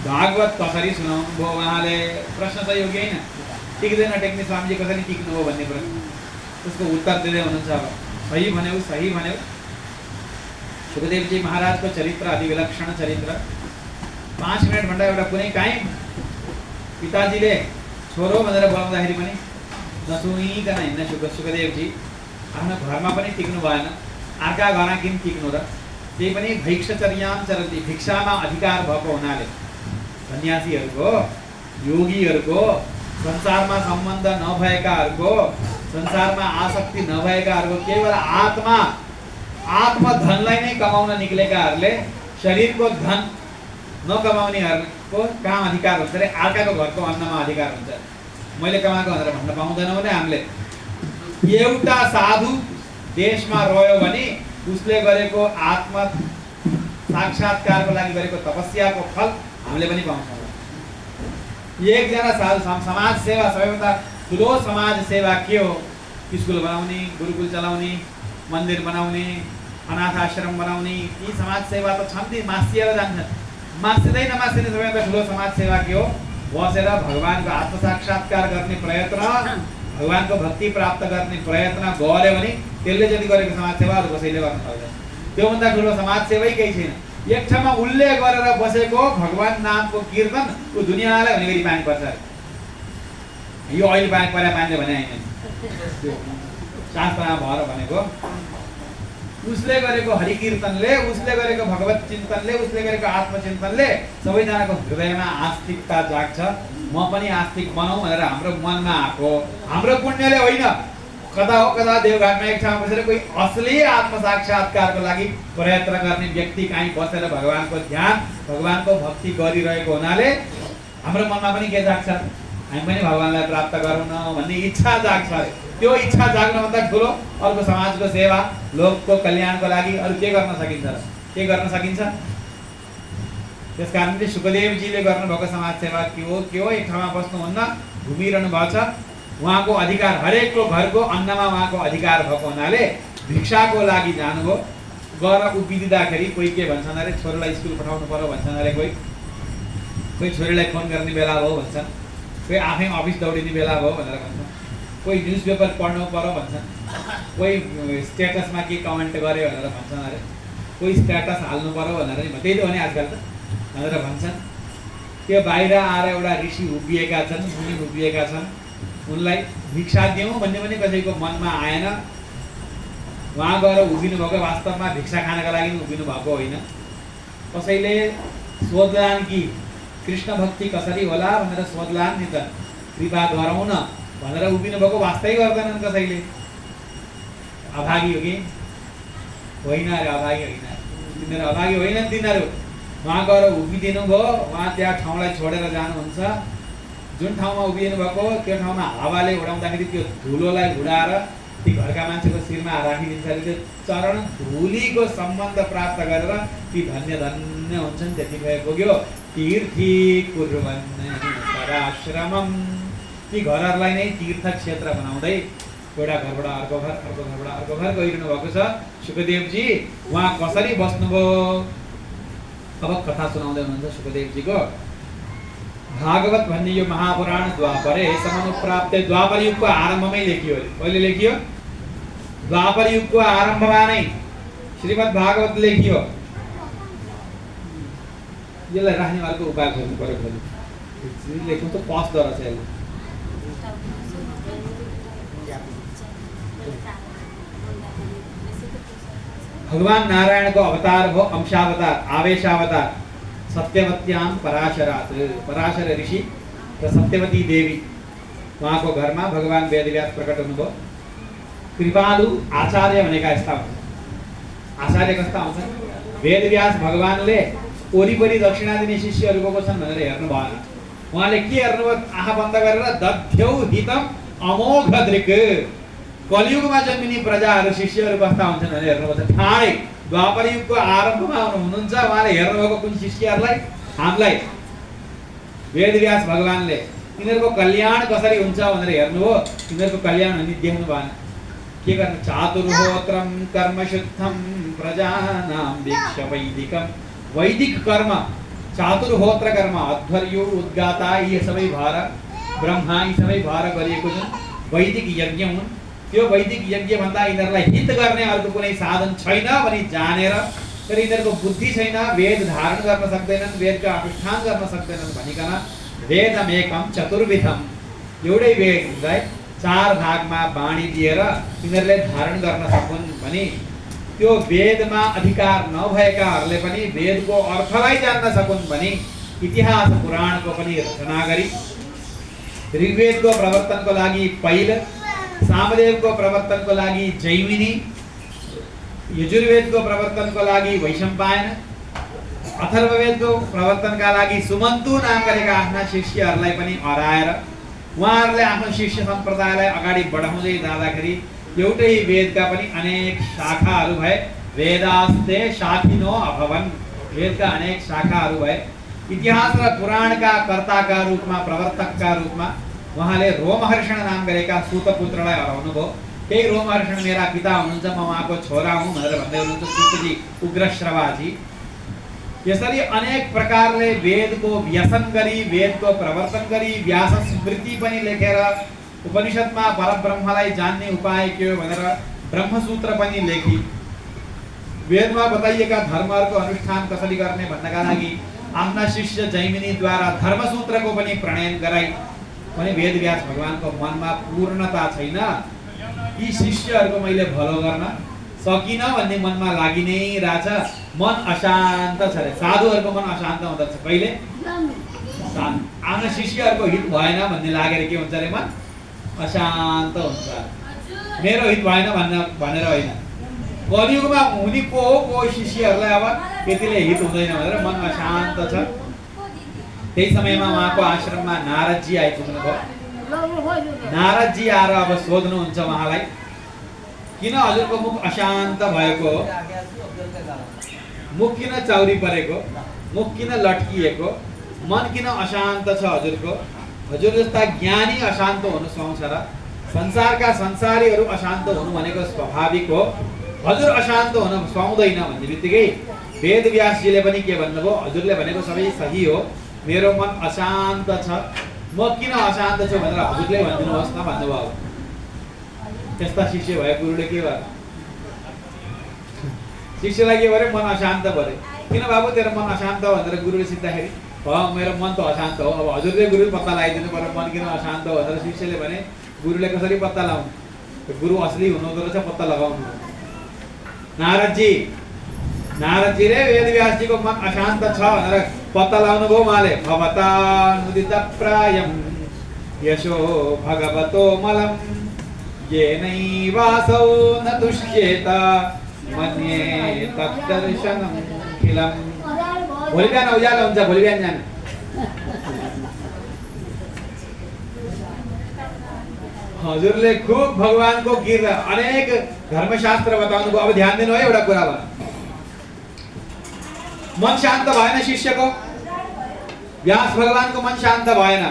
भागवत कसरी सुनाउनु भयो उहाँले प्रश्न त योग्य होइन टिक्दैन टेक्ने स्वामीजी कसरी टिक्नु हो भन्ने प्रश्न त्यसको उत्तर दिँदै हुनुहुन्छ अब सही भन्यौ सुखदेवजी महाराजको चरित्र अति विलक्षण चरित्र 5 मिनेट भन्दा एउटा कुनै काहीँ पिताजीले छोरो भनेर बोलाउँदाखेरि पनि नसुनिकन हिँड्न सुखदेवजी आफ्नो घरमा पनि टिक्नु भएन अर्का घरमा किन टिक्नु र त्यही पनि भिक्षचर्यां चरन्ति भिक्षामा अधिकार भएको हुनाले सन्यासीहरूको योगीहरूको संसारमा सम्बन्ध नभएकाहरूको संसारमा आसक्ति नभएकाहरूको केवल आत्मधनलाई नै कमाउन निक्लेकाहरूले शरीरको धन नकमाउनेहरूको कहाँ अधिकार हुन्छ रे अर्काको घरको अन्नमा अधिकार हुन्छ मैले कमाएको भनेर भन्न पाउँदैनौँ भने हामीले एउटा साधु देशमा रह्यो भने उसले गरेको आत्म साक्षात्कारको लागि गरेको तपस्याको फल हामीले पनि पाउँछौँ एकजना साधु समाज सेवा सबैभन्दा ठुलो समाज सेवा के हो स्कुल बनाउने गुरुकुल चलाउने मन्दिर बनाउने अनाथ आश्रम बनाउने यी समाज सेवा त छन् ती मासिएर जान्छन् मासिँदै नमासिने सबैभन्दा ठुलो समाज सेवा के हो बसेर भगवानको आत्म साक्षात्कार गर्ने प्रयत्न भगवानको भक्ति प्राप्त गर्ने प्रयत्न गर्यो भने त्यसले जति गरेको समाज सेवा अरू कसैले गर्न सक्दैन त्योभन्दा ठुलो समाज सेवै केही छैन एक ठाउँमा उल्लेख गरेर बसेको भगवान नामको कीर्तन ऊ दुनियाँलाई हुने गरी पानी पर्छ यो अहिले पानीले भने होइन त्यो शास्त्रमा भएर भनेको उसले गरेको हरि कीर्तनले उसले गरेको भगवत चिन्तनले उसले गरेको आत्मचिन्तनले सबैजनाको हृदयमा आस्तिकता जाग्छ म पनि आस्तिक बनाऊ भनेर हाम्रो मनमा आएको हाम्रो पुण्यले होइन कता हो कता देवघाटमा एक ठाउँमा बसेर कोही असली आत्म साक्षात्कारको लागि प्रयत्न गर्ने व्यक्ति कहीँ बसेर भगवानको ध्यान भगवानको भक्ति गरिरहेको हुनाले हाम्रो मनमा पनि के जाग्छ हामी पनि भगवानलाई प्राप्त गरौँ न भन्ने इच्छा जाग्छ अरे त्यो इच्छा जाग्नुभन्दा ठुलो अर्को समाजको सेवा लोकको कल्याणको लागि अरू के गर्न सकिन्छ र के गर्न सकिन्छ त्यसकारणले सुखदेवजीले गर्नुभएको समाज सेवा के हो एक ठाउँमा बस्नुहुन्न घुमिरहनु भएको छ उहाँको अधिकार हरेकको घरको अन्नमा उहाँको अधिकार भएको हुनाले भिक्षाको लागि जानुभयो गएर उभिदिँदाखेरि कोही के भन्छन् अरे छोरीलाई स्कुल पठाउनु पर्यो भन्छन् अरे कोही छोरीलाई फोन गर्ने बेला भयो भन्छन् कोही आफै अफिस दौडिने बेला भयो भनेर भन्छन् कोही न्युज पेपर पढ्नु पर्यो भन्छन् कोही स्ट्याटसमा के कमेन्ट गर्यो भनेर भन्छन् अरे कोही स्ट्याटस हाल्नु पर्यो भनेर नि त्यही त हो नि आजकल त भनेर भन्छन् त्यो बाहिर आएर एउटा ऋषि उभिएका छन् मुनि उभिएका छन् उनलाई भिक्षा दिउँ भन्ने पनि कसैको मनमा आएन उहाँ गएर उभिनु भएको वास्तवमा भिक्षा खानका लागि उभिनु भएको होइन कसैले सोध्लान् कि कृष्ण भक्ति कसरी होला भनेर सोध्लान् नि त कृपा गरौँ न भनेर उभिनु भएको वास्तै गर्दैनन् कसैले अभागी हो कि होइन अरे अभागी होइन तिनीहरू अभागी होइनन् तिनीहरू उहाँ गएर उभिदिनु भयो उहाँ त्यहाँ ठाउँलाई छोडेर जानुहुन्छ जुन ठाउँमा उभिनु भएको त्यो ठाउँमा हावाले उडाउँदाखेरि त्यो धुलोलाई उडाएर ती घरका मान्छेको शिरमा राखिदिन्छ अरे त्यो चरण धुलीको सम्बन्ध प्राप्त गरेर ती धन्य धन्य हुन्छन् त्यतिखेर पुग्यो तीर्थी कुर्वन् पराश्रमम् ती घरहरूलाई नै तीर्थ क्षेत्र बनाउँदै एउटा घरबाट अर्को घर, अर्को घरबाट अर्को घर गइरहनु भएको छ सुखदेवजी। उहाँ कसरी बस्नुभयो अब कथा सुनाउँदै हुनुहुन्छ सुखदेवजीको। भागवत भन्ने यो महापुराण द्वापरे समानुप्राप्ते, द्वापर युगको आरम्भमै लेखियो अरे। कहिले लेखियो? द्वापर युगको आरम्भमा नै श्रीमद् भागवत लेखियो। यसलाई राख्ने अर्को उपाय खोज्नु पर्यो। खोज्नु लेख्नु त पस्दो रहेछ यसले। भगवान नारायणको अवतार हो, अंशावतार, आवेशावतार। सत्यवत्याम पराशरात, पराशर ऋषि र सत्यवती देवी उहाँको घरमा भगवान वेदव्यास प्रकट हुनुभयो। कृपालु आचार्य भनेका यस्ता हुन्छन्। आचार्य कस्ता हुन्छन्? वेदव्यास भगवानले वरिपरि दक्षिणा दिने शिष्यहरू को छन् भनेर हेर्नु भएन। उहाँले के हेर्नुभयो? आँखा बन्द गरेर दध्यौ हितम अमोघ दृक्, कलियुगमा जन्मिने प्रजाहरू शिष्यहरू कस्ता हुन्छन् भनेर हेर्नुभएको छ। ठाडै द्वापर युगको आरम्भमा हुनुहुन्छ उहाँले हेर्नुभएको कुन शिष्यहरूलाई? हामीलाई। वेदव्यास भगवानले यिनीहरूको कल्याण कसरी हुन्छ भनेर हेर्नुभयो। यिनीहरूको कल्याण हुने देख्नु भएन। के गर्नु? चातुर्होत्रम कर्मशुद्धम प्रजानां वीक्ष्य वैदिकम। वैदिक कर्म, चातुर्होत्र कर्म, अध्वर्यो उद्गाता यी सबै भएर, ब्रह्मा यी सबै भएर गरिएको जुन वैदिक यज्ञ हुन्, त्यो वैदिक यज्ञ भन्दा यिनीहरूलाई हित गर्ने अर्को कुनै साधन छैन भनी जानेर, तर यिनीहरूको बुद्धि छैन, वेद धारण गर्न सक्दैनन्, वेदका अनुष्ठान गर्न सक्दैनन् भनिकन वेदमेकम चतुर्विधम, एउटै वेदलाई 4 भागमा बाँडिदिएर यिनीहरूले धारण गर्न सकुन् भनी, त्यो वेदमा अधिकार नभएकाहरूले पनि वेदको अर्थलाई जान्न सकुन् भनी इतिहास पुराणको पनि रचना गरी ऋग्वेदको प्रवर्तनको लागि पैल, सामवेदको प्रवर्तनको लागि जैमिनी, यजुर्वेदको प्रवर्तनको लागि वैशम्पायन, अथर्ववेदको प्रवर्तनका लागि सुमन्तु नाम गरेका आफ्ना शिष्यहरूलाई पनि हराएर उहाँहरूले आफ्नो शिष्य सम्प्रदायलाई अगाडि बढाउँदै जाँदाखेरि एउटै वेदका पनि अनेक शाखाहरू भए। वेदास्ते शाखिनो अभवन्, वेदका अनेक शाखाहरू भए। इतिहास र पुराणका कर्ताका रूपमा, प्रवर्तकका रूपमा उहाँले रोमहर्षण नाम गरेका सूतपुत्रलाई हराउनु भयो। त्यही रोमहर्षण मेरा पिता हुनुहुन्छ, म उहाँको छोरा हुँ भनेर भन्दै हुनुहुन्छ सूतजी, उग्रश्रवाजी। यसरी अनेक प्रकारले वेदको व्यसन गरी, वेदको प्रवर्तन गरी, व्यास स्मृति पनि लेखेर, उपनिषदमा परब्रह्मलाई जान्ने उपाय के हो भनेर ब्रह्मसूत्र पनि लेखी, वेदमा बताइएका धर्महरूको अनुष्ठान कसरी गर्ने भन्नका लागि आफ्ना शिष्य जैमिनीद्वारा धर्मसूत्रको पनि प्रणयन गराई। भने वेदव्यास भगवानको मनमा पूर्णता छैन, यी शिष्यहरूको मैले भलो गर्न सकिन भन्ने मनमा लागि नै रहेछ। मन अशान्त छ रे, साधुहरूको मन अशान्त हुँदछ। कहिले? आफ्ना शिष्यहरूको हित भएन भन्ने लागेर के हुन्छ रे? मन अशान्त हुन्छ। मेरो हित भएन भनेर होइन, कलियुगमा हुने को शिष्यहरूलाई अब त्यतिले हित हुँदैन भनेर मन अशान्त छ। त्यही समयमा उहाँको आश्रममा नारदजी आइपुग्नु भयो। नारदजी आएर अब सोध्नुहुन्छ उहाँलाई, किन हजुरको मुख अशान्त भएको? मुख किन चौरी परेको? मुख किन लट्किएको? मन किन अशान्त छ हजुरको? हजुर जस्ता ज्ञानी अशान्त हुनु सुहाउँछ र? संसारका संसारीहरू अशान्त हुनु भनेको स्वाभाविक हो, हजुर अशान्त हुन सुहाउँदैन भन्ने बित्तिकै वेदव्यासजीले पनि के भन्नुभयो? हजुरले भनेको सबै सही हो, मेरो मन अशान्त छ, म किन अशान्त छु भनेर हजुरले भनिदिनुहोस् न भन्नुभयो। त्यस्ता शिष्य भए गुरुले के गर्यो? शिष्यलाई के गर्यो? मन अशान्त भयो। किन बाबु तेरो मन अशान्त हो भनेर गुरुले सिद्धाखेरि, मेरो मन त अशान्त हो। अब हजुरले गुरुले पत्ता लगाइदिनु पर्यो मन किन अशान्त हो भनेर। शिष्यले भने गुरुले कसरी पत्ता लगाउनु? गुरु असली हुनुहुँदो रहेछ, पत्ता लगाउनु। नारदजी रे वेदव्यासजीको मन अशान्त छ भनेर पत्ता लगाउनु भयो उहाँले। भवतानुदित प्रायम यशो भगवतो मलम येनैवासौ न तुष्येत मन्ये तद्दर्शनम खिलम। भोलि बिहान उज्यालो हुन्छ, भोलि बिहान जानु। हजुरले खूब भगवानको गीत अनेक धर्मशास्त्र बताउनु भयो। अब ध्यान दिनु है एउटा कुरा भन, मन शान्त भएन शिष्यको, व्यास भगवानको मन शान्त भएन।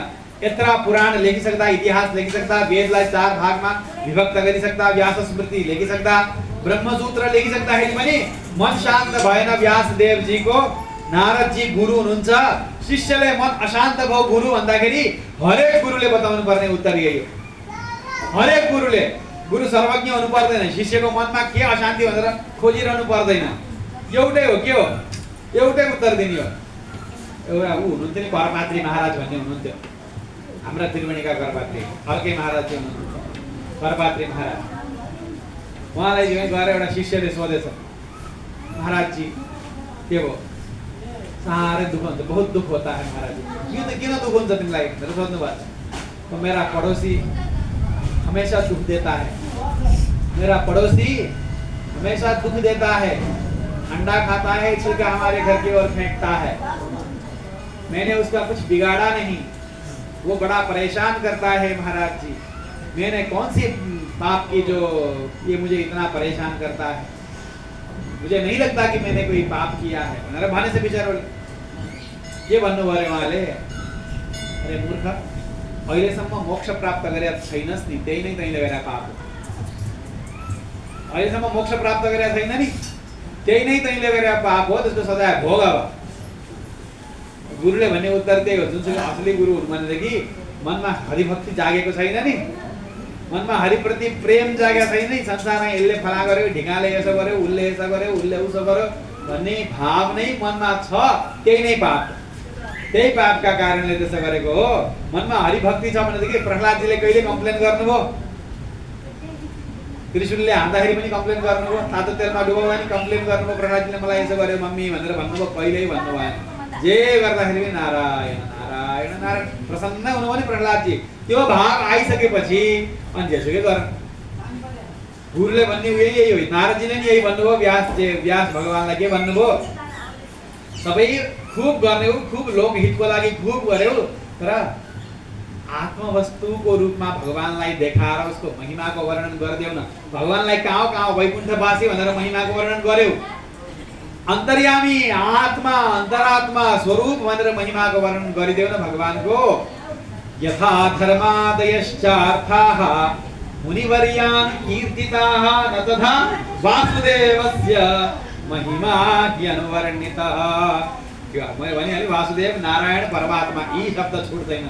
यत्रा पुराण लेखि सक्दा, इतिहास लेखि सक्दा, वेदलाई 4 भागमा विभक्त गरि सक्दा, व्यास स्मृति लेखि सक्दा, ब्रह्मसूत्र लेखि सक्दाखेरि पनि मन शान्त भएन व्यासदेवजीको। नारदजी गुरु हुनुहुन्छ, शिष्यले मन अशान्त भयो गुरु भन्दाखेरि हरेक गुरुले बताउनु पर्ने उत्तर यही हो। हरेक गुरुले, गुरु सर्वज्ञ हुनु पर्दैन, शिष्यको मनमा के अशान्ति भनेर खोजिरहनु पर्दैन। एउटै हो, के हो? एउटै उत्तर दिने हो। एउटा ऊ हुनुहुन्थ्यो नि, करपात्री महाराज भन्ने हुनुहुन्थ्यो, हाम्रा त्रिवेणीका करपात्री, अर्कै महाराज चाहिँ हुनुहुन्थ्यो करपात्री महाराज। उहाँलाई गएर एउटा शिष्यले सोधेछ, महाराज जी के भयो? साह्रै दुःख हुन्छ, बहुत दुःख होता है महाराज। किन दुःख हुन्छ तिमीलाई भनेर सोध्नु भएको छ। तो मेरा पड़ोसी हमेशा दुख देता है, मेरा पड़ोसी हमेशा दुख देता है, अंडा खाता है, छिलका हमारे घर की ओर फेंकता है, मैंने उसका कुछ बिगाड़ा नहीं, वो बड़ा परेशान करता है महाराज जी। मैंने कौन सी पाप की जो ये मुझे इतना परेशान करता है? मुझे नहीं लगता कि मैंने कोई पाप किया है भनेर भने चाहिँ बिचारो के भन्नुभयो अरे उहाँले, अरे मूर्ख, अहिलेसम्म मोक्ष प्राप्त गरेका छैनस् नि, त्यही नै तैँले गरेका पाप हो। अहिलेसम्म मोक्ष प्राप्त गरेका छैन नि, त्यही नै तैँले गरेका पाप हो, त्यसको सजाय भोग अब। गुरुले भन्ने उत्तर त्यही हो। जुनसुकै असली गुरु हुनु भनेदेखि मनमा हरिभक्ति जागेको छैन नि, मनमा हरिप्रति प्रेम जागेको छैन नि, संसारमा यसले फला गर्यो, ढिकाले यसो गर्यो, उसले यसो गर्यो, उसले उसो गर्यो भन्ने भाव नै मनमा छ, त्यही नै पाप। त्यही पापका कारणले त्यसो गरेको हो। मनमा हरिभक्ति छ भनेदेखि प्रहलादजीले कहिले कम्प्लेन गर्नुभयो? त्रिशूलले हान्दाखेरि पनि कम्प्लेन गर्नुभयो, तातो तेलमा डुबाउँदा पनि कम्प्लेन गर्नुभयो, प्रहलादजीले मलाई यसो गर्यो मम्मी भनेर भन्नुभयो? कहिल्यै भन्नु भएन। जे गर्दाखेरि पनि नारायण नारायण नारायण, प्रसन्न हुनु भने प्रहलादजी। त्यो भाव आइसकेपछि अनि जेसुकै गर। गुरुले भन्ने यही हो। नारदजीले नि यही भन्नुभयो, व्यास भगवानलाई के भन्नुभयो? सबै खूब गर्ने हो, खूब लोकहितको लागि खूब गर्यो, तर आत्मवस्तुको रूपमा भगवानलाई देखाएर उसको महिमाको वर्णन गरिदेऊ न। भगवानलाई कहाँ कहाँ वैकुण्ठवासी भनेर महिमाको वर्णन गर्यो, अन्तर्यामी आत्मा अन्तरात्मा स्वरूप भनेर महिमाको वर्णन गरिदेऊ न भगवानको। यथा धर्मादयश्चार्थाः मुनिवर्यान् कीर्तिताः न तथा वासुदेवस्य महिमा ह्यनुवर्णितः। मैले भनिहालेँ, वासुदेव नारायण परमात्मा यी शब्द छुट्दैन।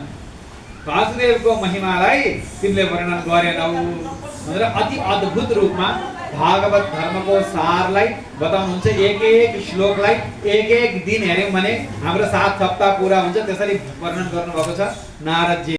वासुदेवको महिमालाई तिमीले वर्णन गरेनौ भनेर अति अद्भुत रूपमा भागवत धर्मको सारलाई बताउनुहुन्छ। एक एक श्लोकलाई एक एक दिन हेर्यौँ भने हाम्रो 7 सप्ताह पुरा हुन्छ, त्यसरी वर्णन गर्नुभएको छ नारदजी।